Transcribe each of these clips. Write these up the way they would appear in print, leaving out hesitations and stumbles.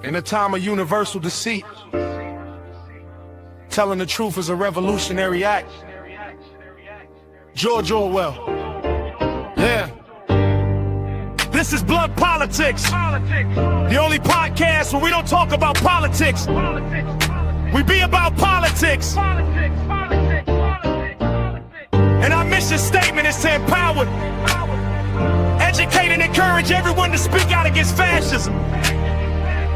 In a time of universal deceit, telling the truth is a revolutionary act. George Orwell. Yeah. This is Blood Politics. The only podcast where we don't talk about politics. We be about politics. And our mission statement is to empower, educate, and encourage everyone to speak out against fascism.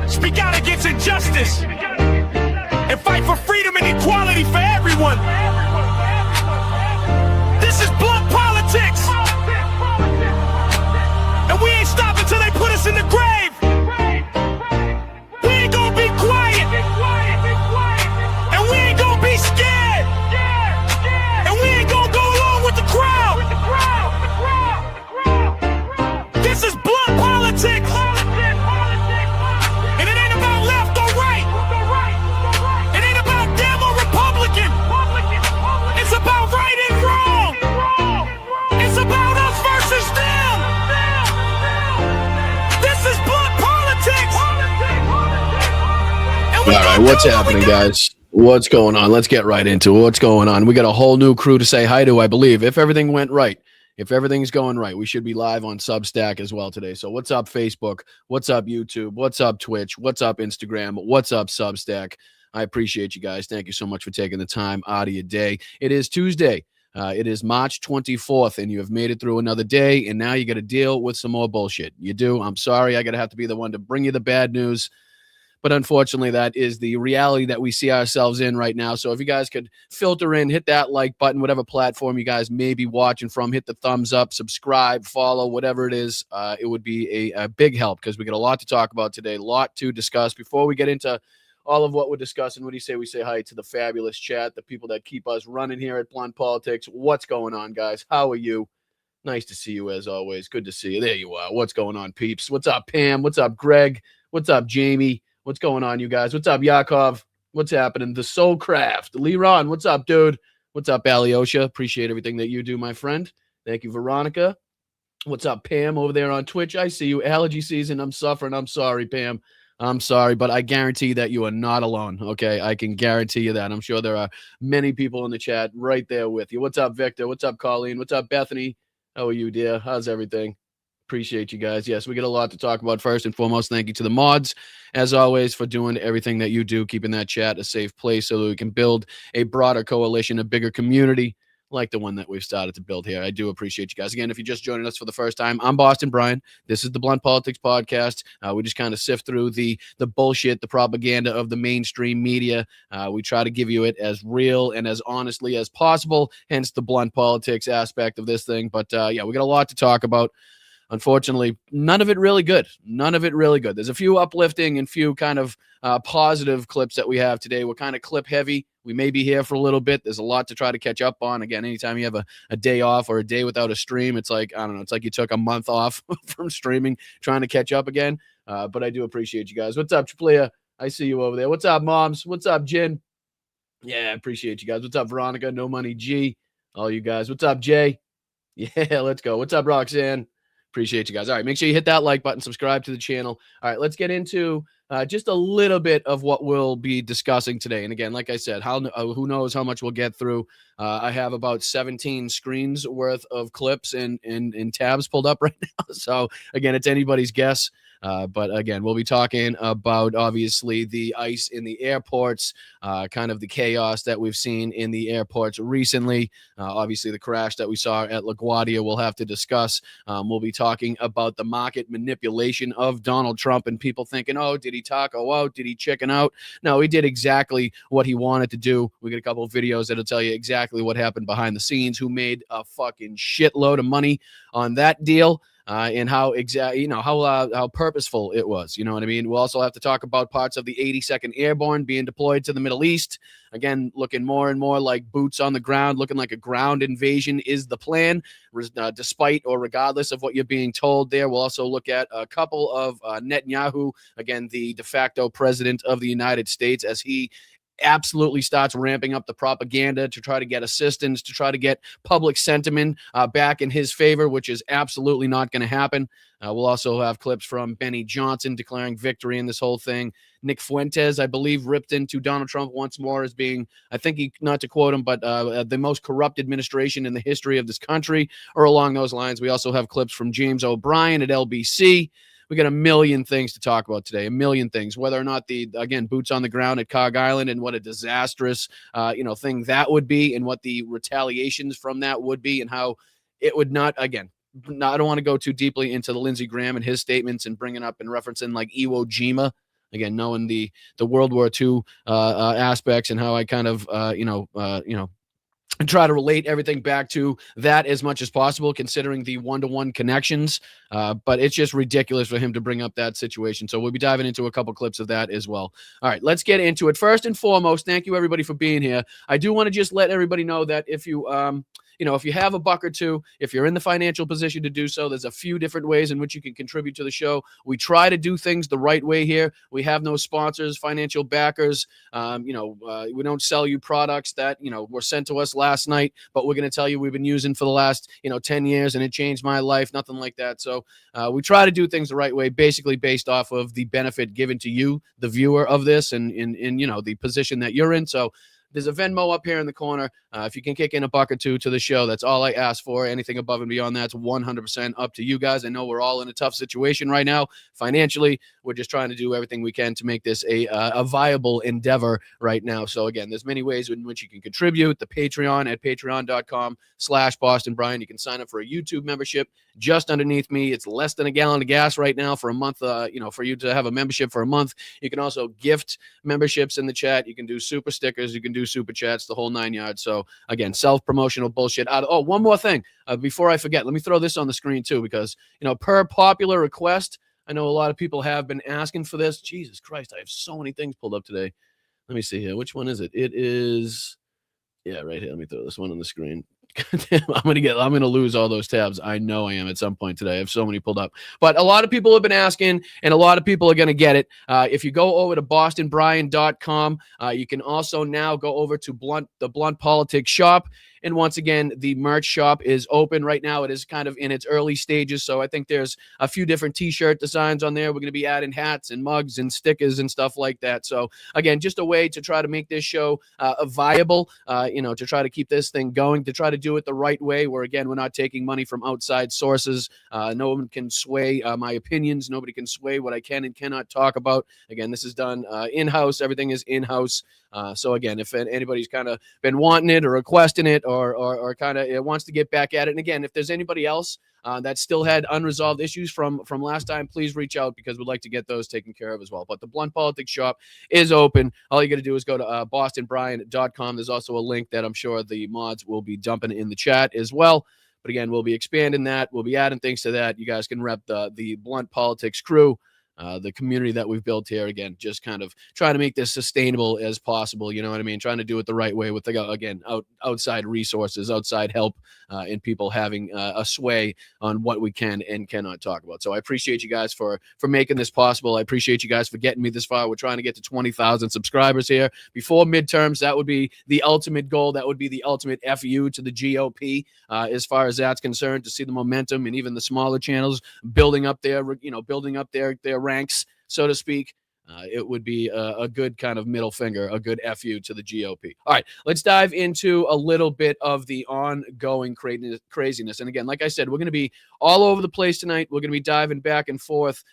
Speak out against injustice and fight for freedom and equality for everyone. This is Blood Politics, and we ain't stopping till they put us in the grave. We ain't gonna be quiet, and we ain't gonna be scared, and we ain't gonna go along with the crowd. This is Blood Politics. All right, what's happening, guys? What's going on? Let's get right into it. What's going on? We got a whole new crew to say hi to, I believe. If everything went right, if everything's going right, we should be live on Substack as well today. So what's up, Facebook? What's up, YouTube? What's up, Twitch? What's up, Instagram? What's up, Substack? I appreciate you guys. Thank you so much for taking the time out of your day. It is Tuesday. It is March 24th, and you have made it through another day, and now you got to deal with some more bullshit. You do. I'm sorry. I got to have to be the one to bring you the bad news. But unfortunately, that is the reality that we see ourselves in right now. So if you guys could filter in, hit that like button, whatever platform you guys may be watching from, hit the thumbs up, subscribe, follow, whatever it is, it would be a big help because we got a lot to talk about today, a lot to discuss. Before we get into all of what we're discussing, what do you say we say hi to the fabulous chat, the people that keep us running here at Blunt Politics? What's going on, guys? How are you? Nice to see you as always. Good to see you. There you are. What's going on, peeps? What's up, Pam? What's up, Greg? What's up, Jamie? What's going on, you guys? What's up, Yakov? What's happening? The Soul Craft. Leron, what's up, dude? What's up, Alyosha? Appreciate everything that you do, my friend. Thank you, Veronica. What's up, Pam, over there on Twitch? I see you. Allergy season. I'm suffering. I'm sorry, Pam. I'm sorry, but I guarantee that you are not alone, okay? I can guarantee you that. I'm sure there are many people in the chat right there with you. What's up, Victor? What's up, Colleen? What's up, Bethany? How are you, dear? How's everything? Appreciate you guys. Yes, we got a lot to talk about. First and foremost, thank you to the mods, as always, for doing everything that you do, keeping that chat a safe place so that we can build a broader coalition, a bigger community like the one that we've started to build here. I do appreciate you guys. Again, if you're just joining us for the first time, I'm Boston Brian. This is the Blunt Politics Podcast. We just kind of sift through the bullshit, the propaganda of the mainstream media. We try to give you it as real and as honestly as possible, hence the blunt politics aspect of this thing. But yeah, we got a lot to talk about. Unfortunately, none of it really good. None of it really good. There's a few uplifting and few kind of positive clips that we have today. We're kind of clip heavy. We may be here for a little bit. There's a lot to try to catch up on. Again, anytime you have a day off or a day without a stream, it's like, I don't know, it's like you took a month off from streaming, trying to catch up again. But I do appreciate you guys. What's up, Triplia? I see you over there. What's up, Moms? What's up, Jen? Yeah, I appreciate you guys. What's up, Veronica? No Money G. All you guys. What's up, Jay? Yeah, let's go. What's up, Roxanne? Appreciate you guys. All right, make sure you hit that like button, subscribe to the channel. All right, let's get into just a little bit of what we'll be discussing today. And again, like I said, who knows how much we'll get through. I have about 17 screens worth of clips and tabs pulled up right now. So again, it's anybody's guess. But again, we'll be talking about obviously the ICE in the airports, kind of the chaos that we've seen in the airports recently. Obviously, the crash that we saw at LaGuardia we'll have to discuss. We'll be talking about the market manipulation of Donald Trump and people thinking, oh, did he taco out? Did he chicken out? No, he did exactly what he wanted to do. We got a couple of videos that'll tell you exactly what happened behind the scenes, who made a fucking shitload of money on that deal. And how how purposeful it was. You know what I mean? We'll also have to talk about parts of the 82nd Airborne being deployed to the Middle East. Again, looking more and more like boots on the ground, looking like a ground invasion is the plan, despite or regardless of what you're being told there. We'll also look at a couple of Netanyahu, again, the de facto president of the United States, as he absolutely starts ramping up the propaganda to try to get assistance, to try to get public sentiment back in his favor, which is absolutely not going to happen. We'll also have clips from Benny Johnson declaring victory in this whole thing. Nick Fuentes, I believe, ripped into Donald Trump once more as being, I think, not to quote him, but the most corrupt administration in the history of this country, or along those lines. We also have clips from James O'Brien at LBC. We got a million things to talk about today, a million things, whether or not again, boots on the ground at Cog Island and what a disastrous, thing that would be, and what the retaliations from that would be, and how it would not, again, I don't want to go too deeply into the Lindsey Graham and his statements and bringing up and referencing like Iwo Jima, again, knowing the World War II aspects, and how I kind of, and try to relate everything back to that as much as possible, considering the one-to-one connections. But it's just ridiculous for him to bring up that situation. So we'll be diving into a couple clips of that as well. All right, let's get into it. First and foremost, thank you everybody for being here. I do want to just let everybody know that if you, if you have a buck or two, if you're in the financial position to do so, there's a few different ways in which you can contribute to the show. We try to do things the right way here. We have no sponsors, financial backers. We don't sell you products that, were sent to us last night, but we're going to tell you we've been using for the last, 10 years and it changed my life, nothing like that. So we try to do things the right way, basically based off of the benefit given to you, the viewer of this, and in the position that you're in. So there's a Venmo up here in the corner. If you can kick in a buck or two to the show, that's all I ask for. Anything above and beyond that's 100% up to you guys. I know we're all in a tough situation right now financially. We're just trying to do everything we can to make this a viable endeavor right now. So again, there's many ways in which you can contribute. The Patreon at patreon.com/Boston Brian. You can sign up for a YouTube membership just underneath me. It's less than a gallon of gas right now for a month. For you to have a membership for a month. You can also gift memberships in the chat. You can do super stickers. You can do super chats, the whole 9 yards. So again, self-promotional bullshit. One more thing before I forget, let me throw this on the screen too, because per popular request, I know a lot of people have been asking for this. Jesus Christ, I have so many things pulled up today. Let me see here. Which one is it? It is, right here. Let me throw this one on the screen. I'm gonna lose all those tabs. I know I am at some point today. I have so many pulled up, but a lot of people have been asking, and a lot of people are gonna get it. If you go over to bostonbrian.com, you can also now go over to the Blunt Politics shop. And once again, the merch shop is open right now. It is kind of in its early stages, so I think there's a few different T-shirt designs on there. We're going to be adding hats and mugs and stickers and stuff like that. So again, just a way to try to make this show viable, to try to keep this thing going, to try to do it the right way, where again, we're not taking money from outside sources. No one can sway my opinions. Nobody can sway what I can and cannot talk about. Again, this is done in-house. Everything is in-house. So again, if anybody's kind of been wanting it or requesting it, or kind of wants to get back at it, and again, if there's anybody else that still had unresolved issues from last time, please reach out, because we'd like to get those taken care of as well. But the Blunt Politics shop is open. All you got to do is go to bostonbrian.com. There's also a link that I'm sure the mods will be dumping in the chat as well. But again, we'll be expanding that. We'll be adding things to that. You guys can rep the Blunt Politics crew. The community that we've built here, again, just kind of trying to make this sustainable as possible. You know what I mean? Trying to do it the right way with, again, outside resources, outside help, and people having a sway on what we can and cannot talk about. So I appreciate you guys for making this possible. I appreciate you guys for getting me this far. We're trying to get to 20,000 subscribers here before midterms. That would be the ultimate goal. That would be the ultimate FU to the GOP as far as that's concerned, to see the momentum and even the smaller channels building up their ranks, so to speak. It would be a good kind of middle finger, a good FU to the GOP. All right, let's dive into a little bit of the ongoing craziness. And again, like I said, we're going to be all over the place tonight. We're going to be diving back and forth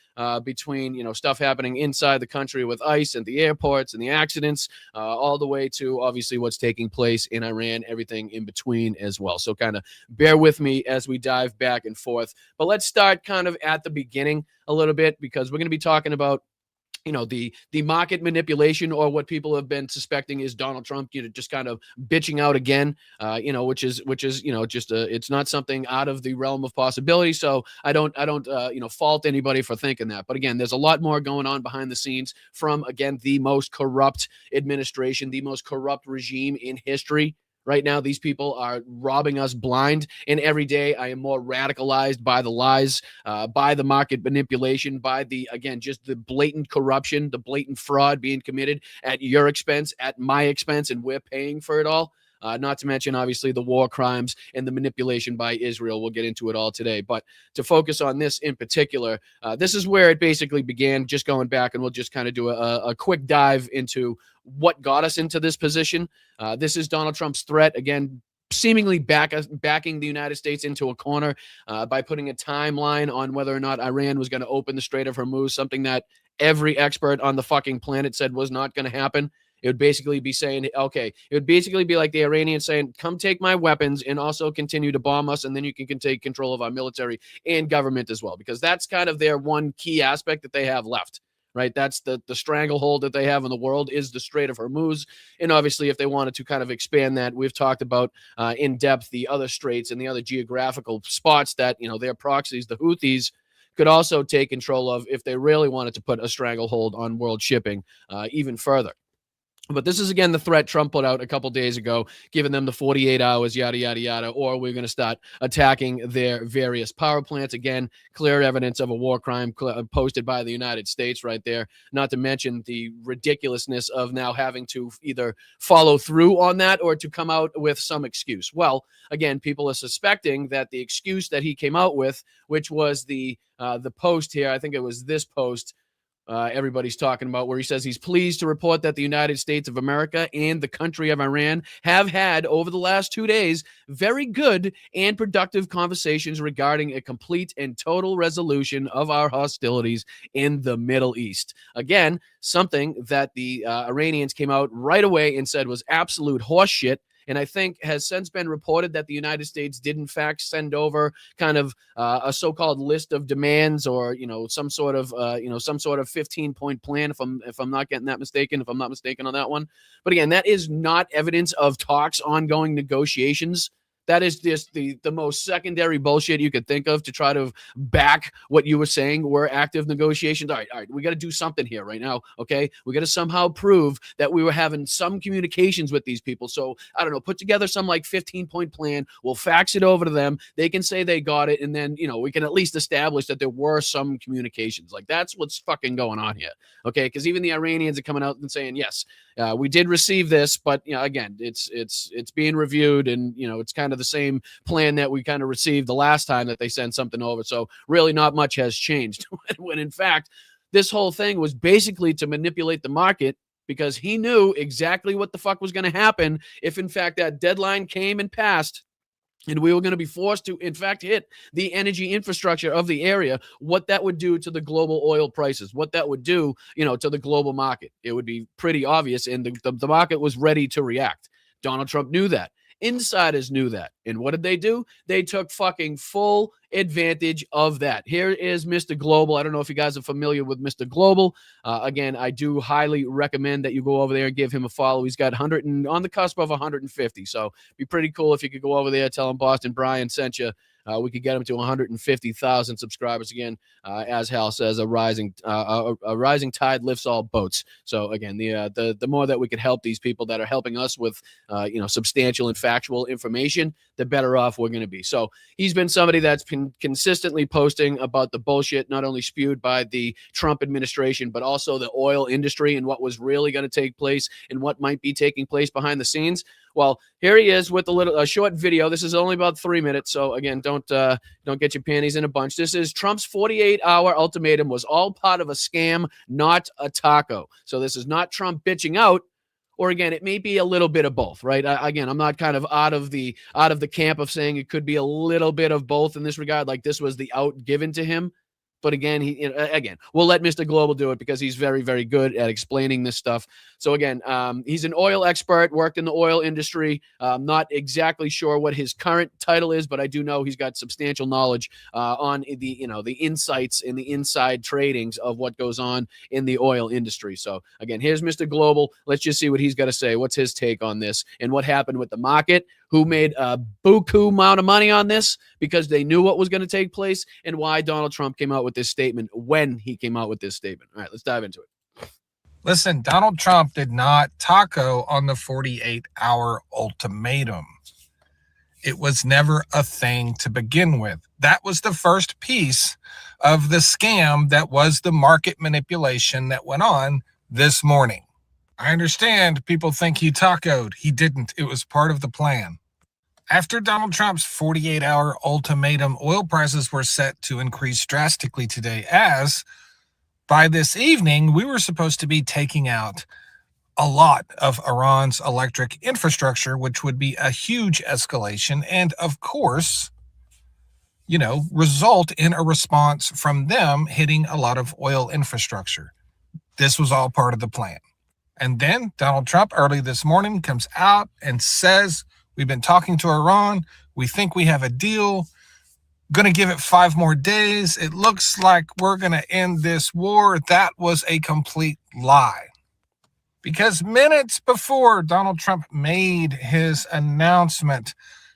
between, stuff happening inside the country with ICE and the airports and the accidents, all the way to obviously what's taking place in Iran, everything in between as well. So kind of bear with me as we dive back and forth. But let's start kind of at the beginning a little bit, because we're going to be talking about the market manipulation, or what people have been suspecting is Donald Trump, just kind of bitching out again, which is just it's not something out of the realm of possibility. So I don't fault anybody for thinking that. But again, there's a lot more going on behind the scenes from, again, the most corrupt administration, the most corrupt regime in history Right now, these people are robbing us blind. And every day I am more radicalized by the lies, by the market manipulation, by just the blatant corruption, the blatant fraud being committed at your expense, at my expense, and we're paying for it all. Not to mention, obviously, the war crimes and the manipulation by Israel. We'll get into it all today. But to focus on this in particular, this is where it basically began, just going back, and we'll just kind of do a quick dive into what got us into this position. This is Donald Trump's threat, again, seemingly backing the United States into a corner by putting a timeline on whether or not Iran was going to open the Strait of Hormuz, something that every expert on the fucking planet said was not going to happen. It would basically be saying, okay, it would basically be like the Iranians saying, come take my weapons and also continue to bomb us, and then you can take control of our military and government as well, because that's kind of their one key aspect that they have left. Right, that's the stranglehold that they have in the world is the Strait of Hormuz. And obviously, if they wanted to kind of expand that, we've talked about in depth the other straits and the other geographical spots that, their proxies, the Houthis, could also take control of if they really wanted to put a stranglehold on world shipping even further. But this is, again, the threat Trump put out a couple days ago, giving them the 48 hours, yada, yada, yada, or we're going to start attacking their various power plants. Again, clear evidence of a war crime posted by the United States right there, not to mention the ridiculousness of now having to either follow through on that or to come out with some excuse. Well, again, people are suspecting that the excuse that he came out with, which was the post here, I think it was this post, everybody's talking about, where he says he's pleased to report that the United States of America and the country of Iran have had, over the last 2 days, very good and productive conversations regarding a complete and total resolution of our hostilities in the Middle East. Again, something that the Iranians came out right away and said was absolute horseshit. And I think has since been reported that the United States did in fact send over kind of a so-called list of demands, or some sort of 15-point plan. If I'm not getting that mistaken, if I'm not mistaken on that one. But again, that is not evidence of talks, ongoing negotiations. That is just the most secondary bullshit you could think of to try to back what you were saying were active negotiations. All right, we got to do something here right now, okay? We got to somehow prove that we were having some communications with these people. So, I don't know, put together some 15-point plan. We'll fax it over to them. They can say they got it, and then, we can at least establish that there were some communications. That's what's fucking going on here, okay? Because even the Iranians are coming out and saying, yes, we did receive this, but, again, it's being reviewed, and, it's kind of the same plan that we kind of received the last time that they sent something over. So really not much has changed. When in fact, this whole thing was basically to manipulate the market, because he knew exactly what the fuck was going to happen if in fact that deadline came and passed, and we were going to be forced to, in fact, hit the energy infrastructure of the area, what that would do to the global oil prices, what that would do, to the global market. It would be pretty obvious, and the market was ready to react. Donald Trump knew that. Insiders knew that. And what did they do? They took fucking full advantage of that. Here is Mr. Global. I don't know if you guys are familiar with Mr. Global. Again, I do highly recommend that you go over there and give him a follow. He's got on the cusp of 150. So be pretty cool if you could go over there, tell him Boston Brian sent you. We could get him to 150,000 subscribers again. As Hal says, a rising tide lifts all boats. So again, the more that we could help these people that are helping us with substantial and factual information, the better off we're going to be. So he's been somebody that's been consistently posting about the bullshit, not only spewed by the Trump administration, but also the oil industry and what was really going to take place and what might be taking place behind the scenes. Well, here he is with a short video. This is only about 3 minutes. So again, don't get your panties in a bunch. This is Trump's 48-hour ultimatum was all part of a scam, not a taco. So this is not Trump bitching out, or again, it may be a little bit of both, right? Again, I'm not kind of out of the camp of saying it could be a little bit of both in this regard. Like this was the out given to him. But again, we'll let Mr. Global do it because he's very, very good at explaining this stuff. So again, he's an oil expert, worked in the oil industry. Not exactly sure what his current title is, but I do know he's got substantial knowledge on the insights and the inside tradings of what goes on in the oil industry. So again, here's Mr. Global. Let's just see what he's got to say. What's his take on this and what happened with the market? Who made a buku amount of money on this because they knew what was going to take place, and why Donald Trump came out with this statement when he came out with this statement. All right, let's dive into it. Listen, Donald Trump did not taco on the 48-hour ultimatum. It was never a thing to begin with. That was the first piece of the scam that was the market manipulation that went on this morning. I understand people think he tacoed. He didn't. It was part of the plan. After Donald Trump's 48-hour ultimatum, oil prices were set to increase drastically today, as by this evening, we were supposed to be taking out a lot of Iran's electric infrastructure, which would be a huge escalation and, of course, result in a response from them hitting a lot of oil infrastructure. This was all part of the plan. And then Donald Trump early this morning comes out and says, we've been talking to Iran. We think we have a deal. Going to give it 5 more days. It looks like we're going to end this war. That was a complete lie. Because minutes before Donald Trump made his announcement,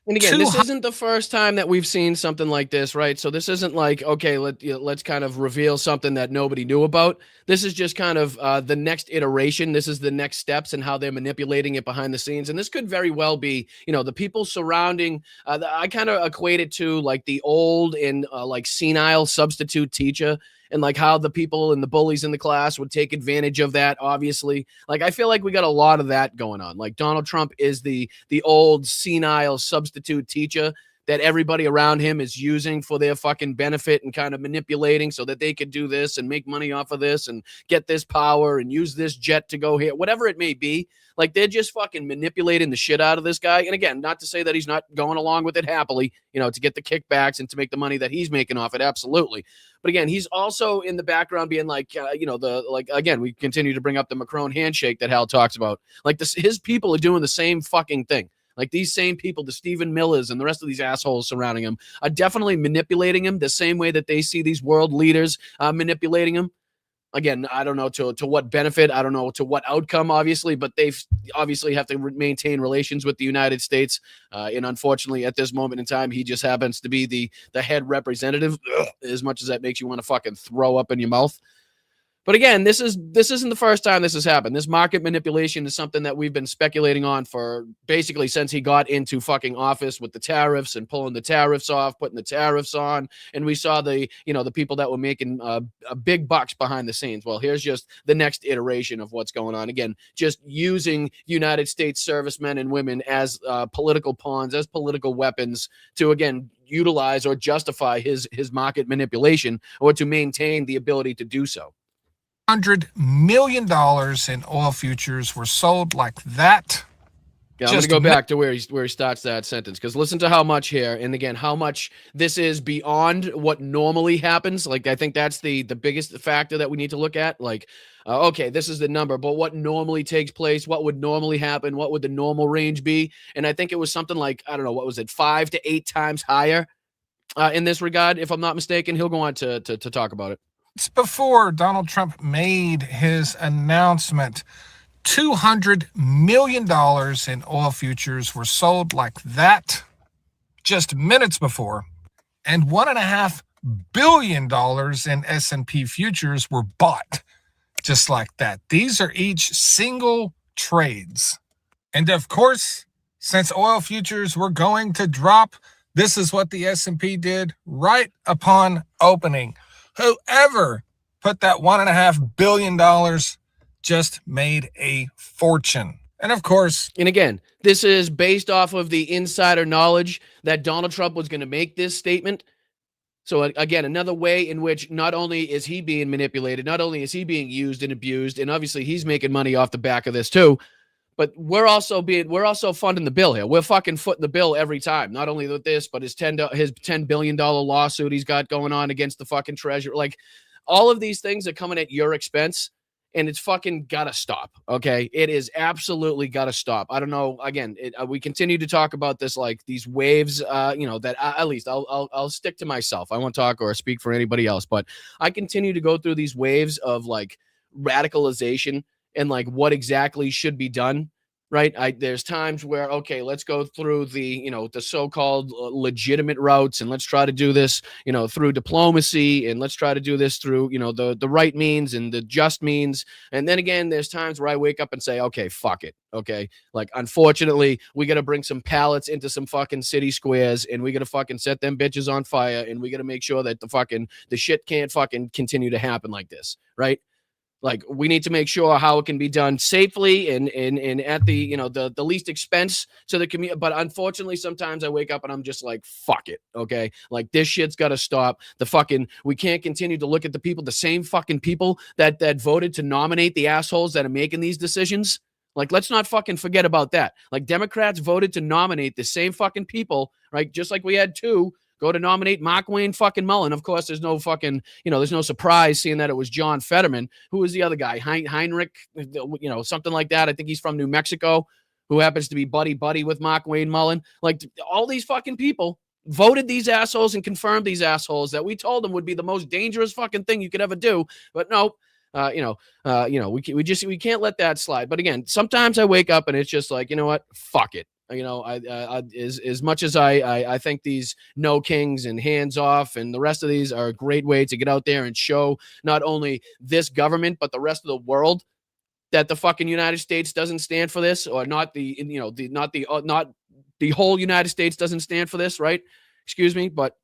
and again, this isn't the first time that we've seen something like this, right? So this isn't like, okay, let's kind of reveal something that nobody knew about. This is just kind of the next iteration. This is the next steps and how they're manipulating it behind the scenes. And this could very well be, the people surrounding, I kind of equate it to like the old and like senile substitute teacher. And like how the people and the bullies in the class would take advantage of that, obviously. Like, I feel like we got a lot of that going on. Like, Donald Trump is the old senile substitute teacher that everybody around him is using for their fucking benefit and kind of manipulating so that they could do this and make money off of this and get this power and use this jet to go here, whatever it may be. Like, they're just fucking manipulating the shit out of this guy. And again, not to say that he's not going along with it happily, to get the kickbacks and to make the money that he's making off it. Absolutely. But again, he's also in the background being like, again, we continue to bring up the Macron handshake that Hal talks about. Like, his people are doing the same fucking thing. Like, these same people, the Stephen Millers and the rest of these assholes surrounding him, are definitely manipulating him the same way that they see these world leaders manipulating him. Again, I don't know to what benefit, I don't know to what outcome, obviously, but they obviously have to maintain relations with the United States. And unfortunately, at this moment in time, he just happens to be the head representative, as much as that makes you want to fucking throw up in your mouth. But again, this isn't the first time this has happened. This market manipulation is something that we've been speculating on for basically since he got into fucking office with the tariffs and pulling the tariffs off, putting the tariffs on. And we saw the people that were making big bucks behind the scenes. Well, here's just the next iteration of what's going on. Again, just using United States servicemen and women as political pawns, as political weapons to, again, utilize or justify his market manipulation or to maintain the ability to do so. $100 million in oil futures were sold like that. Yeah, I'm going to go back to where he starts that sentence, because listen to how much here, and again, how much this is beyond what normally happens. Like, I think that's the biggest factor that we need to look at. Like, okay, this is the number, but what normally takes place? What would normally happen? What would the normal range be? And I think it was something like, I don't know, what was it, 5 to 8 times higher in this regard, if I'm not mistaken. He'll go on to talk about it. It's before Donald Trump made his announcement. $200 million in oil futures were sold like that just minutes before, and $1.5 billion in S&P futures were bought just like that. These are each single trades. And of course, since oil futures were going to drop, this is what the S&P did right upon opening. Whoever put that $1.5 billion just made a fortune. And of course, and again, this is based off of the insider knowledge that Donald Trump was going to make this statement. So again, another way in which not only is he being manipulated, not only is he being used and abused, and obviously he's making money off the back of this too, but we're also funding the bill here. We're fucking footing the bill every time. Not only with this, but his $10 billion lawsuit he's got going on against the fucking treasurer. Like, all of these things are coming at your expense, and it's fucking gotta stop. Okay, it is absolutely gotta stop. I don't know. Again, we continue to talk about this, like these waves. That at least I'll stick to myself. I won't talk or speak for anybody else, but I continue to go through these waves of like radicalization and like what exactly should be done. right? There's times where, okay, let's go through the so-called legitimate routes, and let's try to do this, through diplomacy, and let's try to do this through, the right means and the just means. And then again, there's times where I wake up and say, okay, fuck it. Okay. Like, unfortunately, we got to bring some pallets into some fucking city squares, and we got to fucking set them bitches on fire, and we got to make sure that the shit can't fucking continue to happen like this. Right. Like, we need to make sure how it can be done safely and at the least expense to the community. But unfortunately, sometimes I wake up and I'm just like, fuck it. Okay. Like, this shit's got to stop. We can't continue to look at the same fucking people that voted to nominate the assholes that are making these decisions. Like, let's not fucking forget about that. Like, Democrats voted to nominate the same fucking people, right? Just like we had two go to nominate Mark Wayne fucking Mullen. Of course, there's no fucking, there's no surprise seeing that it was John Fetterman. Who was the other guy? Heinrich, something like that. I think he's from New Mexico, who happens to be buddy with Mark Wayne Mullen. Like, all these fucking people voted these assholes and confirmed these assholes that we told them would be the most dangerous fucking thing you could ever do. But no, we can't let that slide. But again, sometimes I wake up and it's just like, you know what? Fuck it. As much as I think these no kings and hands off and the rest of these are a great way to get out there and show not only this government, but the rest of the world that the fucking United States doesn't stand for this, or not the whole United States doesn't stand for this. Right. Excuse me. But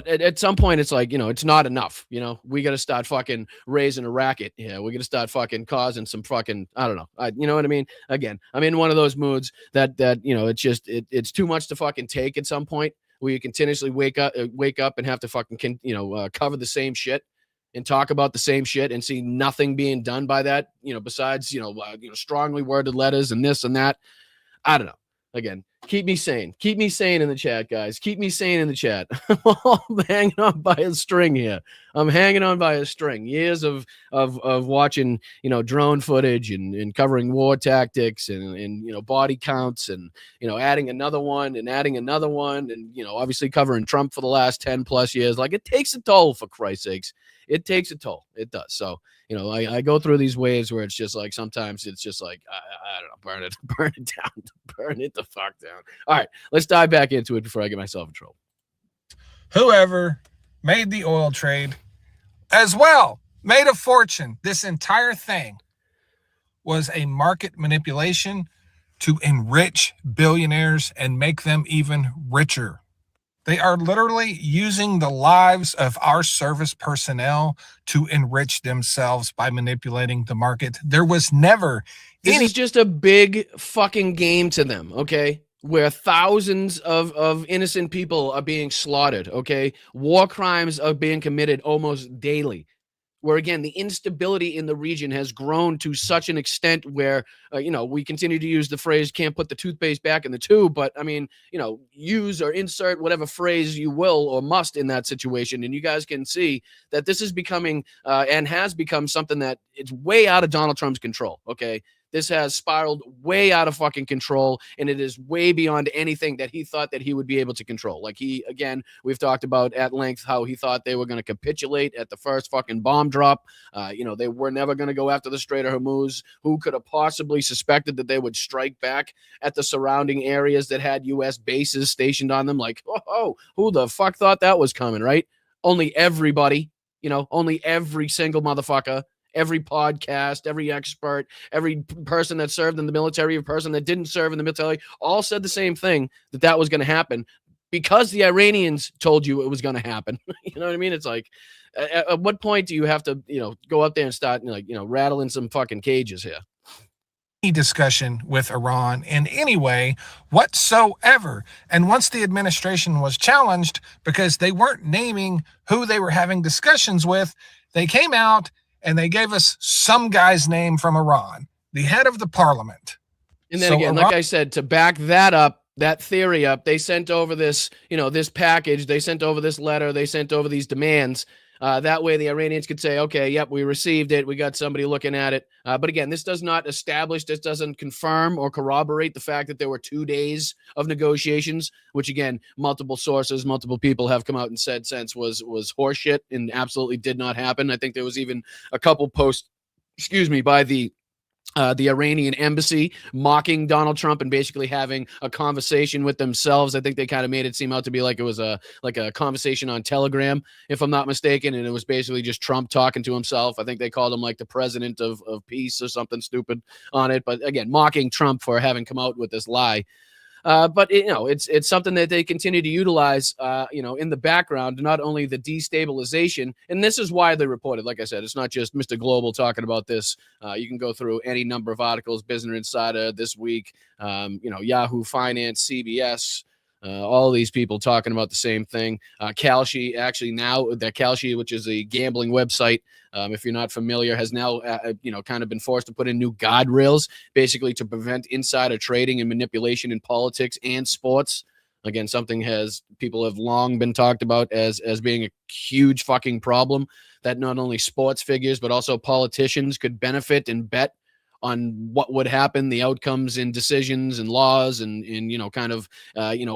at some point it's like, it's not enough. We got to start fucking raising a racket. Yeah, we got to start fucking causing some fucking, I don't know. You know what I mean? Again, I'm in one of those moods that it's just, it's too much to fucking take at some point, where you continuously wake up and have to fucking, cover the same shit and talk about the same shit and see nothing being done by that, besides, strongly worded letters and this and that. I don't know. Again, keep me sane. Keep me sane in the chat, guys. Keep me sane in the chat. I'm hanging on by a string here. I'm hanging on by a string. Years of watching, drone footage and covering war tactics and body counts and, adding another one and obviously covering Trump for the last 10 plus years. Like, it takes a toll, for Christ's sakes. It takes a toll. It does. So, I go through these waves where it's just like, sometimes it's just like, I don't know, burn it down, burn it the fuck down. All right, let's dive back into it before I get myself in trouble. Whoever made the oil trade as well made a fortune. This entire thing was a market manipulation to enrich billionaires and make them even richer. They are literally using the lives of our service personnel to enrich themselves by manipulating the market. There was never This is just a big fucking game to them, okay? Where thousands of innocent people are being slaughtered, okay? War crimes are being committed almost daily. Where, again, the instability in the region has grown to such an extent where, we continue to use the phrase, can't put the toothpaste back in the tube, but I mean, use or insert whatever phrase you will or must in that situation. And you guys can see that this is becoming and has become something that it's way out of Donald Trump's control. Okay. This has spiraled way out of fucking control, and it is way beyond anything that he thought that he would be able to control. Like, we've talked about at length how he thought they were going to capitulate at the first fucking bomb drop. They were never going to go after the Strait of Hormuz. Who could have possibly suspected that they would strike back at the surrounding areas that had U.S. bases stationed on them? Like, who the fuck thought that was coming, right? Only everybody, only every single motherfucker. Every podcast, every expert, every person that served in the military, every person that didn't serve in the military, all said the same thing, that was going to happen because the Iranians told you it was going to happen. You know what I mean? It's like, at what point do you have to, go up there and start, rattling some fucking cages here? Discussion with Iran in any way whatsoever. And once the administration was challenged because they weren't naming who they were having discussions with, they came out and they gave us some guy's name from Iran, the head of the parliament. And then again, like I said, to back that up, that theory up, they sent over this, this package, they sent over this letter, they sent over these demands. That way the Iranians could say, okay, yep, we received it. We got somebody looking at it. But again, this does not establish, this doesn't confirm or corroborate the fact that there were 2 days of negotiations, which again, multiple sources, multiple people have come out and said since was horseshit and absolutely did not happen. I think there was even a couple posts, by the the Iranian embassy mocking Donald Trump and basically having a conversation with themselves. I think they kind of made it seem out to be like it was a conversation on Telegram, if I'm not mistaken, and it was basically just Trump talking to himself. I think they called him like the president of peace or something stupid on it. But again, mocking Trump for having come out with this lie. But it's something that they continue to utilize, in the background, not only the destabilization, and this is why they reported. Like I said, it's not just Mr. Global talking about this. You can go through any number of articles, Business Insider this week, Yahoo Finance, CBS. All these people talking about the same thing. Kalshi, actually now that Kalshi, which is a gambling website, if you're not familiar, has now kind of been forced to put in new guardrails, basically to prevent insider trading and manipulation in politics and sports. Again, something people have long been talked about as being a huge fucking problem that not only sports figures but also politicians could benefit and bet on what would happen, the outcomes and decisions and laws and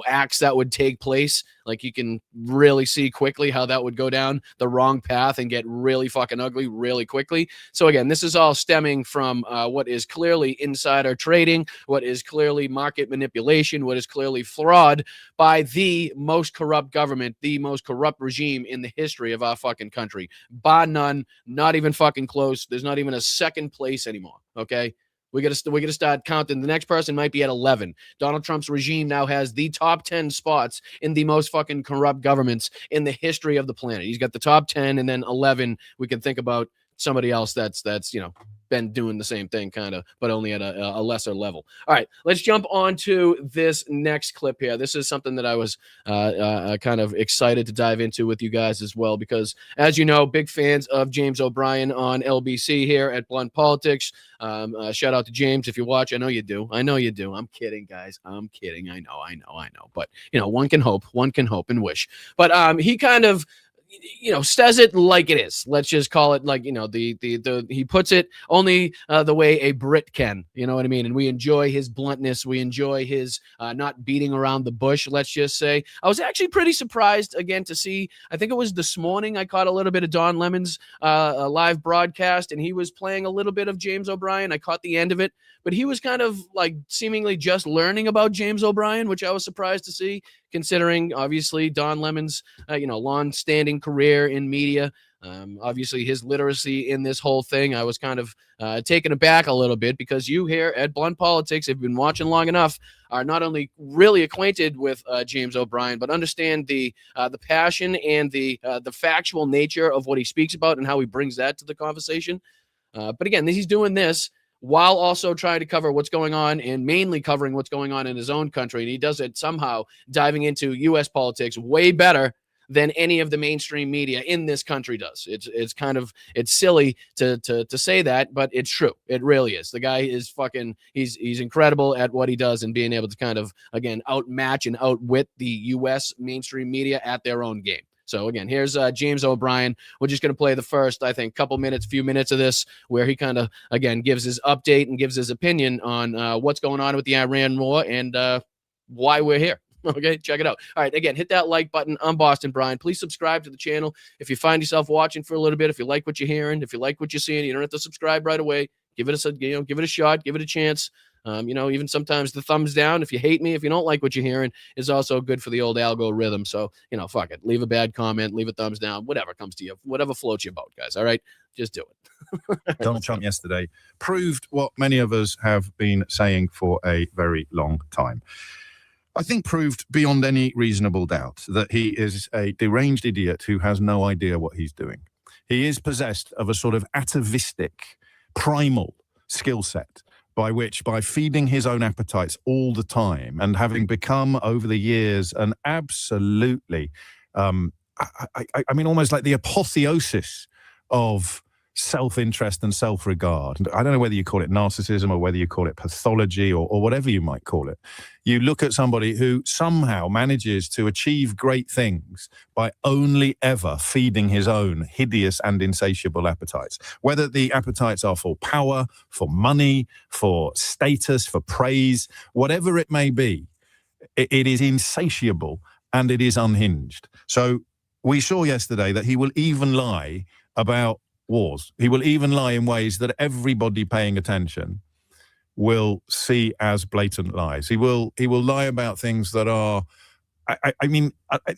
acts that would take place. Like, you can really see quickly how that would go down the wrong path and get really fucking ugly really quickly. So again, this is all stemming from what is clearly insider trading, what is clearly market manipulation, what is clearly fraud by the most corrupt government, the most corrupt regime in the history of our fucking country. Bar none, not even fucking close. There's not even a second place anymore. Okay. We got to start counting. The next person might be at 11. Donald Trump's regime now has the top 10 spots in the most fucking corrupt governments in the history of the planet. He's got the top 10, and then 11 we can think about somebody else that's been doing the same thing kind of, but only at a lesser level. All right, let's jump on to this next clip here. This is something that I was kind of excited to dive into with you guys as well, because as you know, big fans of James O'Brien on LBC here at Blunt Politics. Shout out to James if you watch. I know you do. I'm kidding, guys. I'm kidding. I know. But one can hope and wish. But he kind of says it like it is. Let's just call it like, he puts it only the way a Brit can, you know what I mean? And we enjoy his bluntness. We enjoy his not beating around the bush, let's just say. I was actually pretty surprised, again, to see, I think it was this morning, I caught a little bit of Don Lemon's live broadcast, and he was playing a little bit of James O'Brien. I caught the end of it, but he was kind of like seemingly just learning about James O'Brien, which I was surprised to see, considering obviously Don Lemon's long-standing career in media. Obviously his literacy in this whole thing. I was kind of taken aback a little bit, because you here at Blunt Politics, if you've been watching long enough, are not only really acquainted with James O'Brien, but understand the passion and the factual nature of what he speaks about and how he brings that to the conversation. But again, he's doing this while also trying to cover what's going on, and mainly covering what's going on in his own country. And he does it somehow diving into U.S. politics way better than any of the mainstream media in this country does. It's silly to say that, but it's true. It really is. The guy is he's incredible at what he does, and being able to kind of, again, outmatch and outwit the U.S. mainstream media at their own game. So again, here's James O'Brien. We're just going to play the first, I think, few minutes of this, where he kind of, again, gives his update and gives his opinion on what's going on with the Iran war and why we're here. Okay, check it out. All right, again, hit that like button. I'm Boston Brian. Please subscribe to the channel. If you find yourself watching for a little bit, if you like what you're hearing, if you like what you're seeing, you don't have to subscribe right away. Give it a shot, give it a chance. Even sometimes the thumbs down, if you hate me, if you don't like what you're hearing, is also good for the old algorithm. So, fuck it. Leave a bad comment, leave a thumbs down, whatever comes to you, whatever floats your boat, guys. All right, just do it. Donald Trump yesterday proved what many of us have been saying for a very long time. I think proved beyond any reasonable doubt that he is a deranged idiot who has no idea what he's doing. He is possessed of a sort of atavistic, primal skill set by feeding his own appetites all the time, and having become over the years an absolutely, almost like the apotheosis of self-interest and self-regard. I don't know whether you call it narcissism or whether you call it pathology or whatever you might call it. You look at somebody who somehow manages to achieve great things by only ever feeding his own hideous and insatiable appetites, whether the appetites are for power, for money, for status, for praise, whatever it may be. It is insatiable and it is unhinged. So we saw yesterday that he will even lie about wars. He will even lie in ways that everybody paying attention will see as blatant lies. He will lie about things that are, I mean,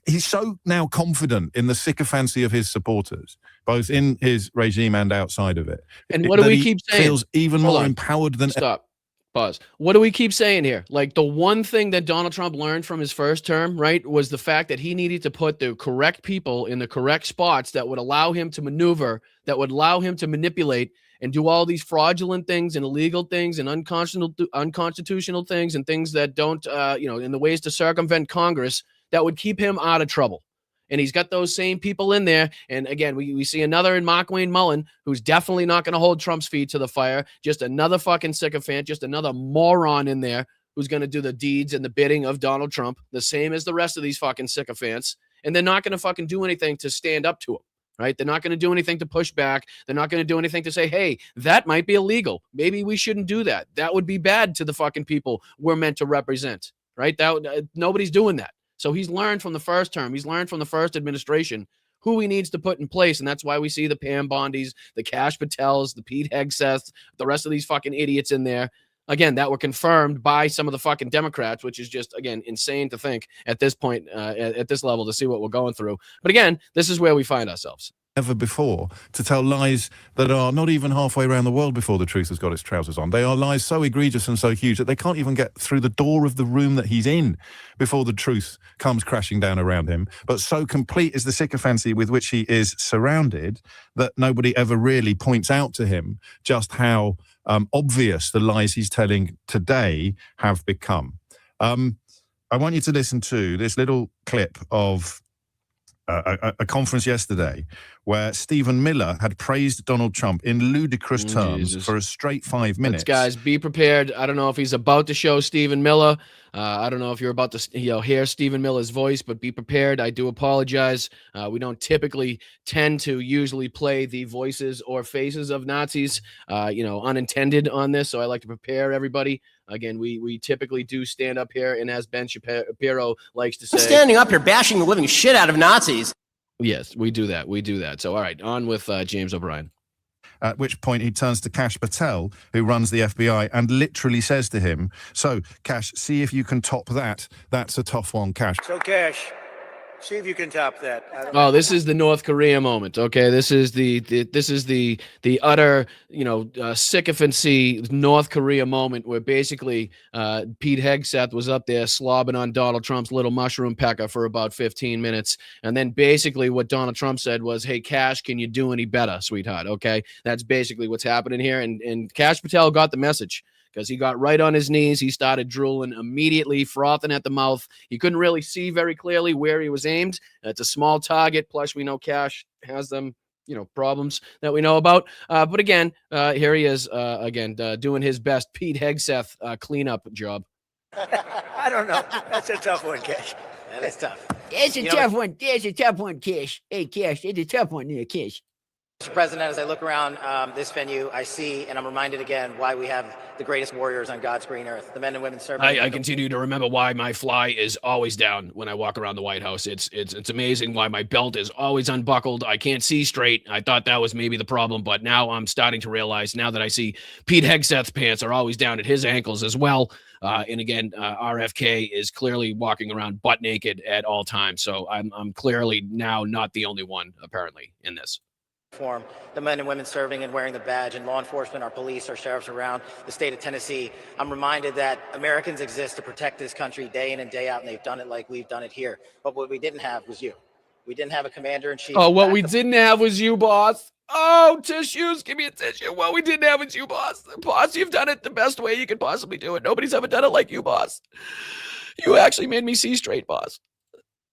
he's so now confident in the sycophancy of his supporters, both in his regime and outside of it. And what do we keep saying? Feels even more empowered than. Stop. Pause. What do we keep saying here? Like, the one thing that Donald Trump learned from his first term, right, was the fact that he needed to put the correct people in the correct spots that would allow him to maneuver, that would allow him to manipulate and do all these fraudulent things and illegal things and unconstitutional things and things that don't, in the ways to circumvent Congress that would keep him out of trouble. And he's got those same people in there. And again, we see another in Mark Wayne Mullen, who's definitely not going to hold Trump's feet to the fire. Just another fucking sycophant, just another moron in there who's going to do the deeds and the bidding of Donald Trump, the same as the rest of these fucking sycophants. And they're not going to fucking do anything to stand up to him, right? They're not going to do anything to push back. They're not going to do anything to say, hey, that might be illegal. Maybe we shouldn't do that. That would be bad to the fucking people we're meant to represent, right? Nobody's doing that. So he's learned from the first term. He's learned from the first administration who he needs to put in place. And that's why we see the Pam Bondis, the Kash Patels, the Pete Hegseths, the rest of these fucking idiots in there. Again, that were confirmed by some of the fucking Democrats, which is just, again, insane to think at this point, at this level, to see what we're going through. But again, this is where we find ourselves. Ever before, to tell lies that are not even halfway around the world before the truth has got its trousers on. They are lies so egregious and so huge that they can't even get through the door of the room that he's in before the truth comes crashing down around him. But so complete is the sycophancy with which he is surrounded that nobody ever really points out to him just how obvious the lies he's telling today have become. I want you to listen to this little clip of a conference yesterday where Stephen Miller had praised Donald Trump in ludicrous terms for a straight 5 minutes. Guys, be prepared. I don't know if he's about to show Stephen Miller. I don't know if you're about to hear Stephen Miller's voice, but be prepared. I do apologize. We don't typically tend to usually play the voices or faces of Nazis, unintended on this. So I like to prepare everybody. Again, we typically do stand up here, and as Ben Shapiro likes to say, I'm standing up here bashing the living shit out of Nazis. Yes, we do that. We do that. So, all right, on with James O'Brien. At which point he turns to Kash Patel, who runs the FBI, and literally says to him, so, Kash, see if you can top that. That's a tough one, Kash. So, Kash, see if you can top that. Oh, this is the North Korea moment. Okay, this is the utter sycophancy North Korea moment where basically Pete Hegseth was up there slobbing on Donald Trump's little mushroom pecker for about 15 minutes, and then basically what Donald Trump said was, "Hey, Kash, can you do any better, sweetheart?" Okay, that's basically what's happening here, and Kash Patel got the message. Because he got right on his knees. He started drooling immediately, frothing at the mouth. He couldn't really see very clearly where he was aimed. It's a small target. Plus, we know Kash has them, problems that we know about. But again, here he is doing his best Pete Hegseth cleanup job. I don't know. That's a tough one, Kash. That is tough. It's a tough one. It's a tough one, Kish. Hey, Kish, it's a tough one there, Kish. Mr. President, as I look around this venue, I see, and I'm reminded again, why we have the greatest warriors on God's green earth, the men and women serving. I continue to remember why my fly is always down when I walk around the White House. It's amazing why my belt is always unbuckled. I can't see straight. I thought that was maybe the problem, but now I'm starting to realize, now that I see Pete Hegseth's pants are always down at his ankles as well. And again, RFK is clearly walking around butt naked at all times. So I'm clearly now not the only one, apparently, in this. The men and women serving and wearing the badge, and law enforcement, our police, our sheriffs around the state of Tennessee. I'm reminded that Americans exist to protect this country day in and day out, and they've done it like we've done it here. But what we didn't have was you. We didn't have a commander-in-chief. Oh, what we didn't have was you, boss. Oh, tissues. Give me a tissue. What we didn't have was you, boss. Boss, you've done it the best way you could possibly do it. Nobody's ever done it like you, boss. You actually made me see straight, boss.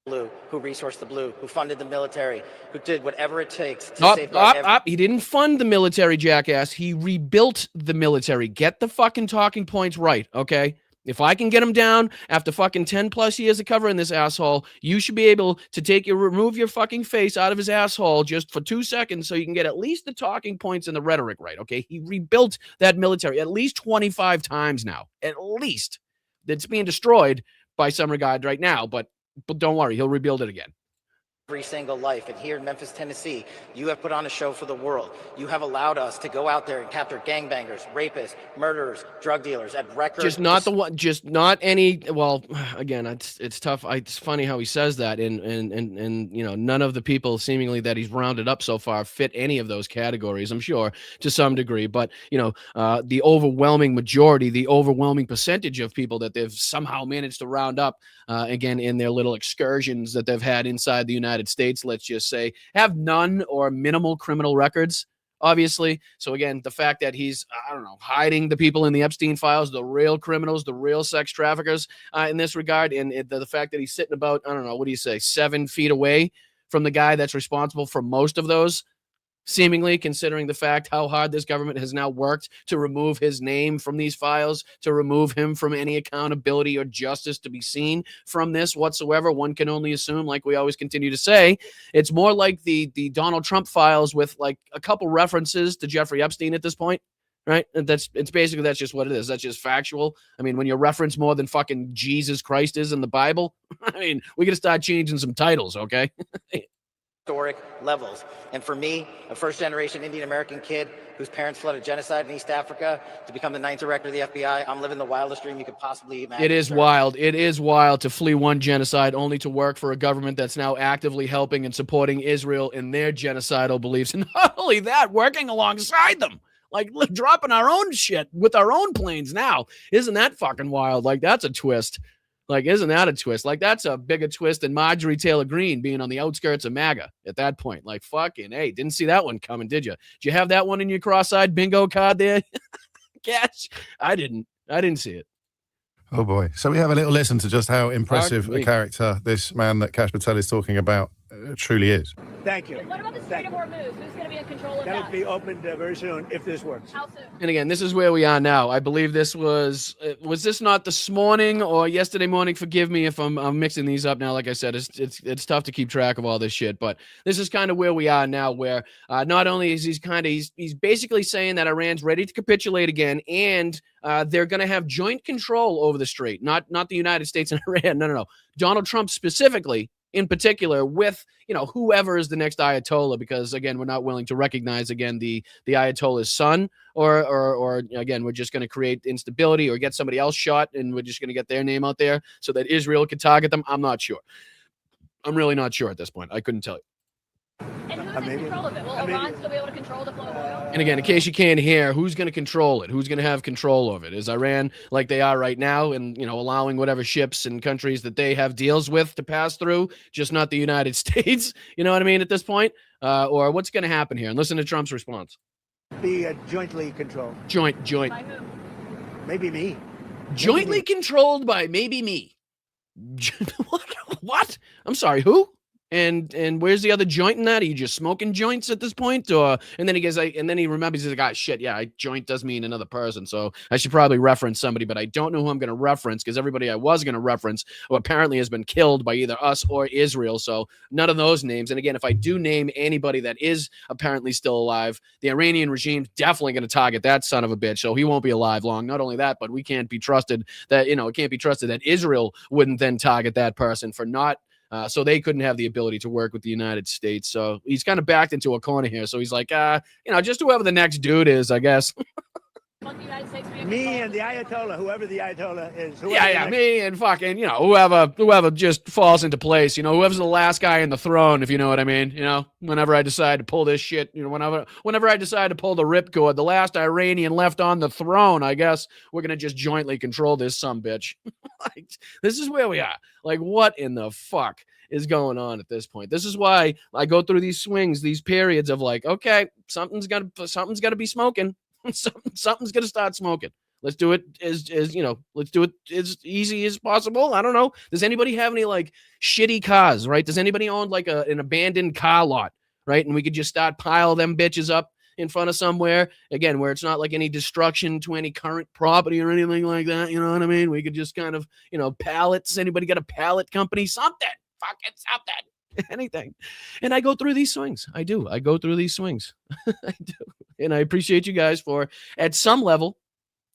Blue, who resourced the blue, who funded the military, who did whatever it takes to safeguard He didn't fund the military, jackass. He rebuilt the military. Get the fucking talking points right, okay? If I can get him down after fucking 10 plus years of covering this asshole, you should be able to remove your fucking face out of his asshole just for 2 seconds so you can get at least the talking points and the rhetoric right, okay? He rebuilt that military at least 25 times now, at least. It's being destroyed by some regard right now, but don't worry, he'll rebuild it again. every single life. And here in Memphis, Tennessee, you have put on a show for the world. You have allowed us to go out there and capture gangbangers, rapists, murderers, drug dealers at record. Just not the one, just not any. Well, again, it's tough. It's funny how he says that, and you know, none of the people seemingly that he's rounded up so far fit any of those categories. I'm sure to some degree, but you know, the overwhelming majority, the overwhelming percentage of people that they've somehow managed to round up, again, in their little excursions that they've had inside the United States, let's just say, have none or minimal criminal records, obviously. So again, the fact that he's, I don't know, hiding the people in the Epstein files, the real criminals, the real sex traffickers, in this regard, and the fact that he's sitting about, I don't know, what do you say, 7 feet away from the guy that's responsible for most of those, seemingly, considering the fact how hard this government has now worked to remove his name from these files, to remove him from any accountability or justice to be seen from this whatsoever. One can only assume, like we always continue to say, it's more like the Donald Trump files with like a couple references to Jeffrey Epstein at this point, right? And that's just what it is. That's just factual. I mean, when you reference more than fucking Jesus Christ is in the Bible, I mean, we got to start changing some titles, okay? Historic levels. And for me, a first-generation Indian-American kid whose parents fled a genocide in East Africa to become the 9th director of the FBI, I'm living the wildest dream you could possibly imagine. It is wild. It is wild to flee one genocide only to work for a government that's now actively helping and supporting Israel in their genocidal beliefs. And not only that, working alongside them. Like dropping our own shit with our own planes now. Isn't that fucking wild? Like, that's a twist. Like, isn't that a twist? Like, that's a bigger twist than Marjorie Taylor Greene being on the outskirts of MAGA at that point. Like, fucking, hey, didn't see that one coming, did you? Did you have that one in your cross-eyed bingo card there? Cash? I didn't see it. Oh, boy. So we have a little listen to just how impressive a character this man that Kash Patel is talking about truly is. Thank you. What about the Strait of Hormuz? Who's going to be in control of that? That'll be opened very soon if this works. How soon? And again, this is where we are now. I believe this was this not this morning or yesterday morning? Forgive me if I'm mixing these up now. Like I said, it's tough to keep track of all this shit, but this is kind of where we are now, where not only is he's basically saying that Iran's ready to capitulate again, and they're going to have joint control over the strait, not the United States and Iran. No. Donald Trump specifically, in particular, with, you know, whoever is the next Ayatollah, because again, we're not willing to recognize again the Ayatollah's son, or again, we're just going to create instability or get somebody else shot, and we're just going to get their name out there so that Israel could target them. I'm not sure. I'm really not sure at this point. I couldn't tell you. And who's in control of it? Will Iran still be able to control the flow of oil? And again, in case you can't hear, who's going to control it? Who's going to have control of it? Is Iran like they are right now, and, you know, allowing whatever ships and countries that they have deals with to pass through, just not the United States? You know what I mean at this point? Or what's going to happen here? And listen to Trump's response. Be jointly controlled. Joint. By who? Maybe me. Jointly controlled by maybe me. What? I'm sorry, who? And where's the other joint in that? Are you just smoking joints at this point? Or and then he goes, and then he remembers, he's like, ah, shit, yeah, joint does mean another person, so I should probably reference somebody, but I don't know who I'm going to reference, because everybody I was going to reference apparently has been killed by either us or Israel, so none of those names. And again, if I do name anybody that is apparently still alive, the Iranian regime's definitely going to target that son of a bitch, so he won't be alive long. Not only that, but we can't be trusted that, you know, it can't be trusted that Israel wouldn't then target that person for not so they couldn't have the ability to work with the United States. So he's kind of backed into a corner here. So he's like, you know, just whoever the next dude is, I guess. Me and the Ayatollah, whoever the Ayatollah is. Yeah, me and fucking, you know, whoever just falls into place, you know, whoever's the last guy in the throne, if you know what I mean, you know, whenever I decide to pull this shit, you know, whenever I decide to pull the ripcord, the last Iranian left on the throne, I guess we're going to just jointly control this sumbitch. Like, this is where we are. Like, what in the fuck is going on at this point? This is why I go through these swings, these periods of like, okay, something's got to be smoking. Something's going to start smoking. Let's do it as you know, let's do it as easy as possible. I don't know. Does anybody have any like shitty cars, right? Does anybody own like an abandoned car lot, right? And we could just start pile them bitches up in front of somewhere, again, where it's not like any destruction to any current property or anything like that. You know what I mean? We could just kind of, you know, pallets. Anybody got a pallet company? Something. Fucking something. Anything. And I go through these swings. I do. I go through these swings. I do. And I appreciate you guys for, at some level,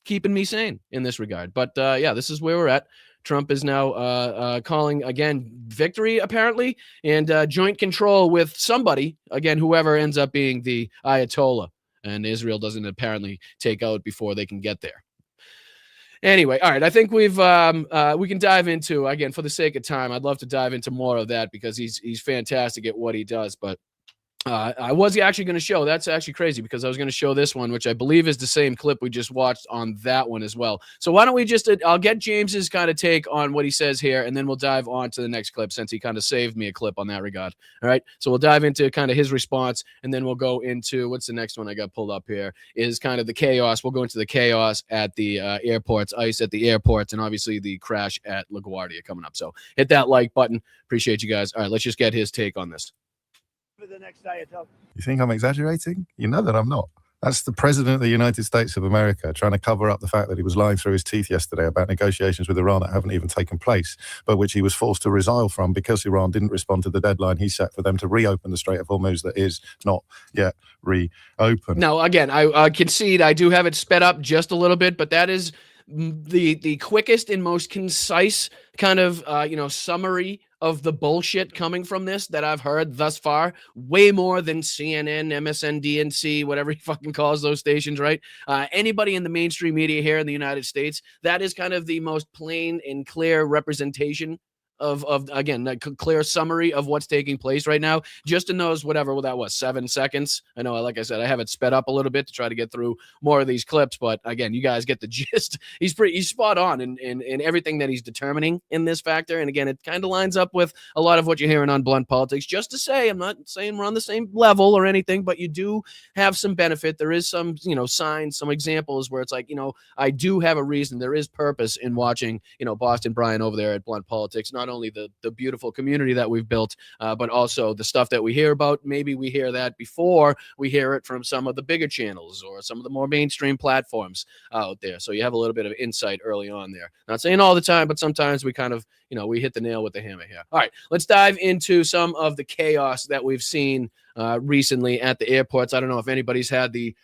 keeping me sane in this regard. But yeah, this is where we're at. Trump is now calling, again, victory, apparently, and joint control with somebody, again, whoever ends up being the Ayatollah. And Israel doesn't apparently take out before they can get there. Anyway, all right, I think we can dive into, again, for the sake of time, I'd love to dive into more of that because he's fantastic at what he does, but I was actually going to show, that's actually crazy because I was going to show this one, which I believe is the same clip we just watched on that one as well. So why don't we just, I'll get James's kind of take on what he says here, and then we'll dive on to the next clip since he kind of saved me a clip on that regard. All right. So we'll dive into kind of his response, and then we'll go into, what's the next one I got pulled up here, is kind of the chaos. We'll go into the chaos at the airports, ICE at the airports, and obviously the crash at LaGuardia coming up. So hit that like button. Appreciate you guys. All right, let's just get his take on this. For the next Ayatollah. You think I'm exaggerating? You know that I'm not. That's the President of the United States of America trying to cover up the fact that he was lying through his teeth yesterday about negotiations with Iran that haven't even taken place, but which he was forced to resile from because Iran didn't respond to the deadline he set for them to reopen the Strait of Hormuz that is not yet reopened. Now, again, I concede I do have it sped up just a little bit, but that is the quickest and most concise kind of summary of the bullshit coming from this that I've heard thus far, way more than CNN, MSNBC, whatever he fucking calls those stations, right? Anybody in the mainstream media here in the United States, that is kind of the most plain and clear representation of again, a clear summary of what's taking place right now, just in those, whatever, well, that was 7 seconds. I know, like I said, I have it sped up a little bit to try to get through more of these clips, but again, you guys get the gist. He's spot on in everything that he's determining in this factor. And again, it kind of lines up with a lot of what you're hearing on Blunt Politics. Just to say, I'm not saying we're on the same level or anything, but you do have some benefit. There is some, signs, some examples where it's like, I do have a reason. There is purpose in watching, Boston Brian over there at Blunt Politics, not only the beautiful community that we've built, but also the stuff that we hear about. Maybe we hear that before we hear it from some of the bigger channels or some of the more mainstream platforms out there. So you have a little bit of insight early on there. Not saying all the time, but sometimes we kind of, we hit the nail with the hammer here. All right, let's dive into some of the chaos that we've seen recently at the airports. I don't know if anybody's had the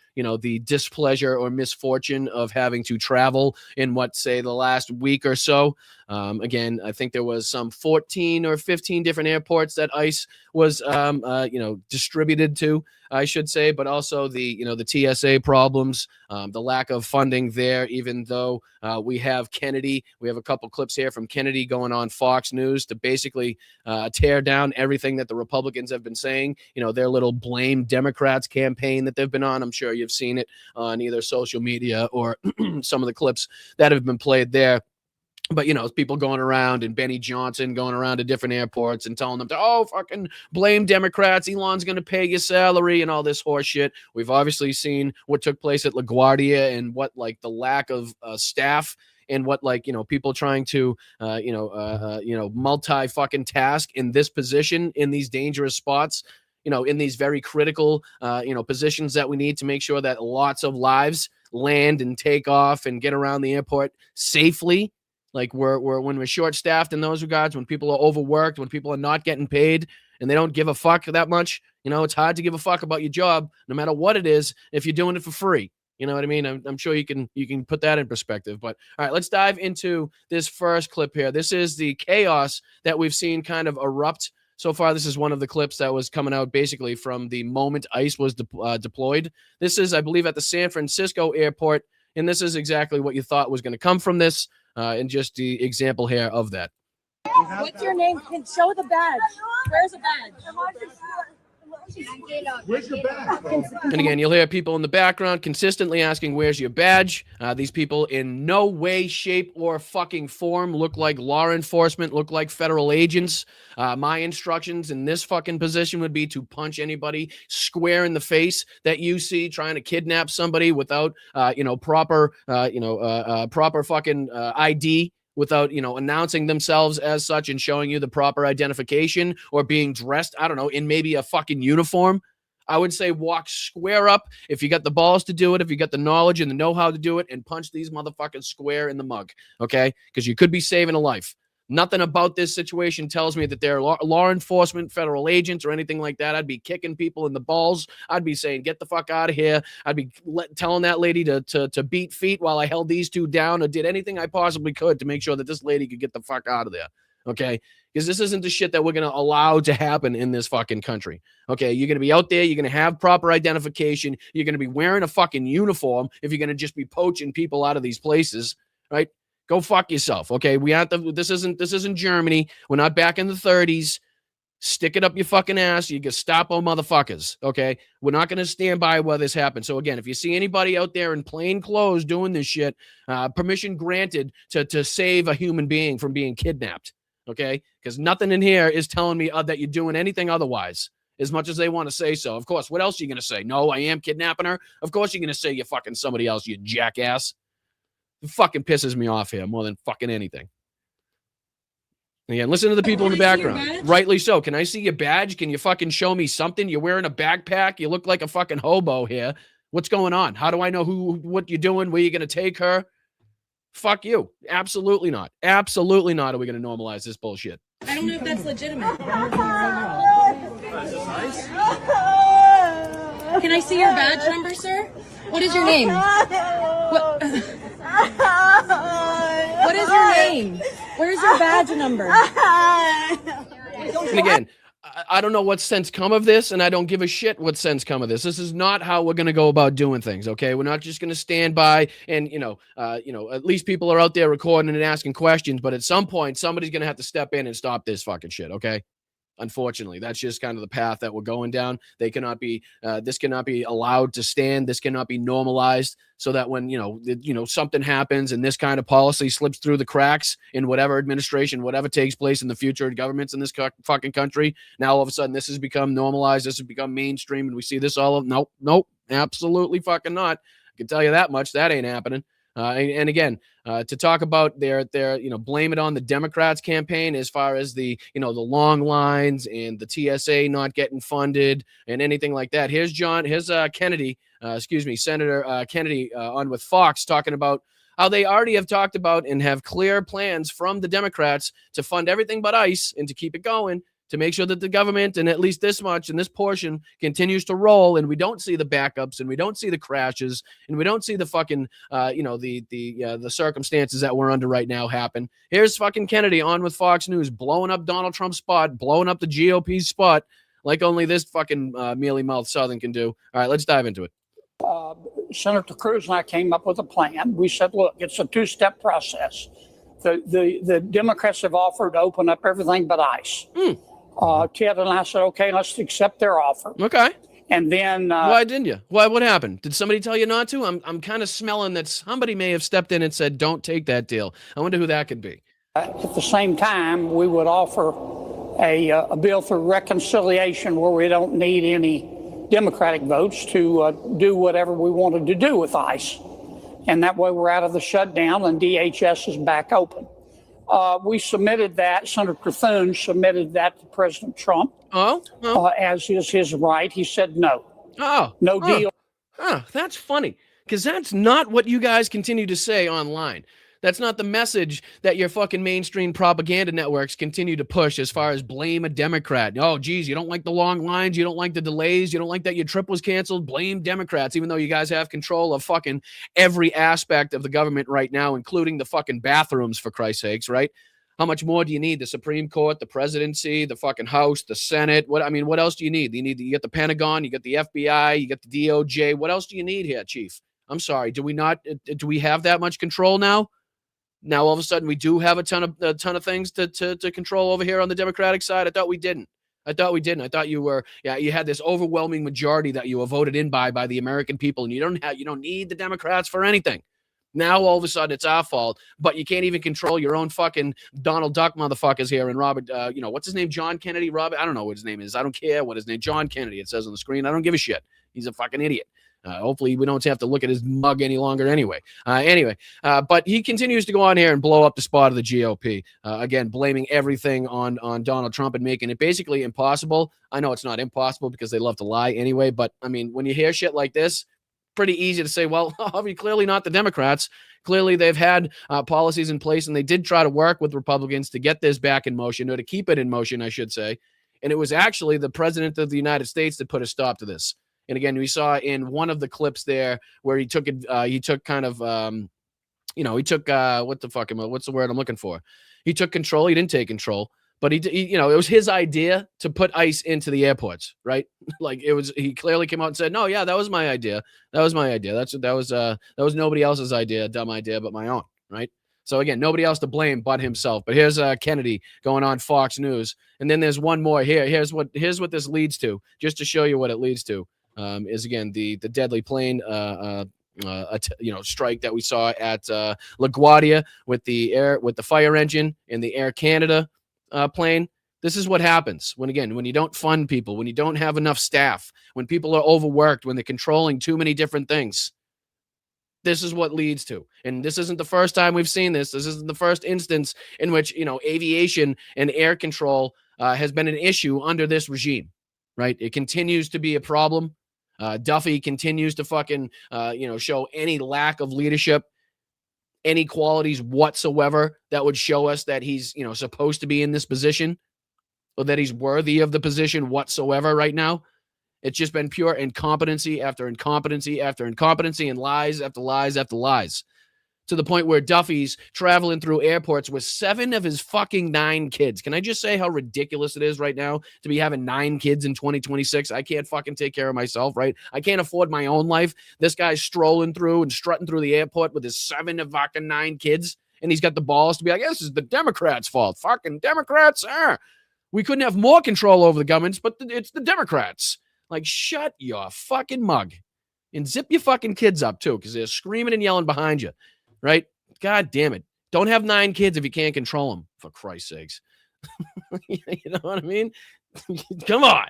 displeasure or misfortune of having to travel in the last week or so. Again, I think there was some 14 or 15 different airports that ICE was, distributed to, I should say, but also the TSA problems, the lack of funding there, even though we have Kennedy. We have a couple clips here from Kennedy going on Fox News to basically tear down everything that the Republicans have been saying, their little blame Democrats campaign that they've been on. I'm sure you've seen it on either social media or some of the clips that have been played there. But, people going around and Benny Johnson going around to different airports and telling them to, fucking blame Democrats. Elon's going to pay your salary and all this horse shit. We've obviously seen what took place at LaGuardia and what, the lack of staff and what, people trying to, multi fucking task in this position, in these dangerous spots, in these very critical, positions that we need to make sure that lots of lives land and take off and get around the airport safely. When we're short-staffed in those regards, when people are overworked, when people are not getting paid and they don't give a fuck that much, it's hard to give a fuck about your job, no matter what it is, if you're doing it for free. You know what I mean? I'm sure you can put that in perspective. But all right, let's dive into this first clip here. This is the chaos that we've seen kind of erupt so far. This is one of the clips that was coming out basically from the moment ICE was deployed. This is, I believe, at the San Francisco airport, and this is exactly what you thought was going to come from this. And just the example here of that. What's your name? Can show the badge. Where's the badge? Where's your bag? And again, you'll hear people in the background consistently asking, where's your badge? These people in no way, shape, or fucking form look like law enforcement, look like federal agents. My instructions in this fucking position would be to punch anybody square in the face that you see trying to kidnap somebody without, proper fucking ID. Without, announcing themselves as such and showing you the proper identification or being dressed, I don't know, in maybe a fucking uniform. I would say walk square up if you got the balls to do it, if you got the knowledge and the know-how to do it, and punch these motherfuckers square in the mug, okay? Because you could be saving a life. Nothing about this situation tells me that they're law enforcement, federal agents, or anything like that. I'd be kicking people in the balls. I'd be saying, get the fuck out of here. I'd be telling that lady to beat feet while I held these two down, or did anything I possibly could to make sure that this lady could get the fuck out of there. Okay? Because this isn't the shit that we're going to allow to happen in this fucking country. Okay? You're going to be out there. You're going to have proper identification. You're going to be wearing a fucking uniform if you're going to just be poaching people out of these places, right? Go fuck yourself. Okay? This isn't Germany. We're not back in the 30s. Stick it up your fucking ass, you Gestapo motherfuckers, okay? We're not going to stand by while this happens. So again, if you see anybody out there in plain clothes doing this shit, permission granted to save a human being from being kidnapped, okay? Because nothing in here is telling me that you're doing anything otherwise, as much as they want to say so. Of course, what else are you going to say? No, I am kidnapping her? Of course you're going to say you're fucking somebody else, you jackass. It fucking pisses me off here more than fucking anything. Again, listen to the people in the background. Rightly so. Can I see your badge? Can you fucking show me something? You're wearing a backpack. You look like a fucking hobo here. What's going on? How do I know what you're doing? Where you're going to take her? Fuck you. Absolutely not. Absolutely not are we going to normalize this bullshit. I don't know if that's legitimate. Can I see your badge number, sir? What is your name? What is your name? Where's your badge number? And again, I don't know what sense come of this, and I don't give a shit what sense come of this. This is not how we're going to go about doing things, okay? We're not just going to stand by and, at least people are out there recording and asking questions, but at some point, somebody's going to have to step in and stop this fucking shit, okay? Unfortunately, that's just kind of the path that we're going down. This cannot be allowed to stand. This cannot be normalized so that when, something happens and this kind of policy slips through the cracks in whatever administration, whatever takes place in the future governments in this fucking country, now all of a sudden this has become normalized. This has become mainstream. And we see this nope, absolutely fucking not. I can tell you that much. That ain't happening. And again, to talk about their blame it on the Democrats campaign as far as the long lines and the TSA not getting funded and anything like that. Here's Senator Kennedy on with Fox talking about how they already have talked about and have clear plans from the Democrats to fund everything but ICE and to keep it going, to make sure that the government, and at least this much and this portion, continues to roll, and we don't see the backups, and we don't see the crashes, and we don't see the fucking, the circumstances that we're under right now happen. Here's fucking Kennedy on with Fox News, blowing up Donald Trump's spot, blowing up the GOP's spot, like only this fucking mealy-mouthed Southern can do. All right, let's dive into it. Senator Cruz and I came up with a plan. We said, look, it's a two-step process. The Democrats have offered to open up everything but ICE. Ted and I said, okay, let's accept their offer. Okay. And then why didn't you? What happened? Did somebody tell you not to? I'm kind of smelling that somebody may have stepped in and said, don't take that deal. I wonder who that could be. At the same time, we would offer a bill for reconciliation where we don't need any Democratic votes to do whatever we wanted to do with ICE. And that way we're out of the shutdown and DHS is back open. We submitted that. Senator Thune submitted that to President Trump. As is his right. He said no. No deal. That's funny, because that's not what you guys continue to say online. That's not the message that your fucking mainstream propaganda networks continue to push as far as blame a Democrat. Oh, geez, you don't like the long lines. You don't like the delays. You don't like that your trip was canceled. Blame Democrats, even though you guys have control of fucking every aspect of the government right now, including the fucking bathrooms, for Christ's sakes, right? How much more do you need? The Supreme Court, the presidency, the fucking House, the Senate? What else do you need? You get the Pentagon, you get the FBI, you get the DOJ. What else do you need here, Chief? I'm sorry. Do we have that much control now? Now, all of a sudden, we do have a ton of things to control over here on the Democratic side. I thought we didn't. I thought you had this overwhelming majority that you were voted in by the American people, and you don't need the Democrats for anything. Now, all of a sudden, it's our fault, but you can't even control your own fucking Donald Duck motherfuckers here. And Robert, what's his name? John Kennedy? Robert? I don't know what his name is. I don't care what his name. John Kennedy, it says on the screen. I don't give a shit. He's a fucking idiot. Hopefully we don't have to look at his mug any longer anyway. But he continues to go on here and blow up the spot of the GOP. Again, blaming everything on Donald Trump and making it basically impossible. I know it's not impossible because they love to lie anyway. But, I mean, when you hear shit like this, pretty easy to say, well, clearly not the Democrats. clearly they've had policies in place, and they did try to work with Republicans to get this back in motion, or to keep it in motion, I should say. And it was actually the president of the United States that put a stop to this. And again, we saw in one of the clips there where he took kind of, he took what's the word I'm looking for? He took control. He didn't take control, but he it was his idea to put ICE into the airports, right? Like he clearly came out and said, no, yeah, that was my idea. That was my idea. That was nobody else's idea, dumb idea, but my own, right? So again, nobody else to blame but himself. But here's Kennedy going on Fox News, and then there's one more here. Here's what this leads to, just to show you what it leads to. Is again the deadly plane strike that we saw at LaGuardia with the fire engine and the Air Canada plane. This is what happens when you don't fund people, when you don't have enough staff, when people are overworked, when they're controlling too many different things. This is what leads to. And this isn't the first time we've seen this. This isn't the first instance in which, aviation and air control has been an issue under this regime, right? It continues to be a problem. Duffy continues to fucking, show any lack of leadership, any qualities whatsoever that would show us that he's, supposed to be in this position, or that he's worthy of the position whatsoever right now. It's just been pure incompetency after incompetency after incompetency, and lies after lies after lies, to the point where Duffy's traveling through airports with 7 of his fucking 9 kids. Can I just say how ridiculous it is right now to be having 9 kids in 2026? I can't fucking take care of myself, right? I can't afford my own life. This guy's strolling through and strutting through the airport with his 7 of fucking 9 kids, and he's got the balls to be like, this is the Democrats' fault. Fucking Democrats. We couldn't have more control over the governments, but it's the Democrats. Like, shut your fucking mug and zip your fucking kids up too, because they're screaming and yelling behind you, right? God damn it. Don't have 9 kids if you can't control them, for Christ's sakes. You know what I mean? Come on.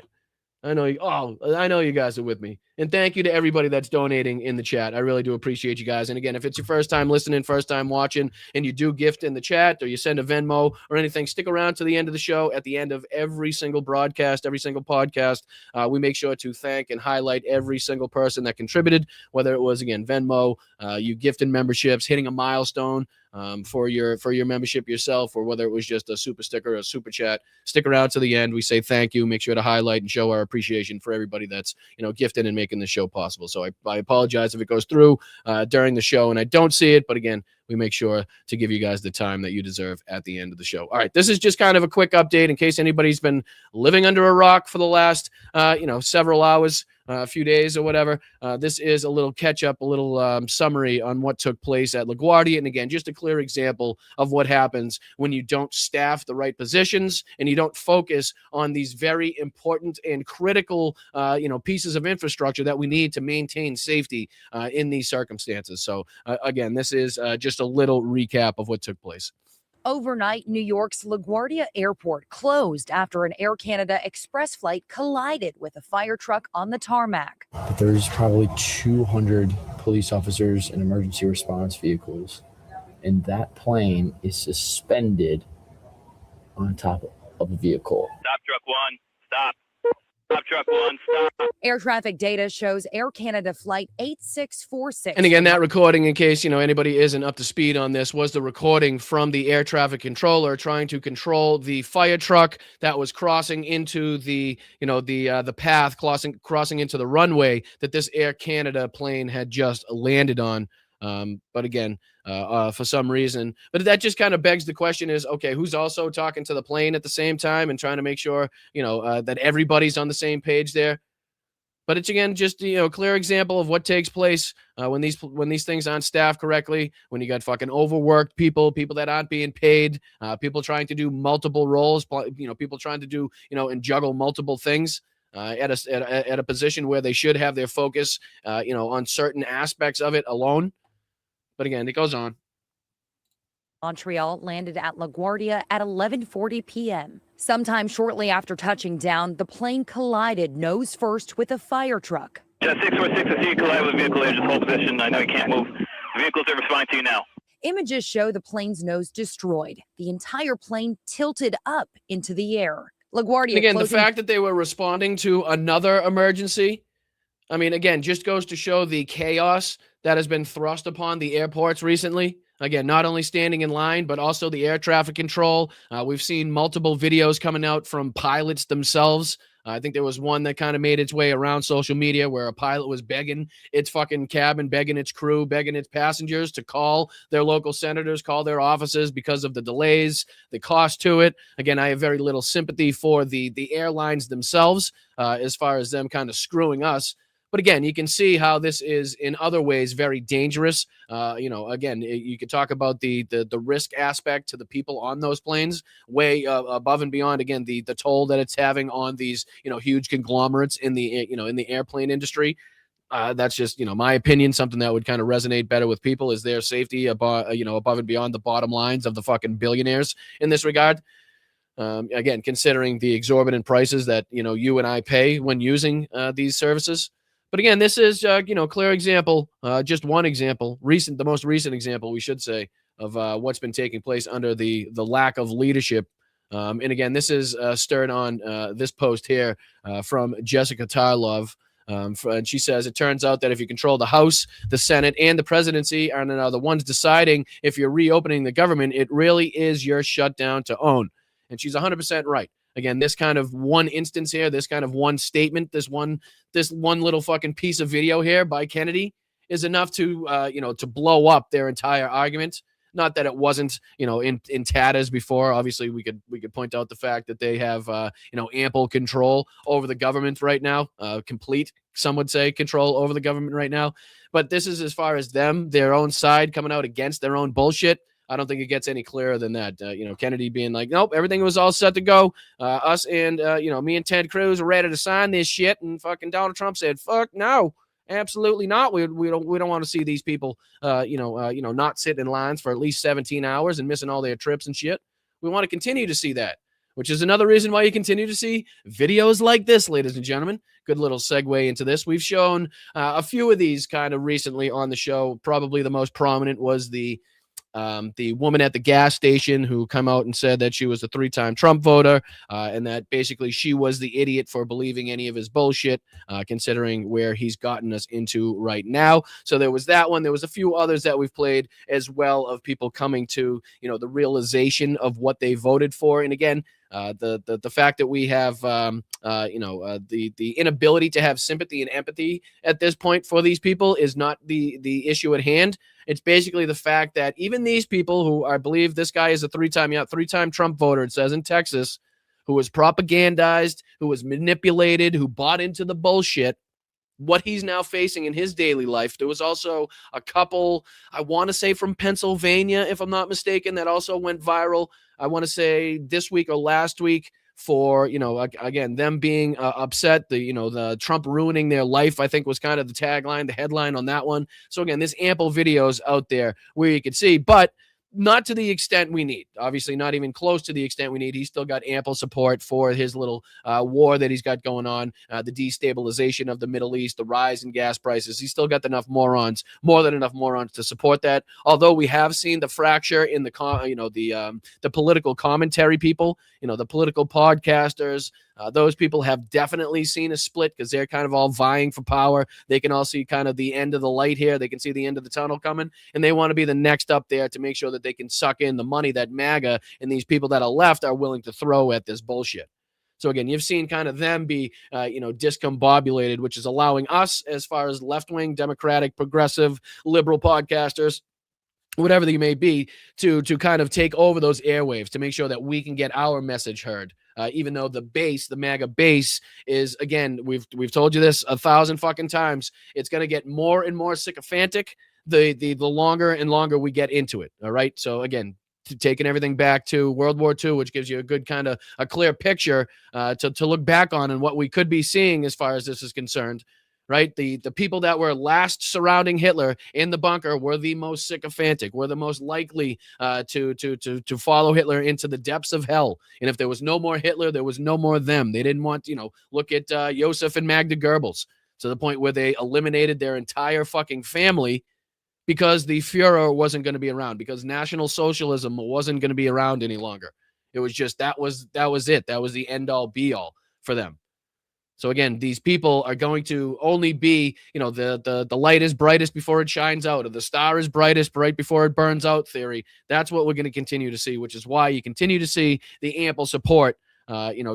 I know you guys are with me. And thank you to everybody that's donating in the chat. I really do appreciate you guys. And again, if it's your first time listening, first time watching, and you do gift in the chat, or you send a Venmo or anything, stick around to the end of the show. At the end of every single broadcast, every single podcast, we make sure to thank and highlight every single person that contributed, whether it was, again, Venmo, you gifting memberships, hitting a milestone for your membership yourself, or whether it was just a super sticker or a super chat. Stick around to the end. We say thank you. Make sure to highlight and show our appreciation for everybody that's gifted and making the show possible. So I apologize if it goes through during the show and I don't see it, but again, we make sure to give you guys the time that you deserve at the end of the show. All right, this is just kind of a quick update in case anybody's been living under a rock for the last several hours, a few days or whatever. This is a little catch-up, a little summary on what took place at LaGuardia. And again, just a clear example of what happens when you don't staff the right positions and you don't focus on these very important and critical pieces of infrastructure that we need to maintain safety in these circumstances. So again, this is just a little recap of what took place. Overnight, New York's LaGuardia Airport closed after an Air Canada Express flight collided with a fire truck on the tarmac. But there's probably 200 police officers and emergency response vehicles, and that plane is suspended on top of a vehicle. Stop, truck 1. Stop. Stop, truck 1. Stop. Air traffic data shows Air Canada flight 8646. And again, that recording, in case anybody isn't up to speed on this, was the recording from the air traffic controller trying to control the fire truck that was crossing into the path, crossing into the runway that this Air Canada plane had just landed on. But again, for some reason, but that just kind of begs the question is, okay, who's also talking to the plane at the same time and trying to make sure, that everybody's on the same page there. But it's, again, just, a clear example of what takes place when these things aren't staffed correctly, when you got fucking overworked people that aren't being paid, people trying to do multiple roles, people trying to do, and juggle multiple things. At a position where they should have their focus, on certain aspects of it alone. But again, it goes on. Montreal landed at LaGuardia at 11:40 p.m. Sometime shortly after touching down, the plane collided nose first with a fire truck. Jet 646, I see you collide with a vehicle there. Just hold position. I know you can't move. The vehicle's are responding to you now. Images show the plane's nose destroyed. The entire plane tilted up into the air. LaGuardia. And again, the fact that they were responding to another emergency I mean, again, just goes to show the chaos that has been thrust upon the airports recently. Again, not only standing in line, but also the air traffic control. We've seen multiple videos coming out from pilots themselves. I think there was one that kind of made its way around social media where a pilot was begging its fucking cabin, begging its crew, begging its passengers to call their local senators, call their offices because of the delays, the cost to it. Again, I have very little sympathy for the airlines themselves as far as them kind of screwing us. But again, you can see how this is in other ways very dangerous. Again, you could talk about the risk aspect to the people on those planes, way above and beyond. Again, the toll that it's having on these huge conglomerates in the in the airplane industry. That's just my opinion. Something that would kind of resonate better with people is their safety above above and beyond the bottom lines of the fucking billionaires in this regard. Again, considering the exorbitant prices that you and I pay when using these services. But again, this is clear example, just one example, the most recent example, we should say, of what's been taking place under the lack of leadership. And again, this is stirred on this post here from Jessica Tarlov. And she says, it turns out that if you control the House, the Senate, and the presidency are the ones deciding if you're reopening the government, it really is your shutdown to own. And she's 100% right. Again, this kind of one instance here, this kind of one statement, this one little fucking piece of video here by Kennedy is enough to to blow up their entire argument. Not that it wasn't in tatters before. Obviously, we could point out the fact that they have ample control over the government right now, complete, some would say, control over the government right now. But this is as far as their own side coming out against their own bullshit. I don't think it gets any clearer than that. Kennedy being like, nope, everything was all set to go. Us and, me and Ted Cruz were ready to sign this shit. And fucking Donald Trump said, fuck no, absolutely not. We don't want to see these people, not sit in lines for at least 17 hours and missing all their trips and shit. We want to continue to see that, which is another reason why you continue to see videos like this, ladies and gentlemen. Good little segue into this. We've shown a few of these kind of recently on the show. Probably the most prominent was the woman at the gas station who come out and said that she was a 3-time Trump voter and that basically she was the idiot for believing any of his bullshit, considering where he's gotten us into right now. So there was that one. There was a few others that we've played as well of people coming to, the realization of what they voted for. And again, the fact that we have the inability to have sympathy and empathy at this point for these people is not the issue at hand. It's basically the fact that even these people who I believe this guy is a 3-time Trump voter, it says in Texas, who was propagandized, who was manipulated, who bought into the bullshit, what he's now facing in his daily life. There was also a couple, I want to say from Pennsylvania, if I'm not mistaken, that also went viral. I want to say this week or last week for, again, them being upset, the Trump ruining their life, I think was kind of the tagline, the headline on that one. So again, there's ample videos out there where you can see, but not to the extent we need. Obviously, not even close to the extent we need. He's still got ample support for his little war that he's got going on, the destabilization of the Middle East, the rise in gas prices. He's still got more than enough morons to support that. Although we have seen the fracture in the political commentary people, the political podcasters. Those people have definitely seen a split because they're kind of all vying for power. They can all see kind of the end of the light here. They can see the end of the tunnel coming, and they want to be the next up there to make sure that they can suck in the money that MAGA and these people that are left are willing to throw at this bullshit. So again, you've seen kind of them be, discombobulated, which is allowing us, as far as left-wing, Democratic, progressive, liberal podcasters, whatever they may be, to kind of take over those airwaves to make sure that we can get our message heard. Even though the MAGA base is, again, we've told you this 1,000 fucking times, it's going to get more and more sycophantic the longer and longer we get into it. All right. So again, taking everything back to World War II, which gives you a good kind of a clear picture to look back on and what we could be seeing as far as this is concerned. Right, the people that were last surrounding Hitler in the bunker were the most sycophantic, were the most likely to follow Hitler into the depths of hell. And if there was no more Hitler, there was no more them. They didn't want, look at Josef and Magda Goebbels, to the point where they eliminated their entire fucking family because the Fuhrer wasn't going to be around, because National Socialism wasn't going to be around any longer. It was just that was it. That was the end all be all for them. So again, these people are going to only be, the light is brightest before it shines out, or the star is brightest right before it burns out theory. That's what we're going to continue to see, which is why you continue to see the ample support,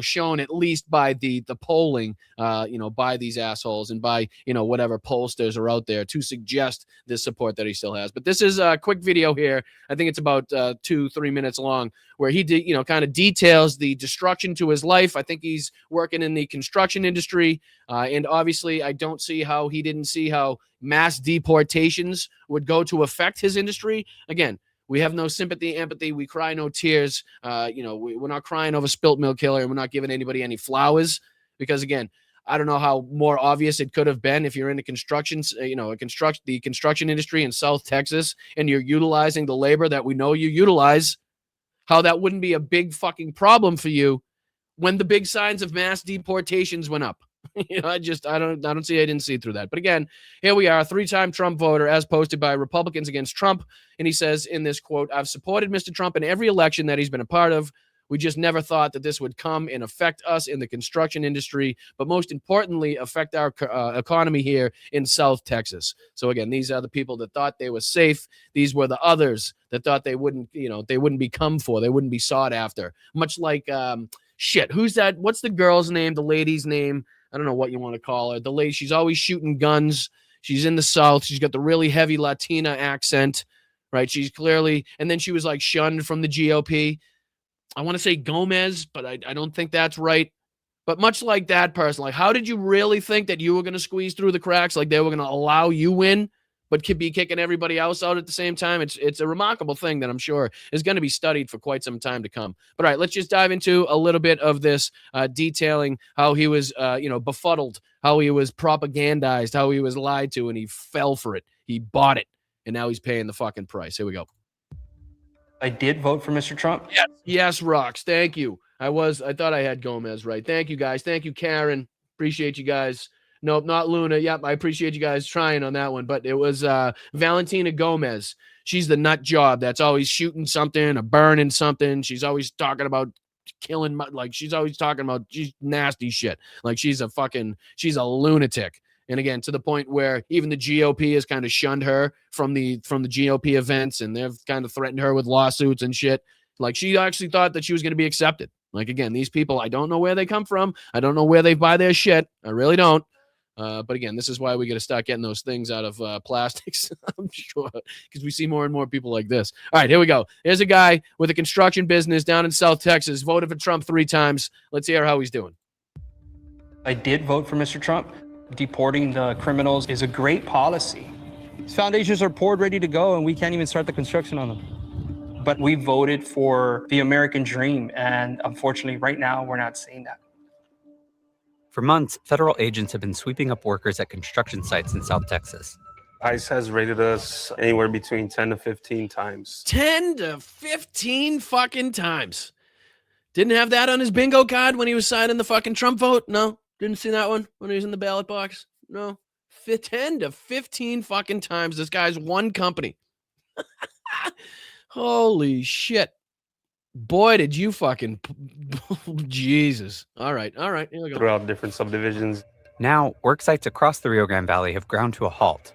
shown at least by the polling, by these assholes and by, whatever pollsters are out there to suggest this support that he still has. But this is a quick video here. I think it's about 2-3 minutes long, where he kind of details the destruction to his life. I think he's working in the construction industry. And obviously, I don't see how he didn't see how mass deportations would go to affect his industry. Again, we have no sympathy, empathy. We cry no tears. We're not crying over spilt milk killer, and we're not giving anybody any flowers because, again, I don't know how more obvious it could have been if you're in the construction industry in South Texas and you're utilizing the labor that we know you utilize, how that wouldn't be a big fucking problem for you when the big signs of mass deportations went up. I didn't see through that. But again, here we are, 3-time Trump voter as posted by Republicans against Trump. And he says in this quote, "I've supported Mr. Trump in every election that he's been a part of. We just never thought that this would come and affect us in the construction industry, but most importantly, affect our economy here in South Texas." So again, these are the people that thought they were safe. These were the others that thought they wouldn't be come for. They wouldn't be sought after. Much like, who's that? What's the girl's name? The lady's name? I don't know what you want to call her. The lady, she's always shooting guns. She's in the South. She's got the really heavy Latina accent, right? She's clearly, and then she was like shunned from the GOP. I want to say Gomez, but I don't think that's right. But much like that person, like, how did you really think that you were going to squeeze through the cracks? Like they were going to allow you in, but could be kicking everybody else out at the same time? It's a remarkable thing that I'm sure is going to be studied for quite some time to come. But all right, let's just dive into a little bit of this, detailing how he was, befuddled, how he was propagandized, how he was lied to, and he fell for it. He bought it, and now he's paying the fucking price. Here we go. I did vote for Mr. Trump. Yes, Rox. Thank you. I thought I had Gomez right. Thank you, guys. Thank you, Karen. Appreciate you guys. Nope, not Luna. Yep, I appreciate you guys trying on that one. But it was Valentina Gomez. She's the nut job that's always shooting something or burning something. She's always talking about killing, she's always talking about nasty shit. Like she's a lunatic. And again, to the point where even the GOP has kind of shunned her from the GOP events, and they've kind of threatened her with lawsuits and shit. Like she actually thought that she was going to be accepted. Like, again, these people, I don't know where they come from. I don't know where they buy their shit. I really don't. But again, this is why we got to start getting those things out of plastics, I'm sure, because we see more and more people like this. All right, here we go. Here's a guy with a construction business down in South Texas, voted for Trump 3 times. Let's hear how he's doing. I did vote for Mr. Trump. Deporting the criminals is a great policy. These foundations are poured, ready to go, and we can't even start the construction on them. But we voted for the American dream, and unfortunately, right now, we're not seeing that. For months, federal agents have been sweeping up workers at construction sites in South Texas. ICE has raided us anywhere between 10 to 15 times. 10 to 15 fucking times. Didn't have that on his bingo card when he was signing the fucking Trump vote? No. Didn't see that one when he was in the ballot box? No. 10 to 15 fucking times. This guy's one company. Holy shit. Boy, did you fucking... Jesus. All right. Here we go. Throughout different subdivisions. Now, work sites across the Rio Grande Valley have ground to a halt.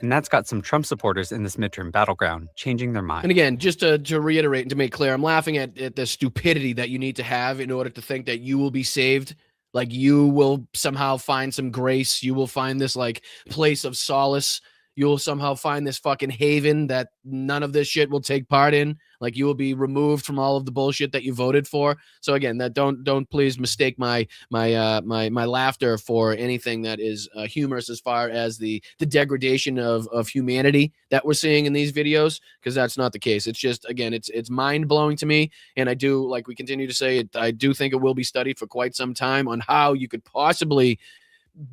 And that's got some Trump supporters in this midterm battleground changing their mind. And again, just to reiterate and to make clear, I'm laughing at the stupidity that you need to have in order to think that you will be saved. Like you will somehow find some grace. You will find this like place of solace. You'll somehow find this fucking haven that none of this shit will take part in. Like you will be removed from all of the bullshit that you voted for. So again, that don't please mistake my laughter for anything that is humorous as far as the degradation of humanity that we're seeing in these videos, because that's not the case. It's just, again, it's mind blowing to me. And I do, like we continue to say, I do think it will be studied for quite some time on how you could possibly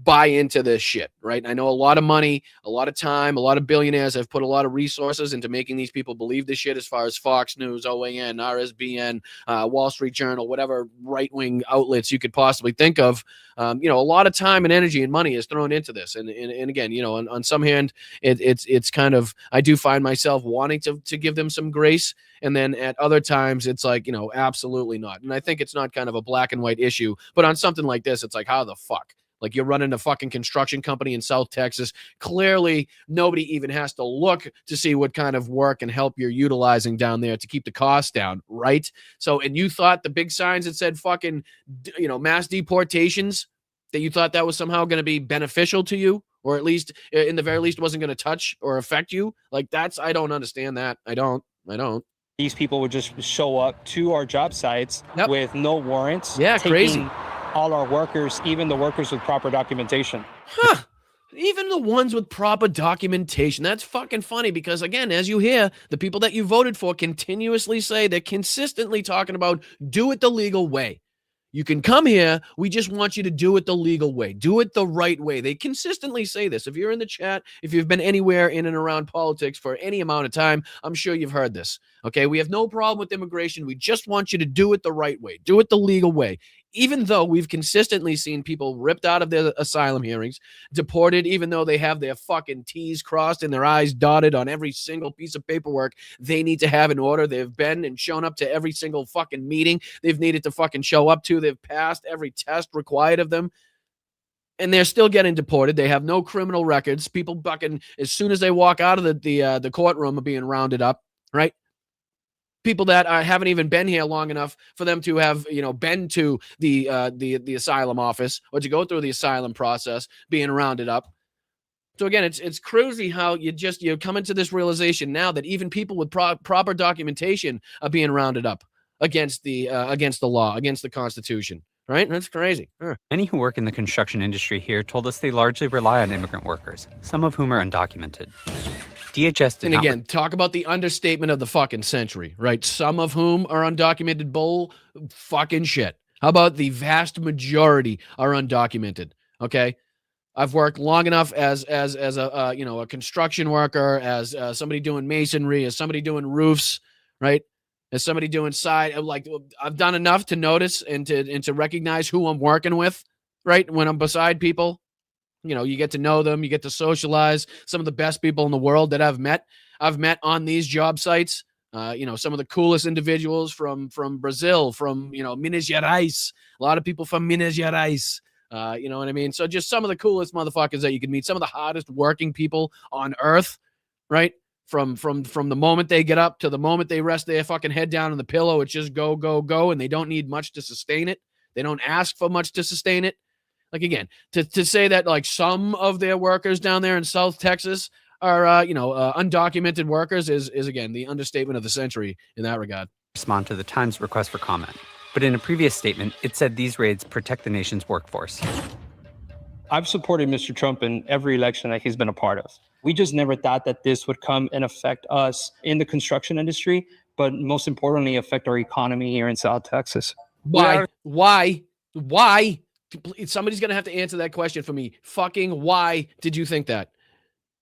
buy into this shit, right? I know a lot of money, a lot of time, a lot of billionaires have put a lot of resources into making these people believe this shit, as far as Fox News, OAN, RSBN, Wall Street Journal, whatever right-wing outlets you could possibly think of. A lot of time and energy and money is thrown into this. And again, on some hand, it's kind of, I do find myself wanting to give them some grace. And then at other times, it's like, absolutely not. And I think it's not kind of a black and white issue. But on something like this, it's like, how the fuck? Like, you're running a fucking construction company in South Texas. Clearly, nobody even has to look to see what kind of work and help you're utilizing down there to keep the costs down, right? So, and you thought the big signs that said fucking, mass deportations, that you thought that was somehow going to be beneficial to you, or at least, in the very least, wasn't going to touch or affect you? Like, I don't understand that. I don't. These people would just show up to our job sites with no warrants. Yeah, crazy. All our workers, even the workers with proper documentation. Even the ones with proper documentation. That's fucking funny, because, again, as you hear, the people that you voted for continuously say, they're consistently talking about do it the legal way. You can come here. We just want you to do it the legal way. Do it the right way. They consistently say this. If you're in the chat, if you've been anywhere in and around politics for any amount of time, I'm sure you've heard this. Okay, we have no problem with immigration. We just want you to do it the right way. Do it the legal way. Even though we've consistently seen people ripped out of their asylum hearings, deported, even though they have their fucking T's crossed and their I's dotted on every single piece of paperwork they need to have in order. They've been and shown up to every single fucking meeting they've needed to fucking show up to. They've passed every test required of them. And they're still getting deported. They have no criminal records. People fucking, as soon as they walk out of the courtroom, are being rounded up, right? People that haven't even been here long enough for them to have, been to the asylum office or to go through the asylum process, being rounded up. So again, it's crazy how you come into this realization now that even people with proper documentation are being rounded up against the law, against the Constitution. Right? That's crazy. Many who work in the construction industry here told us they largely rely on immigrant workers, some of whom are undocumented. DHS did and again, talk about the understatement of the fucking century, right? Some of whom are undocumented bull fucking shit. How about the vast majority are undocumented? Okay, I've worked long enough as a construction worker, as somebody doing masonry, as somebody doing roofs, right? As somebody doing side, like, I've done enough to notice and to recognize who I'm working with, right? When I'm beside people. You get to know them. You get to socialize. Some of the best people in the world that I've met on these job sites. Some of the coolest individuals from Brazil, from, Minas Gerais. A lot of people from Minas Gerais. You know what I mean? So just some of the coolest motherfuckers that you could meet. Some of the hardest working people on earth, right? From the moment they get up to the moment they rest their fucking head down on the pillow, it's just go, go, go. And they don't need much to sustain it. They don't ask for much to sustain it. Like, again, to say that, like, some of their workers down there in South Texas are, undocumented workers is again, the understatement of the century in that regard. Respond to the Times request for comment. But in a previous statement, it said these raids protect the nation's workforce. I've supported Mr. Trump in every election that he's been a part of. We just never thought that this would come and affect us in the construction industry, but most importantly, affect our economy here in South Texas. Why? Somebody's going to have to answer that question for me. Fucking why did you think that?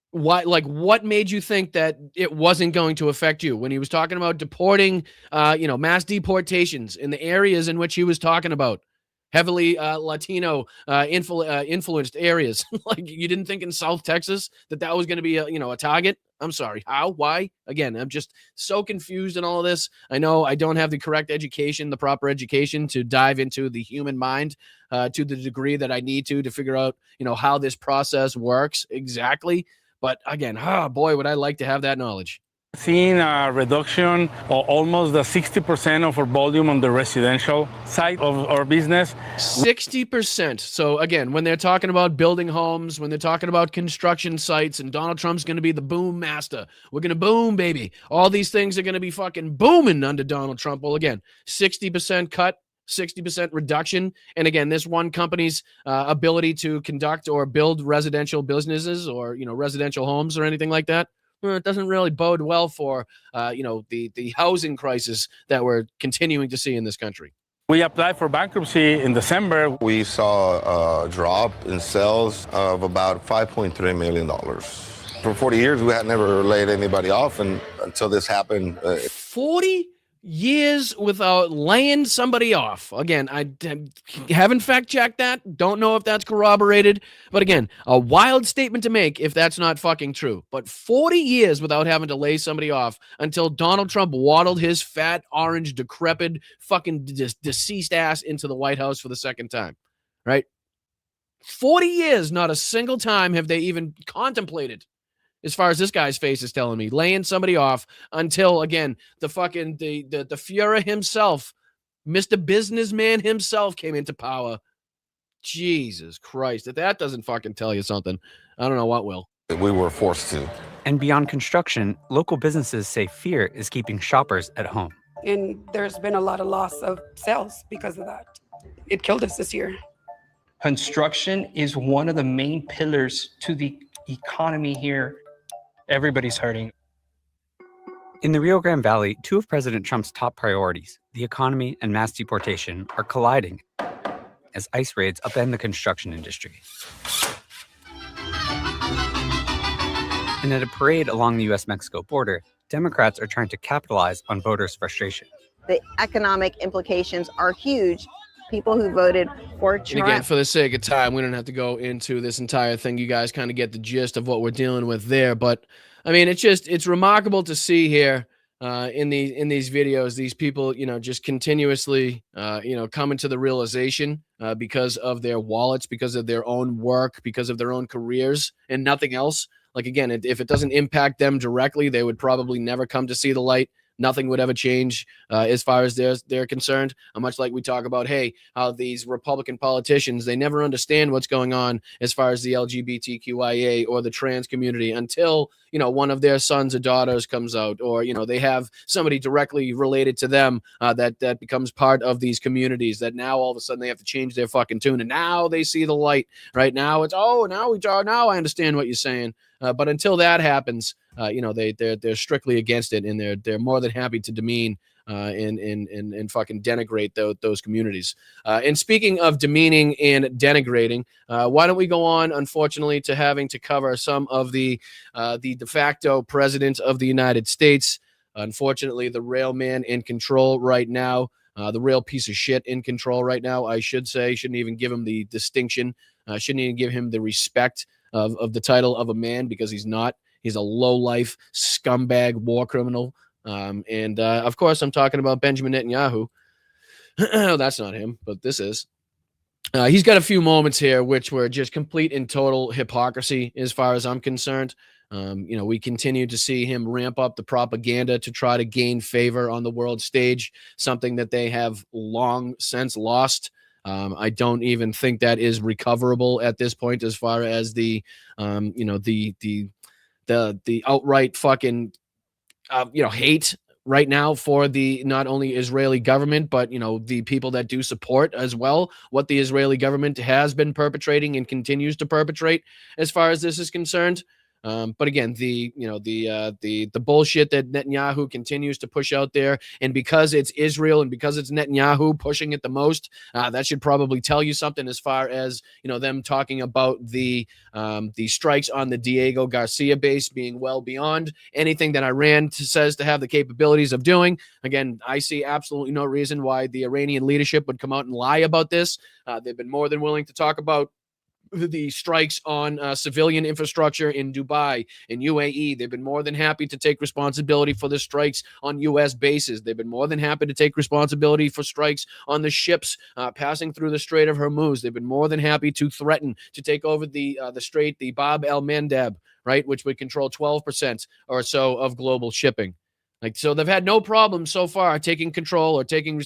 Why? Like, what made you think that it wasn't going to affect you when he was talking about deporting, mass deportations in the areas in which he was talking about? Heavily Latino influenced areas. Like, you didn't think in South Texas that was going to be a target? I'm sorry. How? Why? Again, I'm just so confused in all of this. I know I don't have the correct education, the proper education to dive into the human mind to the degree that I need to figure out, how this process works exactly. But again, boy, would I like to have that knowledge. Seeing a reduction of almost 60% of our volume on the residential side of our business. 60%. So again, when they're talking about building homes, when they're talking about construction sites, and Donald Trump's going to be the boom master. We're going to boom, baby. All these things are going to be fucking booming under Donald Trump. Well, again, 60% cut, 60% reduction. And again, this one company's ability to conduct or build residential businesses or, residential homes or anything like that. It doesn't really bode well for, the housing crisis that we're continuing to see in this country. We applied for bankruptcy in December. We saw a drop in sales of about $5.3 million. For 40 years, we had never laid anybody off, and until this happened. 40 years without laying somebody off. Again, I haven't fact-checked that. Don't know if that's corroborated. But again, a wild statement to make if that's not fucking true. But 40 years without having to lay somebody off until Donald Trump waddled his fat, orange, decrepit, fucking deceased ass into the White House for the second time. Right? 40 years, not a single time have they even contemplated, as far as this guy's face is telling me, laying somebody off until, again, the fucking, the Fuhrer himself, Mr. Businessman himself came into power. Jesus Christ. If that doesn't fucking tell you something, I don't know what will. We were forced to. And beyond construction, local businesses say fear is keeping shoppers at home. And there's been a lot of loss of sales because of that. It killed us this year. Construction is one of the main pillars to the economy here. Everybody's hurting. In the Rio Grande Valley, two of President Trump's top priorities, the economy and mass deportation, are colliding as ICE raids upend the construction industry. And at a parade along the U.S.-Mexico border, Democrats are trying to capitalize on voters' frustration. The economic implications are huge. People who voted for Trump. And again, for the sake of time, we don't have to go into this entire thing. You guys kind of get the gist of what we're dealing with there. But I mean, it's remarkable to see here in these videos, these people, just continuously, coming to the realization because of their wallets, because of their own work, because of their own careers, and nothing else. Like, again, if it doesn't impact them directly, they would probably never come to see the light. Nothing would ever change as far as they're concerned. Much like we talk about, hey, how these Republican politicians, they never understand what's going on as far as the LGBTQIA or the trans community until, one of their sons or daughters comes out, or, they have somebody directly related to them that becomes part of these communities, that now all of a sudden they have to change their fucking tune. And now they see the light. Right now it's, now I understand what you're saying. But until that happens, they're strictly against it, and they're more than happy to demean and fucking denigrate those communities. And speaking of demeaning and denigrating, why don't we go on, unfortunately, to having to cover some of the de facto president of the United States. Unfortunately, the rail man in control right now, the real piece of shit in control right now, I should say. Shouldn't even give him the distinction, shouldn't even give him the respect of the title of a man, because he's not. He's a low-life scumbag war criminal. And of course, I'm talking about Benjamin Netanyahu. That's not him, but this is. He's got a few moments here which were just complete and total hypocrisy as far as I'm concerned. We continue to see him ramp up the propaganda to try to gain favor on the world stage, something that they have long since lost. I don't even think that is recoverable at this point, as far as the outright fucking hate right now for the not only Israeli government, but the people that do support as well what the Israeli government has been perpetrating and continues to perpetrate as far as this is concerned. But again, the bullshit that Netanyahu continues to push out there, and because it's Israel and because it's Netanyahu pushing it the most, that should probably tell you something as far as them talking about the strikes on the Diego Garcia base being well beyond anything that Iran says to have the capabilities of doing. Again, I see absolutely no reason why the Iranian leadership would come out and lie about this. They've been more than willing to talk about the strikes on civilian infrastructure in Dubai and UAE. They've been more than happy to take responsibility for the strikes on U.S. bases. They've been more than happy to take responsibility for strikes on the ships passing through the Strait of Hormuz. They've been more than happy to threaten to take over the strait, the Bab el-Mandeb, right, which would control 12% or so of global shipping. So they've had no problem so far taking control or taking,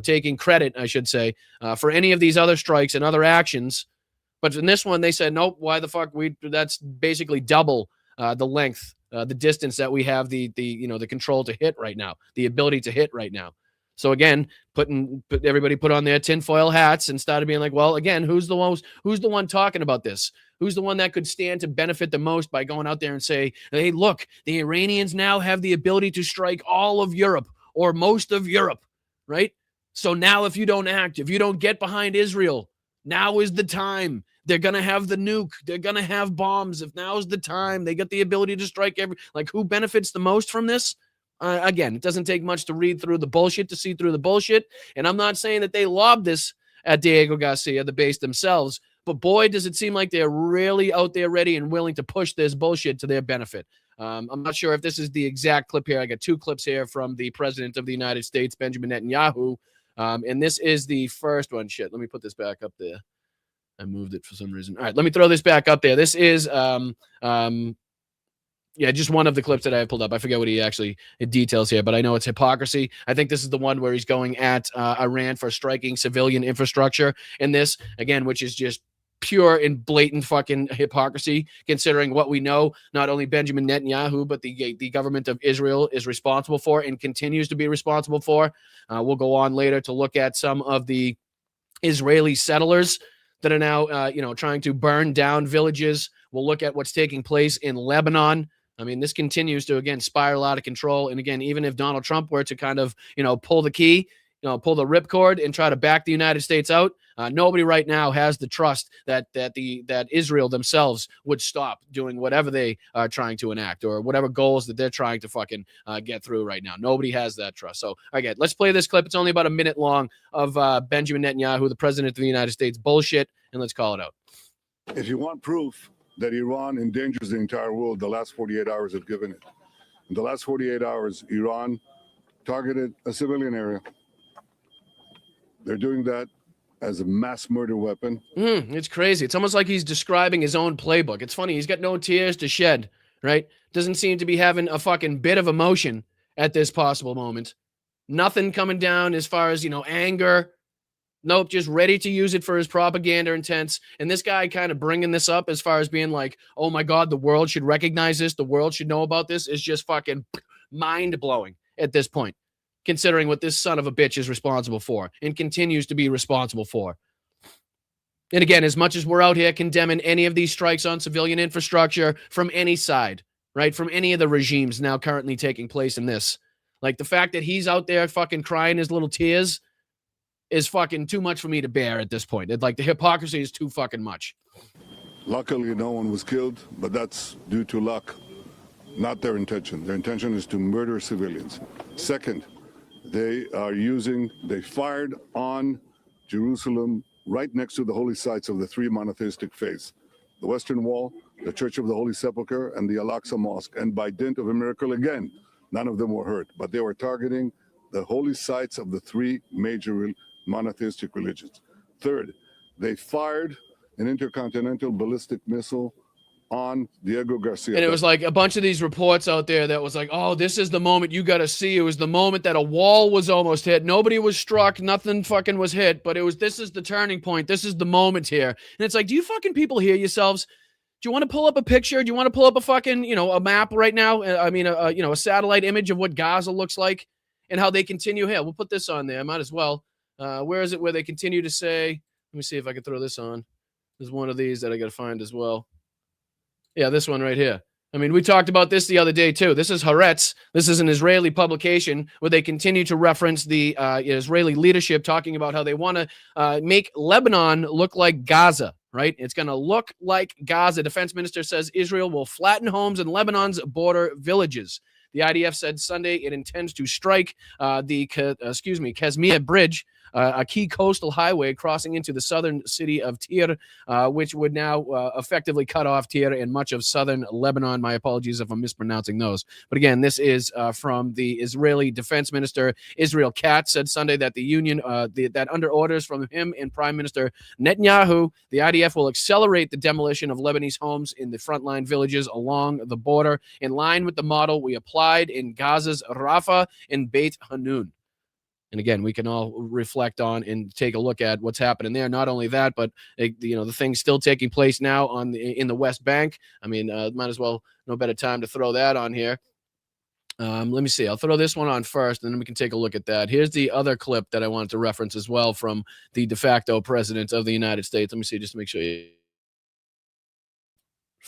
taking credit, I should say, for any of these other strikes and other actions. But in this one, they said, nope, why the fuck? That's basically double the length, the distance that we have the control to hit right now, the ability to hit right now. So again, everybody put on their tinfoil hats and started being like, well, again, who's the one talking about this? Who's the one that could stand to benefit the most by going out there and say, hey, look, the Iranians now have the ability to strike all of Europe or most of Europe, right? So now if you don't act, if you don't get behind Israel, now is the time. They're going to have the nuke. They're going to have bombs. If now is the time, they get the ability to strike who benefits the most from this? Again, it doesn't take much to read through the bullshit to see through the bullshit. And I'm not saying that they lobbed this at Diego Garcia, the base themselves, but boy, does it seem like they're really out there ready and willing to push this bullshit to their benefit. I'm not sure if this is the exact clip here. I got two clips here from the president of the United States, Benjamin Netanyahu. And this is the first one. Shit, let me put this back up there. I moved it for some reason. All right, let me throw this back up there. This is, just one of the clips that I have pulled up. I forget what he actually details here, but I know it's hypocrisy. I think this is the one where he's going at Iran for striking civilian infrastructure. And this, again, which is just pure and blatant fucking hypocrisy, considering what we know, not only Benjamin Netanyahu, but the government of Israel is responsible for and continues to be responsible for. We'll go on later to look at some of the Israeli settlers that are now, trying to burn down villages. We'll look at what's taking place in Lebanon. I mean, this continues to, again, spiral out of control. And again, even if Donald Trump were to kind of, pull the key, pull the ripcord and try to back the United States out, nobody right now has the trust that Israel themselves would stop doing whatever they are trying to enact or whatever goals that they're trying to fucking get through right now. Nobody has that trust. So, again, let's play this clip. It's only about a minute long of Benjamin Netanyahu, the president of the United States, bullshit, and let's call it out. If you want proof that Iran endangers the entire world, the last 48 hours have given it. In the last 48 hours, Iran targeted a civilian area. They're doing that as a mass murder weapon. It's crazy. It's almost like he's describing his own playbook. It's funny. He's got no tears to shed, right? Doesn't seem to be having a fucking bit of emotion at this possible moment. Nothing coming down as far as, anger. Nope, just ready to use it for his propaganda intents. And this guy kind of bringing this up as far as being like, oh my God, the world should recognize this. The world should know about this is just fucking mind-blowing at this point, considering what this son of a bitch is responsible for and continues to be responsible for. And again, as much as we're out here condemning any of these strikes on civilian infrastructure from any side, right, from any of the regimes now currently taking place in this, like the fact that he's out there fucking crying his little tears is fucking too much for me to bear at this point. Like the hypocrisy is too fucking much. Luckily, no one was killed, but that's due to luck, not their intention. Their intention is to murder civilians. Second, they fired on Jerusalem right next to the holy sites of the three monotheistic faiths, the Western Wall, the Church of the Holy Sepulchre, and the Al-Aqsa Mosque. And by dint of a miracle, again, none of them were hurt, but they were targeting the holy sites of the three major monotheistic religions. Third, they fired an intercontinental ballistic missile on Diego Garcia. And it was like a bunch of these reports out there that was like, oh, this is the moment you got to see. It was the moment that a wall was almost hit. Nobody was struck. Nothing fucking was hit. But this is the turning point. This is the moment here. And it's like, do you fucking people hear yourselves? Do you want to pull up a picture? Do you want to pull up a fucking, a map right now? A satellite image of what Gaza looks like and how they continue here. We'll put this on there. I might as well. Where is it where they continue to say, let me see if I can throw this on. There's one of these that I got to find as well. Yeah, this one right here. I mean, we talked about this the other day, too. This is Haaretz. This is an Israeli publication where they continue to reference the Israeli leadership talking about how they want to make Lebanon look like Gaza, right? It's going to look like Gaza. Defense minister says Israel will flatten homes in Lebanon's border villages. The IDF said Sunday it intends to strike the Kazmia Bridge, a key coastal highway crossing into the southern city of Tyre, which would now effectively cut off Tyre and much of southern Lebanon. My apologies if I'm mispronouncing those. But again, this is from the Israeli defense minister, Israel Katz, said Sunday that the union, that under orders from him and Prime Minister Netanyahu, the IDF will accelerate the demolition of Lebanese homes in the frontline villages along the border, in line with the model we applied in Gaza's Rafah and Beit Hanun. And again, we can all reflect on and take a look at what's happening there. Not only that, but the things still taking place now in the West Bank. I mean, might as well no better time to throw that on here. Let me see. I'll throw this one on first, and then we can take a look at that. Here's the other clip that I wanted to reference as well from the de facto president of the United States. Let me see, just to make sure you.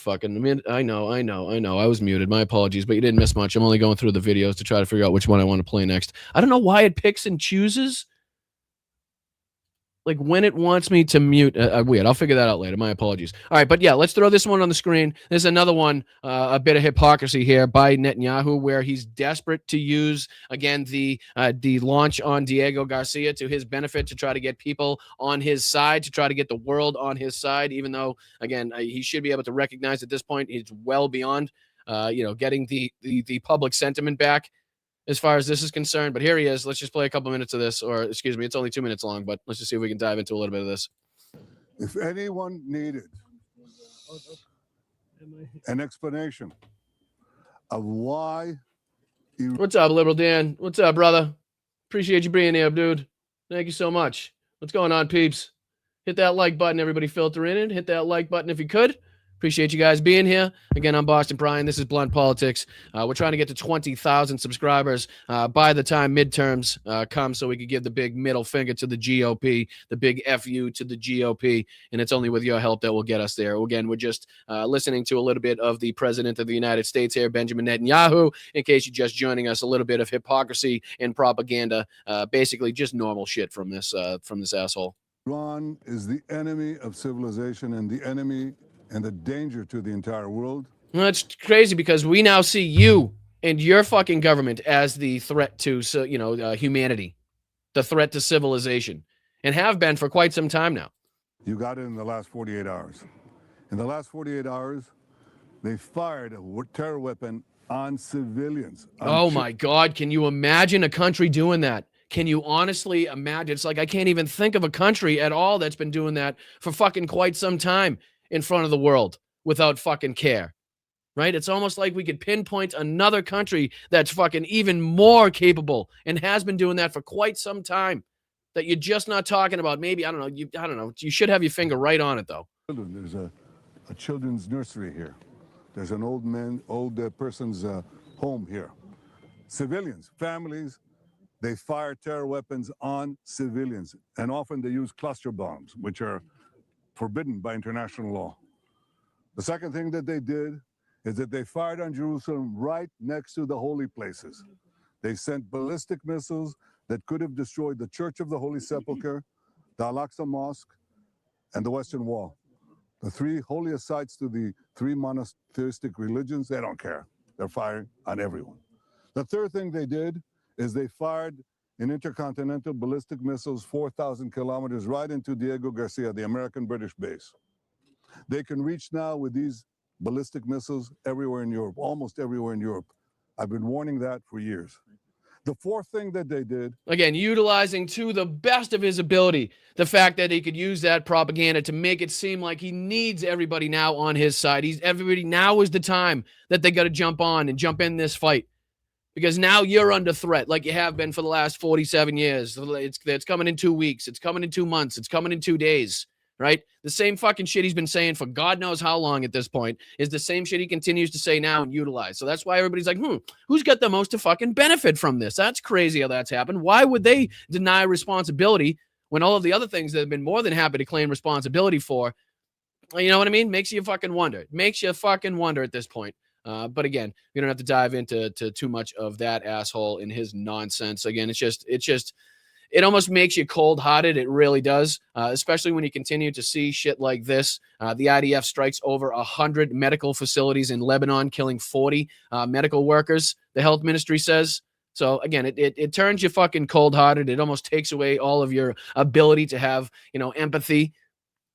I know. I was muted. My apologies, but you didn't miss much. I'm only going through the videos to try to figure out which one I want to play next. I don't know why it picks and chooses like when it wants me to mute. Weird. I'll figure that out later. My apologies. All right, but yeah, let's throw this one on the screen. There's another one, a bit of hypocrisy here by Netanyahu, where he's desperate to use again the launch on Diego Garcia to his benefit to try to get people on his side, to try to get the world on his side. Even though again, he should be able to recognize at this point he's well beyond, getting the public sentiment back as far as this is concerned. But here he is. Let's just play a couple minutes of this, or excuse me, it's only 2 minutes long, but let's just see if we can dive into a little bit of this. If anyone needed an explanation of why... What's up, Liberal Dan? What's up, brother? Appreciate you being here, dude. Thank you so much. What's going on, peeps? Hit that like button, everybody filter in it. Hit that like button if you could. Appreciate you guys being here. Again, I'm Boston Brian. This is Blunt Politics. We're trying to get to 20,000 subscribers by the time midterms come, so we could give the big middle finger to the GOP, the big FU to the GOP, and it's only with your help that we'll get us there. Again, we're just listening to a little bit of the President of the United States here, Benjamin Netanyahu, in case you're just joining us, a little bit of hypocrisy and propaganda, basically just normal shit from this asshole. Iran is the enemy of civilization and the enemy and the danger to the entire world. Well, it's crazy because we now see you and your fucking government as the threat to, humanity, the threat to civilization, and have been for quite some time now. You got it in the last 48 hours. In the last 48 hours, they fired a terror weapon on civilians. Oh my God, can you imagine a country doing that? Can you honestly imagine? It's like I can't even think of a country at all that's been doing that for fucking quite some time in front of the world without fucking care, right? It's almost like we could pinpoint another country that's fucking even more capable and has been doing that for quite some time that you're just not talking about. Maybe, I don't know. You should have your finger right on it though. There's a children's nursery here. There's an old person's home here. Civilians, families, they fire terror weapons on civilians, and often they use cluster bombs, which are forbidden by international law. The second thing that they did is that they fired on Jerusalem right next to the holy places. They sent ballistic missiles that could have destroyed the Church of the Holy Sepulchre, the Al-Aqsa Mosque, and the Western Wall. The three holiest sites to the three monotheistic religions, they don't care. They're firing on everyone. The third thing they did is they fired in intercontinental ballistic missiles 4,000 kilometers right into Diego Garcia, the American-British base. They can reach now with these ballistic missiles everywhere in Europe, almost everywhere in Europe. I've been warning that for years. The fourth thing that they did... Again, utilizing to the best of his ability the fact that he could use that propaganda to make it seem like he needs everybody now on his side. Everybody now is the time that they got to jump on and jump in this fight. Because now you're under threat like you have been for the last 47 years. It's coming in 2 weeks. It's coming in 2 months. It's coming in 2 days, right? The same fucking shit he's been saying for God knows how long at this point is the same shit he continues to say now and utilize. So that's why everybody's like, who's got the most to fucking benefit from this? That's crazy how that's happened. Why would they deny responsibility when all of the other things that have been more than happy to claim responsibility for, you know what I mean? Makes you fucking wonder. It makes you fucking wonder at this point. But again, we don't have to dive into too much of that asshole and his nonsense. Again, it almost makes you cold-hearted. It really does, especially when you continue to see shit like this. The IDF strikes over 100 medical facilities in Lebanon, killing 40 medical workers, the health ministry says. So again, it turns you fucking cold-hearted. It almost takes away all of your ability to have, empathy.